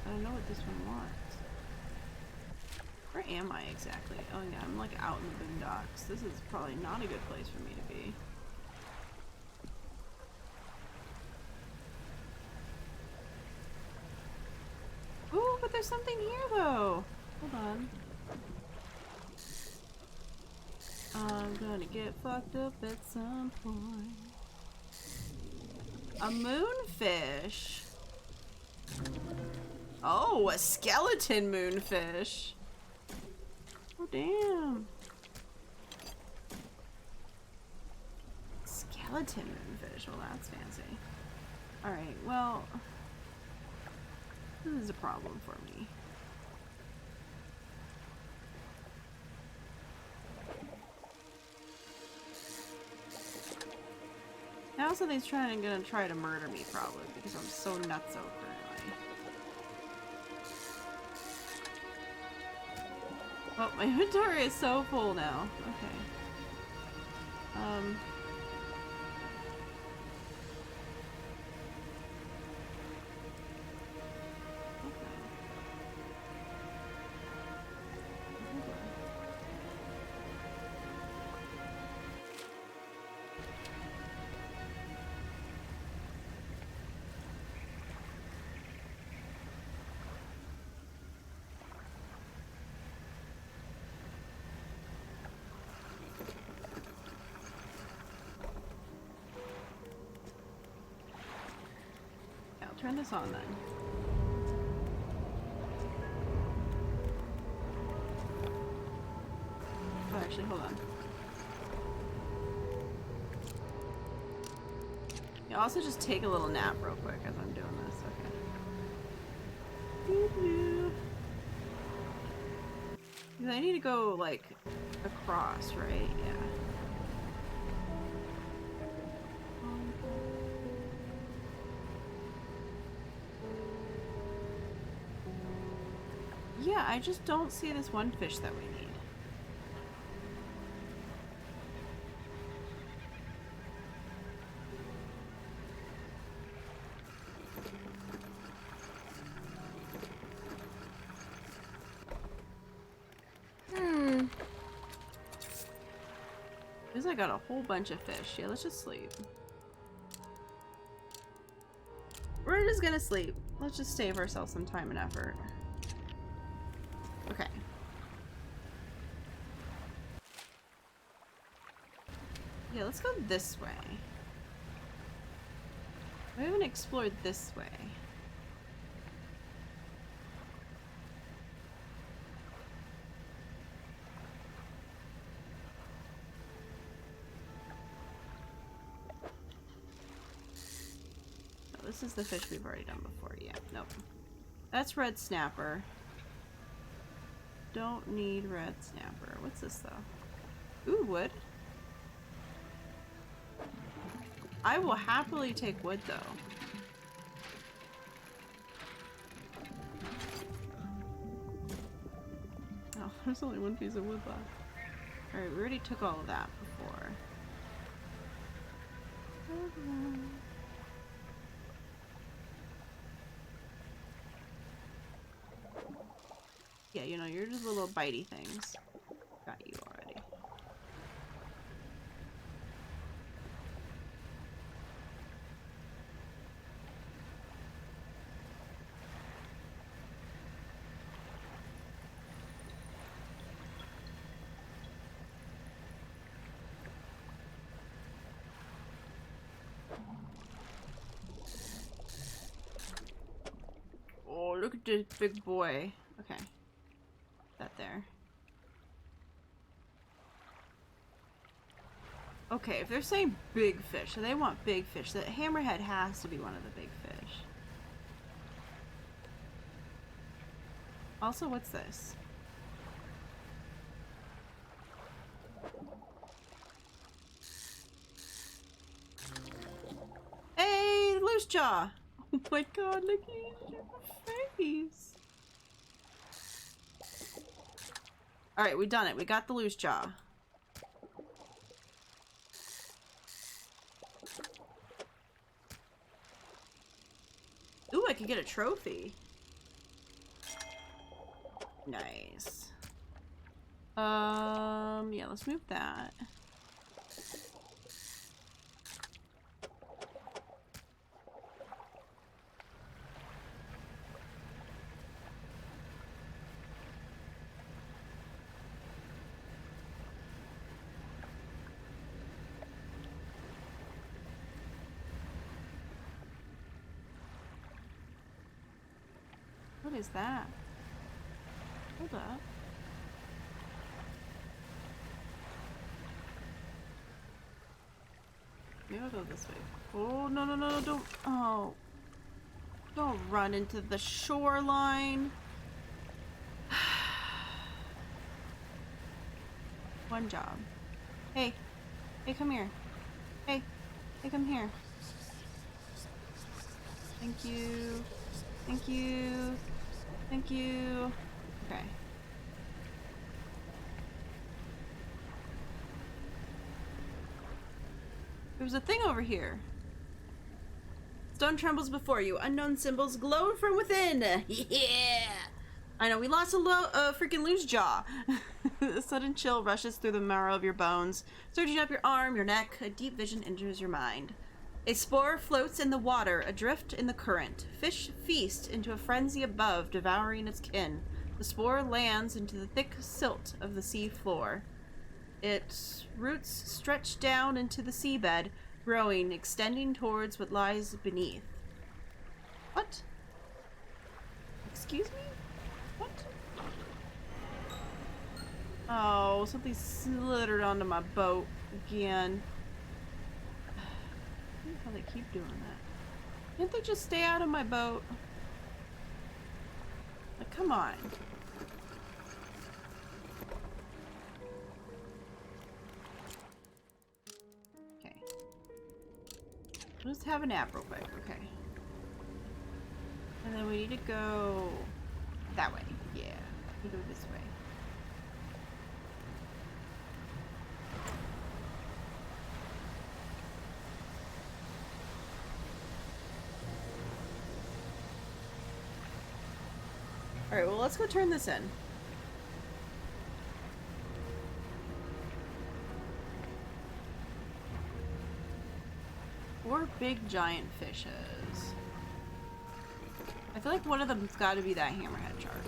I don't know what this one wants. Where am I exactly? Oh yeah, I'm like out in the boondocks. This is probably not a good place for me to be. Ooh, but there's something here though. Hold on. I'm gonna get fucked up at some point. A moonfish. Oh, a skeleton moonfish. Oh, damn. Skeleton moonfish. Well, that's fancy. Alright, well, this is a problem for me. Now something's gonna try to murder me, probably, because I'm so nutso currently. Oh, my inventory is so full now. Okay. Turn this on then. Oh, actually, hold on. Yeah, also just take a little nap real quick as I'm doing this. Okay. Because I need to go, like, across, right? Yeah. Yeah, I just don't see this one fish that we need. Because I got a whole bunch of fish. Yeah, let's just sleep. We're just gonna sleep. Let's just save ourselves some time and effort. Okay. Yeah, let's go this way. We haven't explored this way. Oh, this is the fish we've already done before. Yeah, nope. That's red snapper. Don't need red snapper. What's this though? Ooh, wood. I will happily take wood though. Oh, there's only one piece of wood left. Alright, we already took all of that before. Yeah, you know, you're just little bitey things. Got you already. big boy. Okay. That there. Okay, if they're saying big fish, so they want big fish. The hammerhead has to be one of the big fish. Also, what's this? Hey, loose jaw! Oh my god, look at your face! Alright, we done it. We got the loose jaw. Ooh, I could get a trophy. Nice. Yeah, let's move that. What is that? Hold up. Maybe I'll go this way. Oh, no, no, no, no, don't. Oh. Don't run into the shoreline. One job. Hey. Hey, come here. Hey. Hey, come here. Thank you. Thank you. Thank you. Okay. There's a thing over here. Stone trembles before you. Unknown symbols glow from within. Yeah! I know, we lost a freaking loose jaw. A sudden chill rushes through the marrow of your bones, surging up your arm, your neck. A deep vision enters your mind. A spore floats in the water, adrift in the current. Fish feast into a frenzy above, devouring its kin. The spore lands into the thick silt of the sea floor. Its roots stretch down into the seabed, growing, extending towards what lies beneath. What? Excuse me? What? Oh, something slithered onto my boat again. I don't know how they keep doing that. Can't they just stay out of my boat? Like, come on. Okay. Let's have a nap real quick. Okay. And then we need to go that way. Yeah. We go this way. Alright, well, let's go turn this in. Four big giant fishes. I feel like one of them's got to be that hammerhead shark.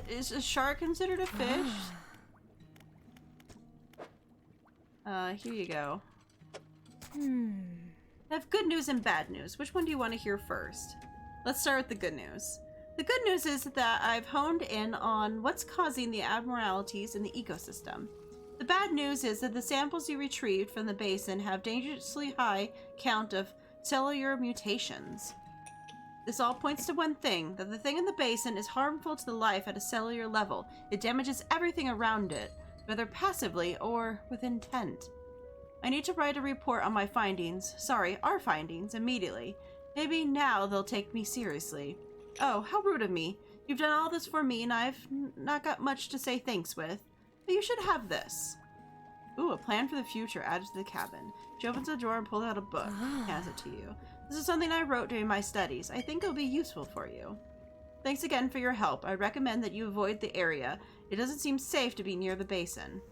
Is a shark considered a fish? Here you go. I have good news and bad news. Which one do you want to hear first? Let's start with the good news. The good news is that I've honed in on what's causing the abnormalities in the ecosystem. The bad news is that the samples you retrieved from the basin have dangerously high count of cellular mutations. This all points to one thing, that the thing in the basin is harmful to the life at a cellular level. It damages everything around it, whether passively or with intent. I need to write a report on my findings, our findings, immediately. Maybe now they'll take me seriously. Oh, how rude of me. You've done all this for me and I've not got much to say thanks with. But you should have this. Ooh, a plan for the future added to the cabin. She opens a drawer and pulls out a book. Hands it to you. This is something I wrote during my studies. I think it'll be useful for you. Thanks again for your help. I recommend that you avoid the area. It doesn't seem safe to be near the basin.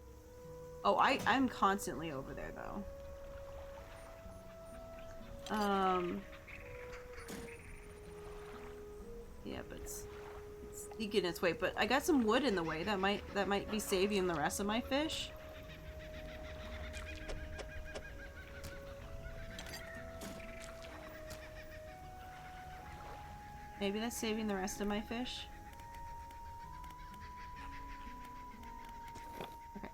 Oh, I'm constantly over there, though. Yeah, but it's sneaking its way. But I got some wood in the way. That might be saving the rest of my fish. Maybe that's saving the rest of my fish. Okay.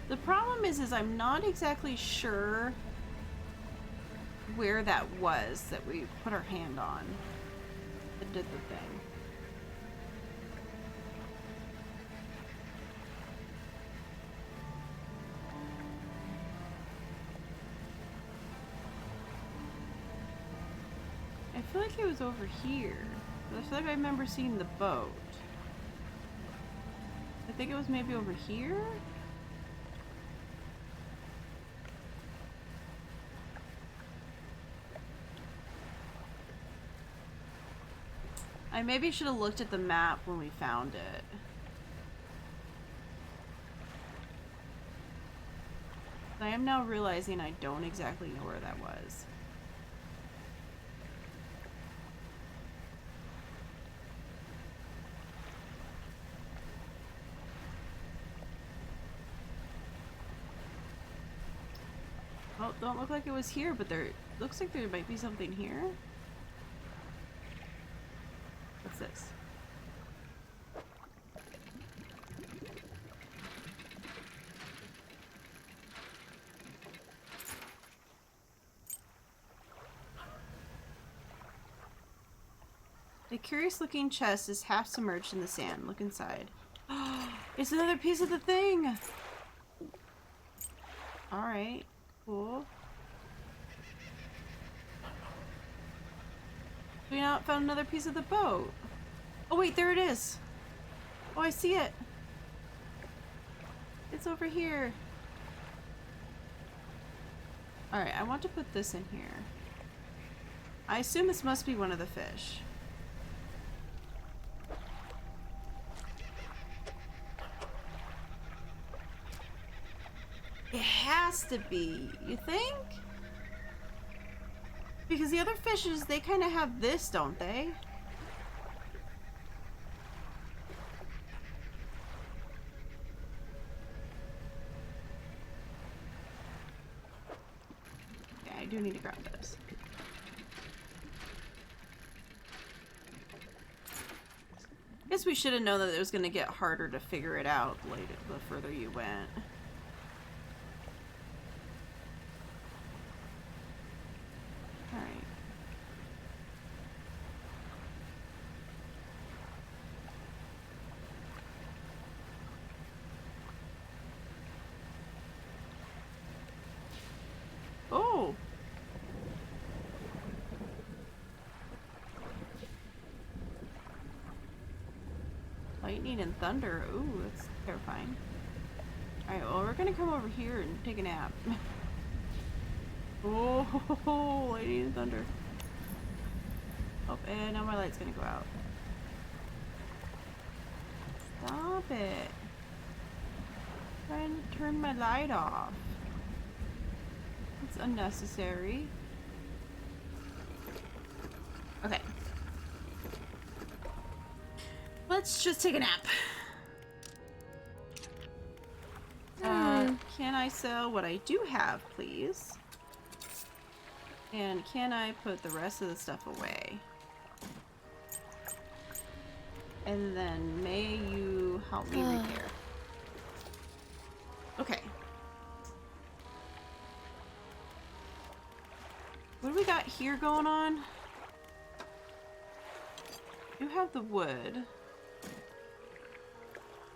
The problem is I'm not exactly sure where that was that we put our hand on that did the thing. I feel like it was over here. I feel like I remember seeing the boat. I think it was maybe over here? I maybe should have looked at the map when we found it. I am now realizing I don't exactly know where that was. Well, don't look like it was here, but there looks like there might be something here. What's this? The curious looking chest is half submerged in the sand. Look inside. It's another piece of the thing! Alright, cool. We now found another piece of the boat. Oh wait, there it is! Oh, I see it! It's over here. Alright, I want to put this in here. I assume this must be one of the fish. It has to be, you think? Because the other fishes, they kind of have this, don't they? Yeah, I do need to grab this. Guess we should have known that it was going to get harder to figure it out later, the further you went. Oh! Lightning and thunder. Ooh, that's terrifying. Alright, well, we're gonna come over here and take a nap. Oh, lightning and thunder. Oh, and now my light's gonna go out. Stop it. Trying to turn my light off. It's unnecessary. Okay. Let's just take a nap. Can I sell what I do have, please? And can I put the rest of the stuff away? And then may you help me repair? Okay. What do we got here going on? You have the wood.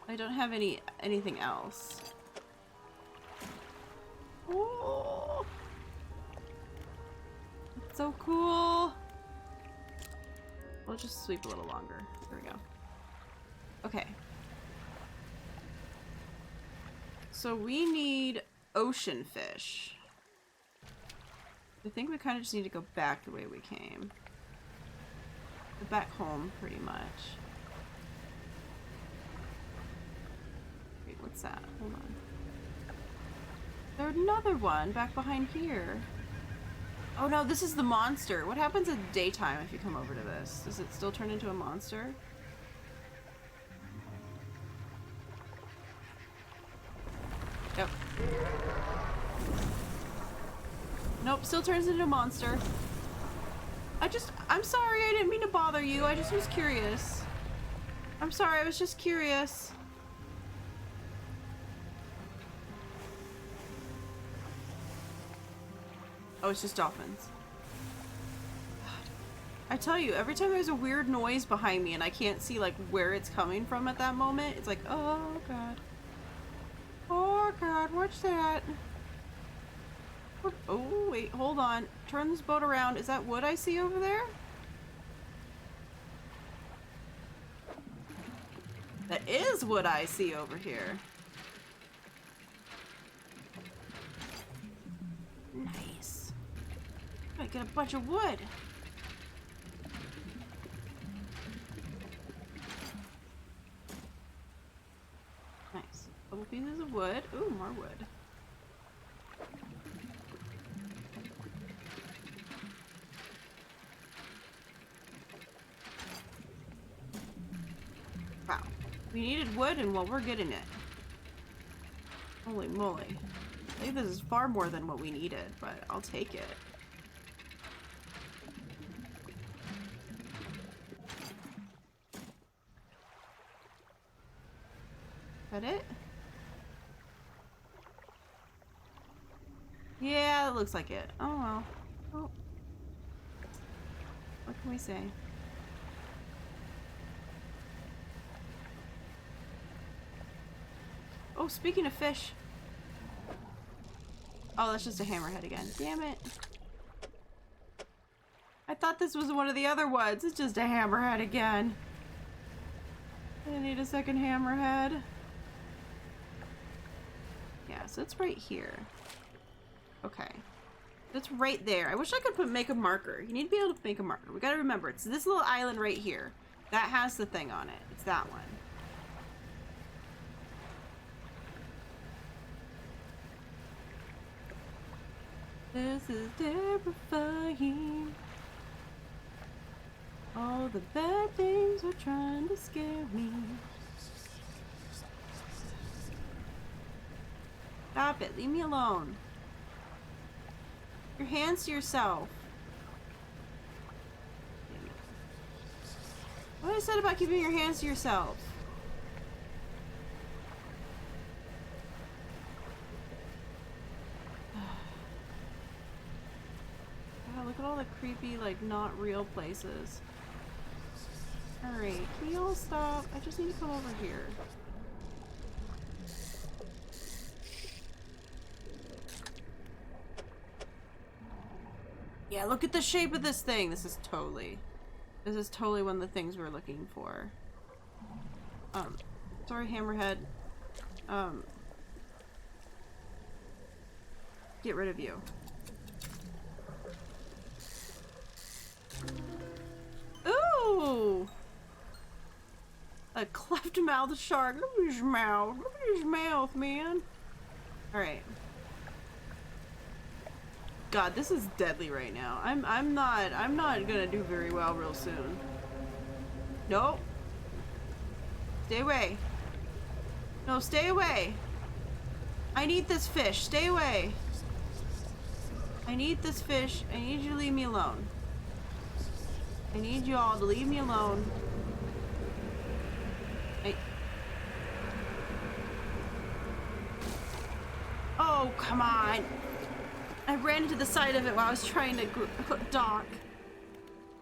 I don't have anything else. Oh, it's so cool. We'll just sweep a little longer. There we go. Okay. So we need ocean fish. I think we kind of just need to go back the way we came. Back home, pretty much. Wait, what's that? Hold on. There's another one back behind here. Oh no, this is the monster. What happens at daytime if you come over to this? Does it still turn into a monster? Yep. Nope, still turns into a monster. I'm sorry, I didn't mean to bother you. I just was curious. I'm sorry, I was just curious. Oh, it's just dolphins. I tell you, every time there's a weird noise behind me and I can't see like where it's coming from at that moment, it's like, oh god. Oh god, watch that. What? Oh wait, hold on. Turn this boat around. Is that wood I see over there? That is what I see over here. Nice. Gotta get a bunch of wood. Nice. Couple pieces of wood. Ooh, more wood. Wow. We needed wood and well, we're getting it. Holy moly. I think this is far more than what we needed, but I'll take it. Is that it? Yeah, it looks like it. Oh well. Oh. What can we say? Oh, speaking of fish. Oh, that's just a hammerhead again. Damn it. I thought this was one of the other ones. It's just a hammerhead again. I need a second hammerhead. Yeah, so it's right here. Okay. It's right there. I wish I could make a marker. You need to be able to make a marker. We gotta remember, it's this little island right here. That has the thing on it. It's that one. This is terrifying. All the bad things are trying to scare me. Stop it. Leave me alone. Your hands to yourself. What I said about keeping your hands to yourself? God, look at all the creepy, like, not real places. Alright, can you all stop? I just need to come over here. Yeah, look at the shape of this thing. This is totally one of the things we're looking for. Sorry, hammerhead. Get rid of you. Ooh! A cleft-mouthed shark. Look at his mouth. Look at his mouth, man. Alright. God, this is deadly right now. I'm not gonna do very well real soon. Nope. Stay away. No, stay away. I need this fish. Stay away. I need this fish. I need you to leave me alone. I need you all to leave me alone. Oh, come on. I ran into the side of it while I was trying to dock.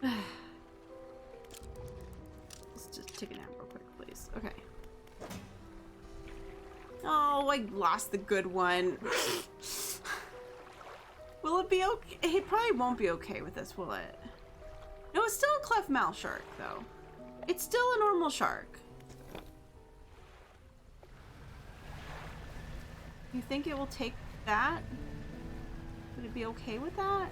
Let's just take a nap real quick, please. Okay. Oh, I lost the good one. Will it be okay? It probably won't be okay with this, will it? No, it's still a cleft mouth shark, though. It's still a normal shark. You think it will take that? Would it be okay with that?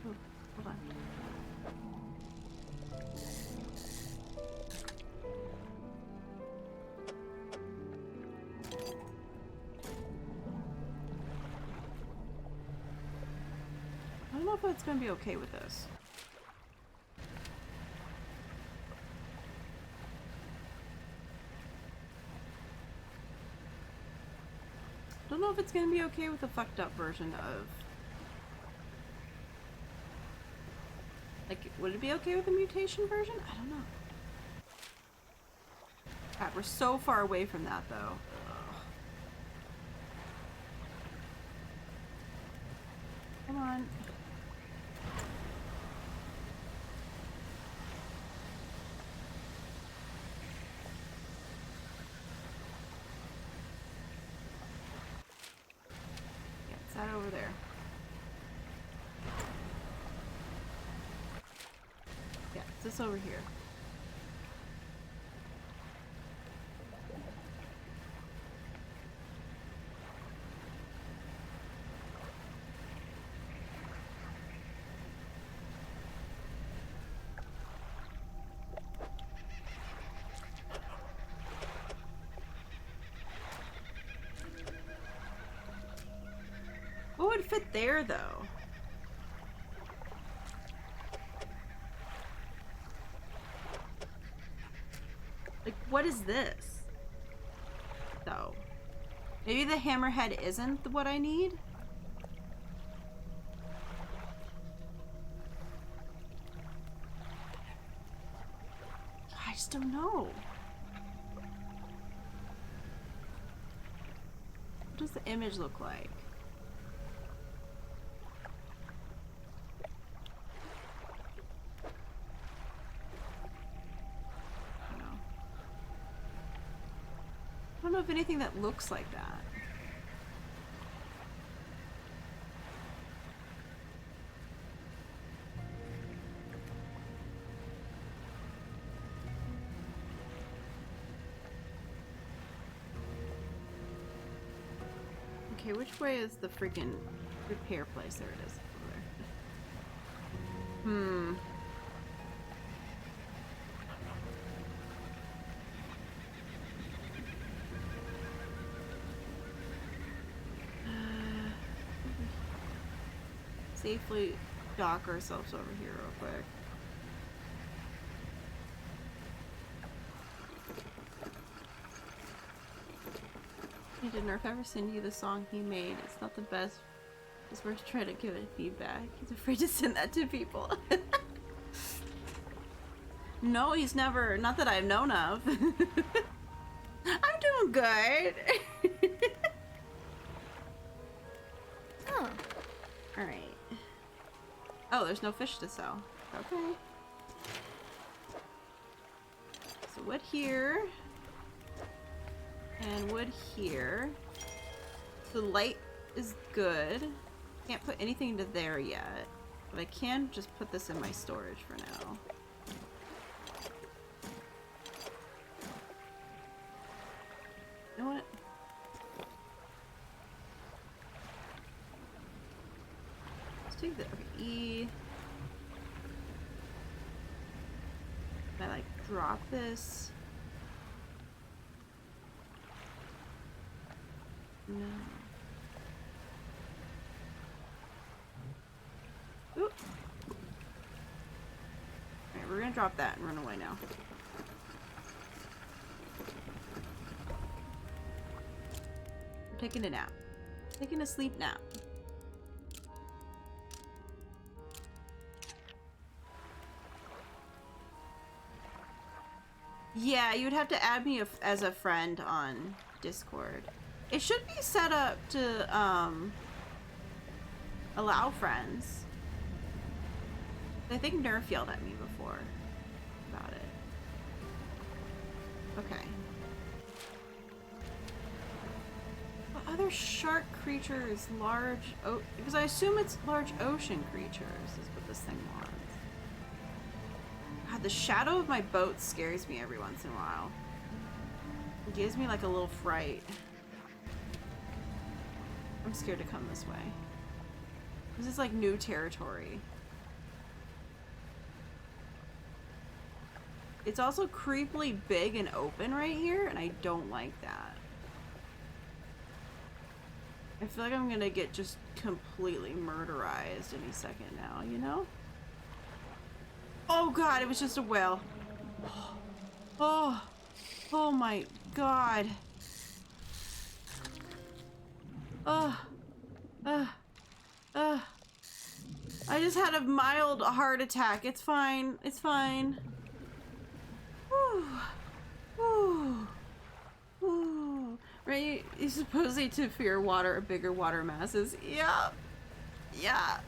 Oh, hold on. I don't know if it's gonna be okay with this. Don't know if it's gonna be okay with a fucked up version of... Like, would it be okay with a mutation version? I don't know. God, we're so far away from that, though. Ugh. Come on. Yeah, it's that over there. Yeah, it's this over here. What would fit there, though? Like, what is this? Though. Maybe the hammerhead isn't what I need? I just don't know. What does the image look like? I don't know if anything that looks like that. Okay, which way is the freaking repair place? There it is. Over there. Safely dock ourselves over here real quick. Hey, did Nerf ever send you the song he made? It's not the best. It's worth trying to give it feedback. He's afraid to send that to people. No, he's never. Not that I've known of. I'm doing good. Oh. Alright. Oh, there's no fish to sell. Okay. So wood here. And wood here. The light is good. Can't put anything into there yet. But I can just put this in my storage for now. You know what? Let's take the E. Can I like drop this? No. Oop. Alright, we're gonna drop that and run away now. We're taking a nap. Taking a sleep nap. Yeah, you would have to add me as a friend on Discord. It should be set up to allow friends. I think Nerf yelled at me before about it. Okay. What other shark creatures? Because I assume it's large ocean creatures is what this thing wants. God, the shadow of my boat scares me every once in a while. It gives me like a little fright. I'm scared to come this way. This is like new territory. It's also creepily big and open right here, and I don't like that. I feel like I'm gonna get just completely murderized any second now, you know? Oh god, it was just a whale. Oh, oh my god. Ugh. I just had a mild heart attack. It's fine. It's fine. Whew. Whew. Whew. Right? You're supposed to fear water, bigger water masses. Yeah. Yeah.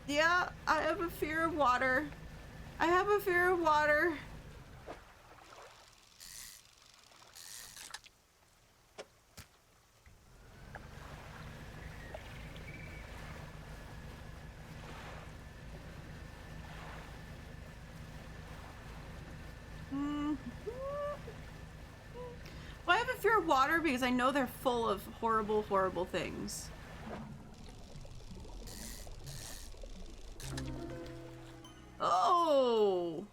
Yeah. I have a fear of water. I have a fear of water. Well, I have a fear of water because I know they're full of horrible, horrible things. Oh!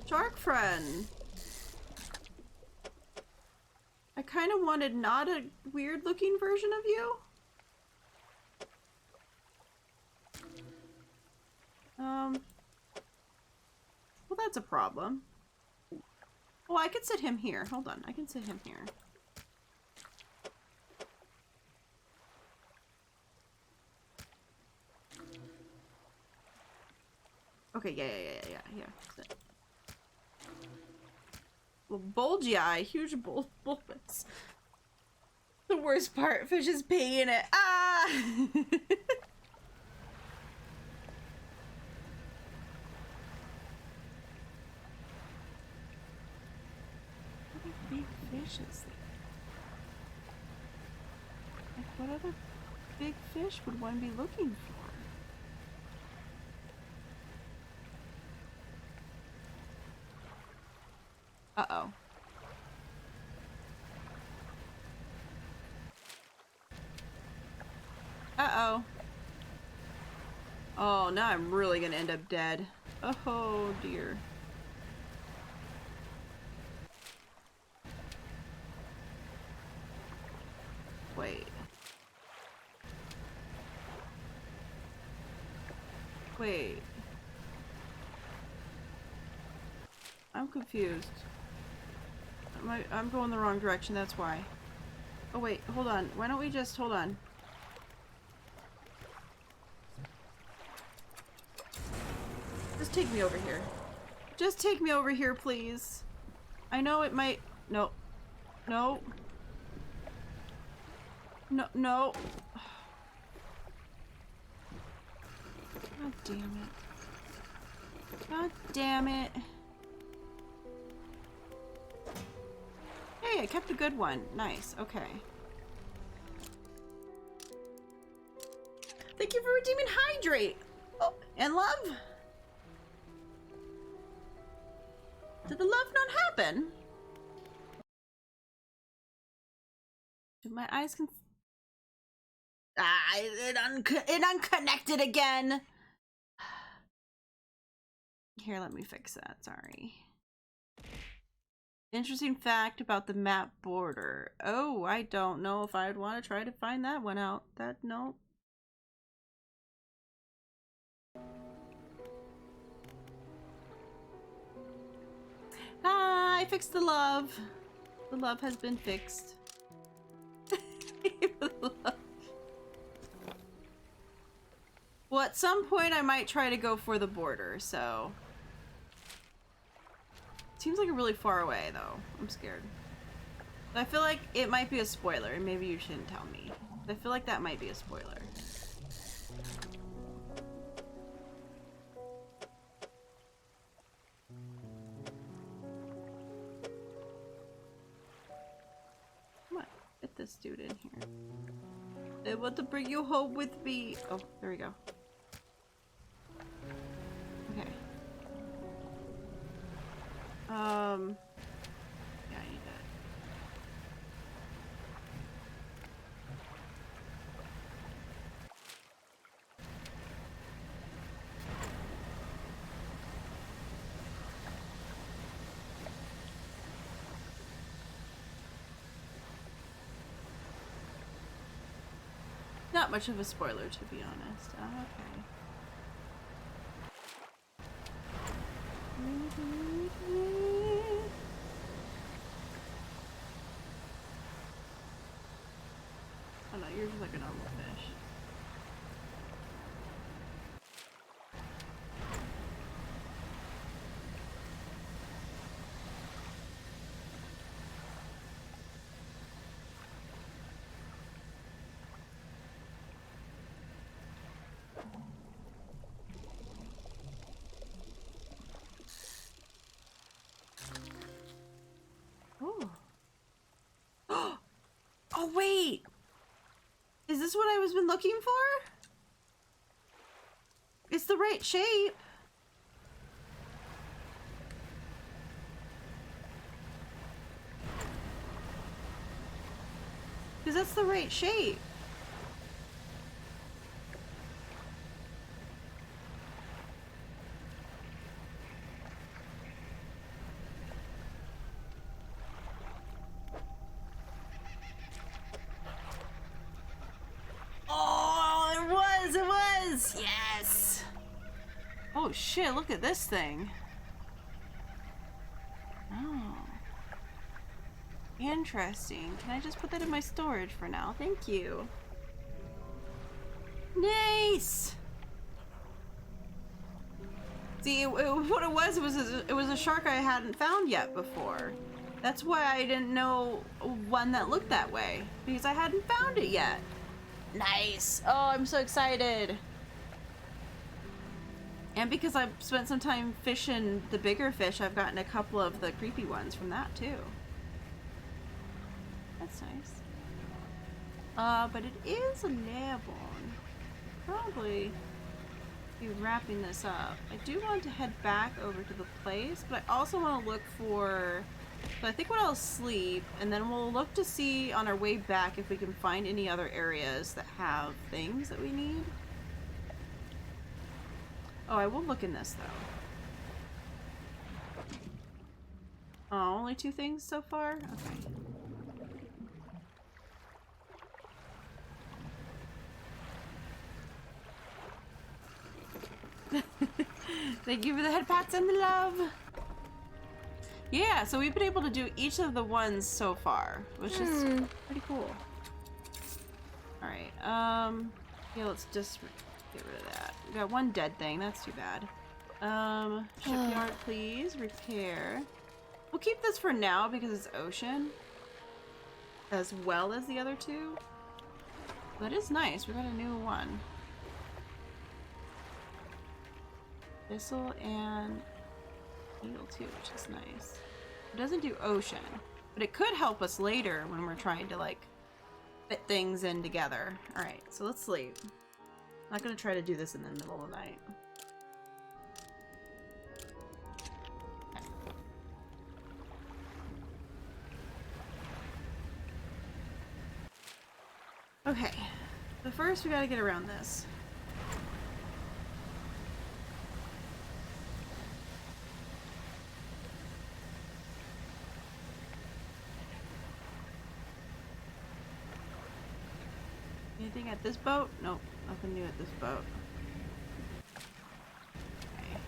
Shark friend. I kind of wanted not a weird looking version of you. Well, that's a problem. Oh, I could sit him here. Hold on, I can sit him here. Okay, yeah. Sit. Well, bulgy eye, huge bulbous. The worst part, fish is peeing it. Ah! Big fishes. Like, what other big fish would one be looking for? Uh-oh. Uh-oh. Oh, now I'm really gonna end up dead. Oh, dear. Wait. Wait. I'm confused. I'm going the wrong direction, that's why. Oh wait, hold on. Why don't we just hold on? Just take me over here. Just take me over here, please. I know it might... No. No. No, no. God damn it. God damn it. Hey, I kept a good one. Nice, okay. Thank you for redeeming Hydrate! Oh, and love? Did the love not happen? Did my eyes it unconnected again! Here, let me fix that, sorry. Interesting fact about the map border. Oh, I don't know if I'd want to try to find that one out. No. Ah, I fixed the love. The love has been fixed. Well, at some point I might try to go for the border, so... Seems like a really far away, though. I'm scared. But I feel like it might be a spoiler, and maybe you shouldn't tell me. But I feel like that might be a spoiler. Come on, get this dude in here. I want to bring you home with me. Oh, there we go. Okay. Yeah, I need that. Not much of a spoiler, to be honest. Oh, okay. Looks like a normal fish. Oh. Oh wait! Is this what I was been looking for? It's the right shape. Because that's the right shape. Yes! Oh shit, look at this thing. Oh. Interesting. Can I just put that in my storage for now? Thank you. Nice! See, what it was a shark I hadn't found yet before. That's why I didn't know one that looked that way. Because I hadn't found it yet. Nice! Oh, I'm so excited! And because I've spent some time fishing the bigger fish, I've gotten a couple of the creepy ones from that too. That's nice. But it is a Leobon. Probably be wrapping this up. I do want to head back over to the place, but I also want to look for... So I think I'll sleep, and then we'll look to see on our way back if we can find any other areas that have things that we need. Oh, I will look in this, though. Oh, only 2 things so far? Okay. Thank you for the head pats and the love! Yeah, so we've been able to do each of the ones so far, which is pretty cool. Alright, yeah, let's just get rid of that. We got 1 dead thing, that's too bad. Shipyard, please. Repair. We'll keep this for now because it's ocean. As well as the other 2. That is nice, we got a new one. Thistle and Needle too, which is nice. It doesn't do ocean, but it could help us later when we're trying to like fit things in together. Alright, so let's sleep. I'm not gonna try to do this in the middle of the night. Okay, so first we gotta get around this. Anything at this boat? Nope, nothing new at this boat. Okay.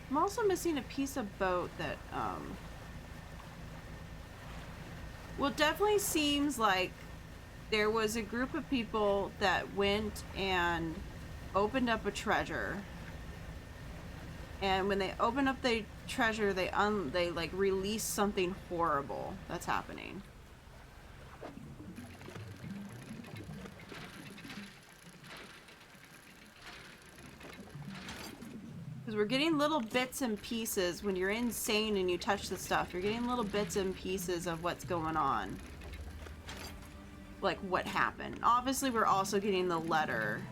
I'm also missing a piece of boat that, well, it definitely seems like there was a group of people that went and opened up a treasure. And when they open up the treasure, they like release something horrible that's happening. Because we're getting little bits and pieces. When you're insane and you touch the stuff, you're getting little bits and pieces of what's going on. Like what happened. Obviously, we're also getting the letter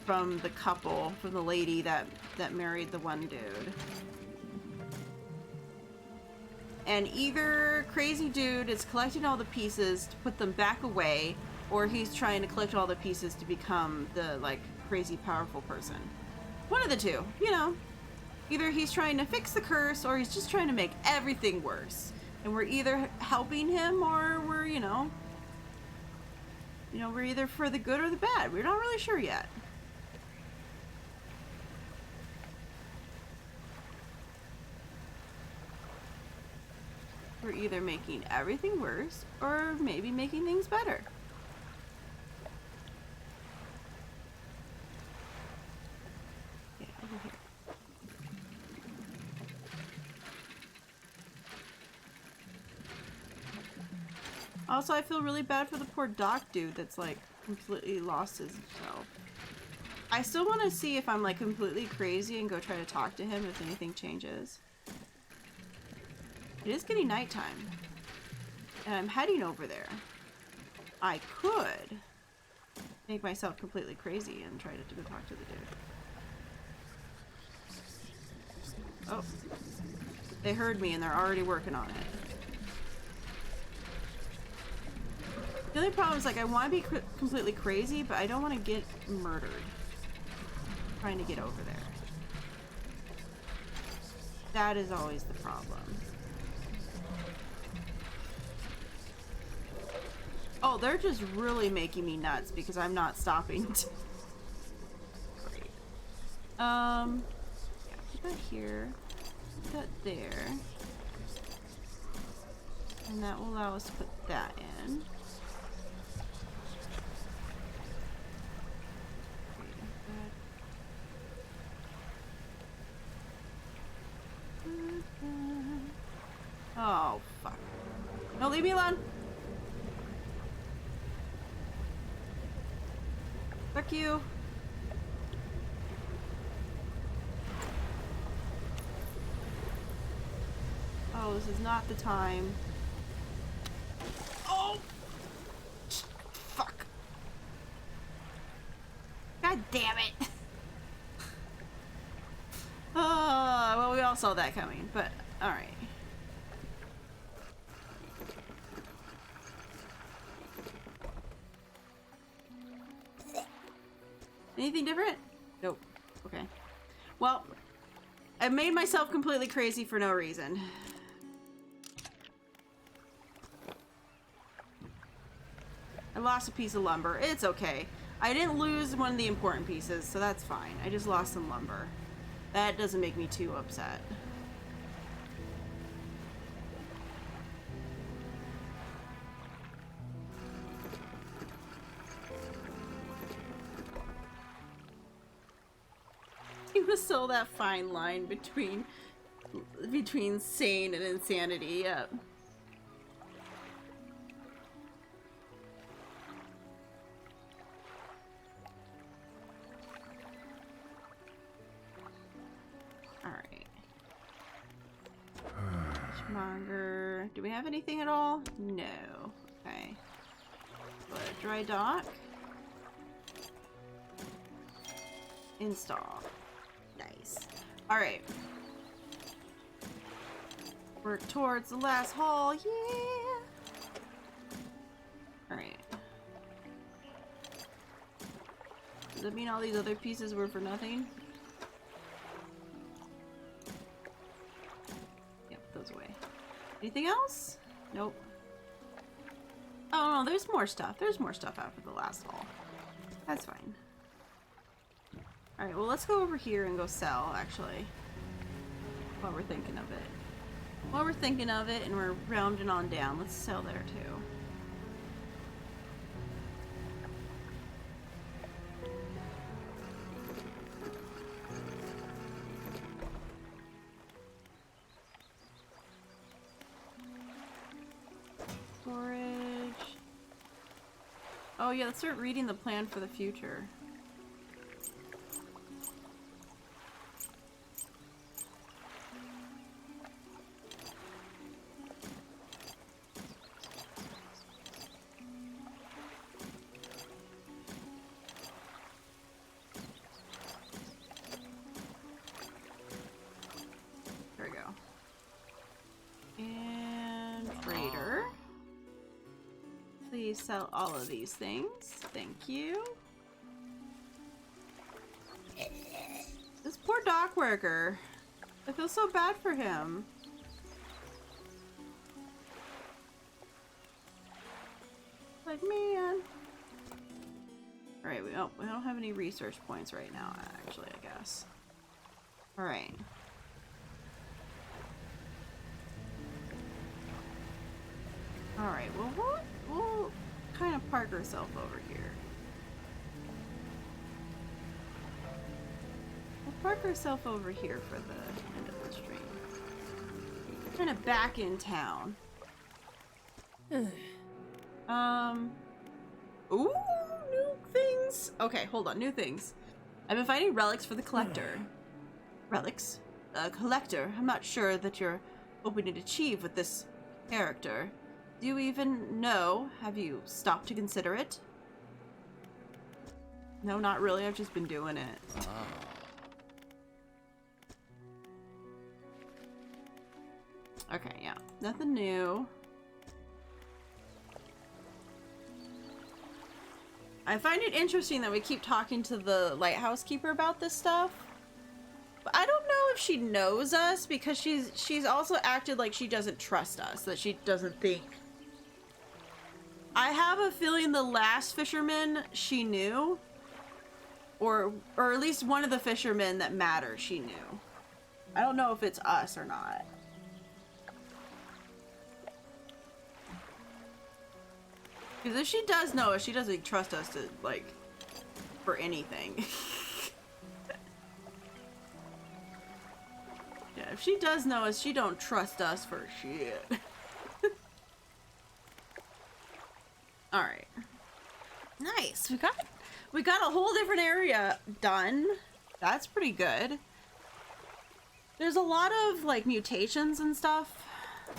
from the couple, from the lady that married the one dude. And either crazy dude is collecting all the pieces to put them back away, or he's trying to collect all the pieces to become the, like, crazy powerful person. One of the two, you know. Either he's trying to fix the curse, or he's just trying to make everything worse. And we're either helping him, or we're, you know, we're either for the good or the bad. We're not really sure yet. We're either making everything worse or maybe making things better. Yeah, over here. Also, I feel really bad for the poor doc dude that's like completely lost his self. I still want to see if I'm like completely crazy and go try to talk to him if anything changes. It is getting nighttime. And I'm heading over there. I could make myself completely crazy and try to go talk to the dude. Oh. They heard me and they're already working on it. The only problem is, like, I want to be completely crazy, but I don't want to get murdered trying to get over there. That is always the problem. Oh, they're just really making me nuts because I'm not stopping. Great. Yeah, put that here. Put that there. And that will allow us to put that in. Oh, fuck. No, leave me alone. Fuck you. Oh, this is not the time. Oh! Fuck. God damn it. Well, we all saw that coming, but alright. Anything different? Nope. Okay. Well, I made myself completely crazy for no reason. I lost a piece of lumber. It's okay. I didn't lose one of the important pieces, so that's fine. I just lost some lumber. That doesn't make me too upset. It was still that fine line between sane and insanity. Yep. Alright. Fishmonger. Do we have anything at all? No. Okay. But dry dock. Install. Nice. Alright. Work towards the last haul. Yeah! Alright. Does that mean all these other pieces were for nothing? Yep, those away. Anything else? Nope. Oh no, there's more stuff. There's more stuff after the last haul. That's fine. Alright, well let's go over here and go sell, actually. While we're thinking of it. While we're thinking of it and we're rounding on down, let's sell there too. Storage. Oh yeah, let's start reading the plan for the future. There we go. And freighter. Please sell all of these things. Thank you. This poor dock worker. I feel so bad for him. Like, man. Alright, we don't have any research points right now, actually, I guess. Alright. Alright, well, we'll kind of park ourselves over here. We'll park ourselves over here for the end of the stream. Kind of back in town. Ooh, new things. Okay, hold on, new things. I've been finding relics for the collector. Relics? Collector, I'm not sure that you're hoping to achieve with this character. Do you even know? Have you stopped to consider it? No, not really. I've just been doing it. Okay, yeah. Nothing new. I find it interesting that we keep talking to the lighthouse keeper about this stuff. But I don't know if she knows us because she's also acted like she doesn't trust us, that she doesn't think. I have a feeling the last fisherman she knew, or at least one of the fishermen that matter she knew. I don't know if it's us or not. Because if she does know us, she doesn't trust us to, like, for anything. Yeah, if she does know us, she don't trust us for shit. Alright. Nice. We got a whole different area done. That's pretty good. There's a lot of, like, mutations and stuff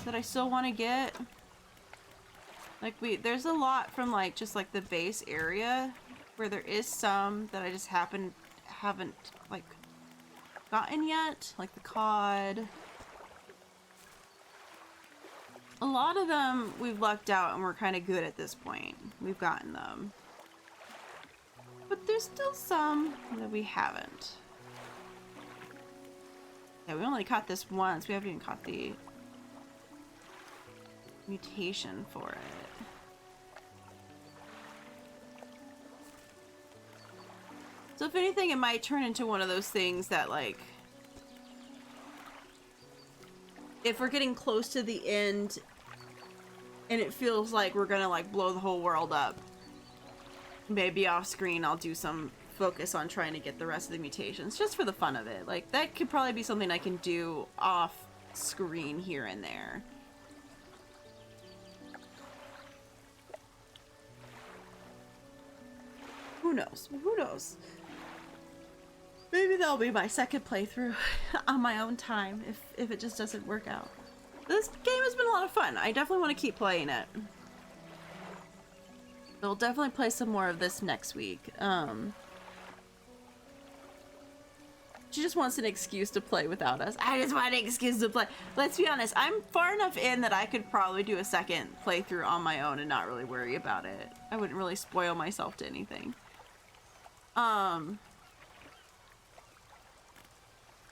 that I still want to get. Like, there's a lot from, like, just, like, the base area where there is some that I just haven't, like, gotten yet. Like the cod. A lot of them we've lucked out and we're kind of good at this point. We've gotten them. But there's still some that we haven't. Yeah, we only caught this once. We haven't even caught the mutation for it. So if anything, it might turn into one of those things that, like, if we're getting close to the end and it feels like we're gonna, like, blow the whole world up, maybe off screen I'll do some focus on trying to get the rest of the mutations, just for the fun of it. Like, that could probably be something I can do off screen here and there. Who knows? Who knows? Maybe that'll be my second playthrough on my own time if it just doesn't work out. This game has been a lot of fun. I definitely want to keep playing it. We'll definitely play some more of this next week. She just wants an excuse to play without us. I just want an excuse to play. Let's be honest, I'm far enough in that I could probably do a second playthrough on my own and not really worry about it. I wouldn't really spoil myself to anything.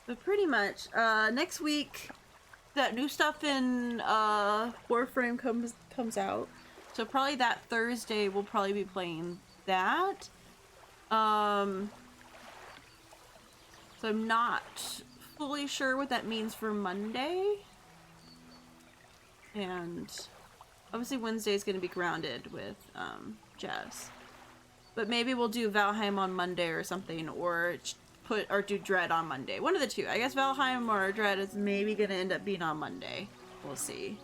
But pretty much, next week, that new stuff in Warframe comes out. So probably that Thursday we'll probably be playing that. So I'm not fully sure what that means for Monday. And obviously Wednesday is going to be grounded with Jess. But maybe we'll do Valheim on Monday or something, or do Dredge on Monday. One of the two. I guess Valheim or Dredge is maybe going to end up being on Monday. We'll see.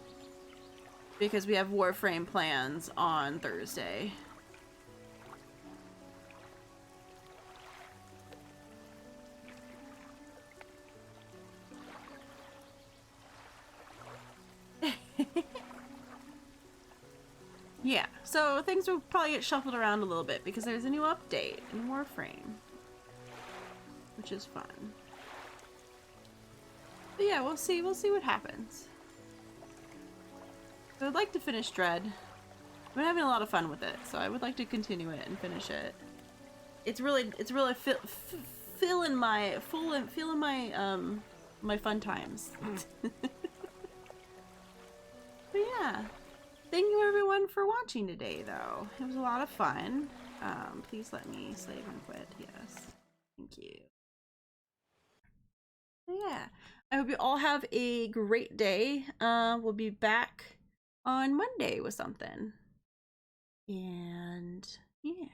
Because we have Warframe plans on Thursday. Yeah, so things will probably get shuffled around a little bit because there's a new update in Warframe, which is fun. But yeah, we'll see what happens. I would like to finish Dredge. I've been having a lot of fun with it, so I would like to continue it and finish it. It's really feeling my my fun times. But yeah. Thank you everyone for watching today, though. It was a lot of fun. Please let me save and quit. Yes. Thank you. But yeah. I hope you all have a great day. We'll be back on Monday with something. And yeah,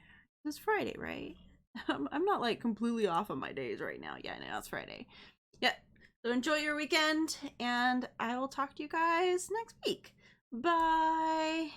it's Friday, right? I'm not like completely off on my days right now. Yeah, no, it's Friday. Yeah. So enjoy your weekend, and I will talk to you guys next week. Bye.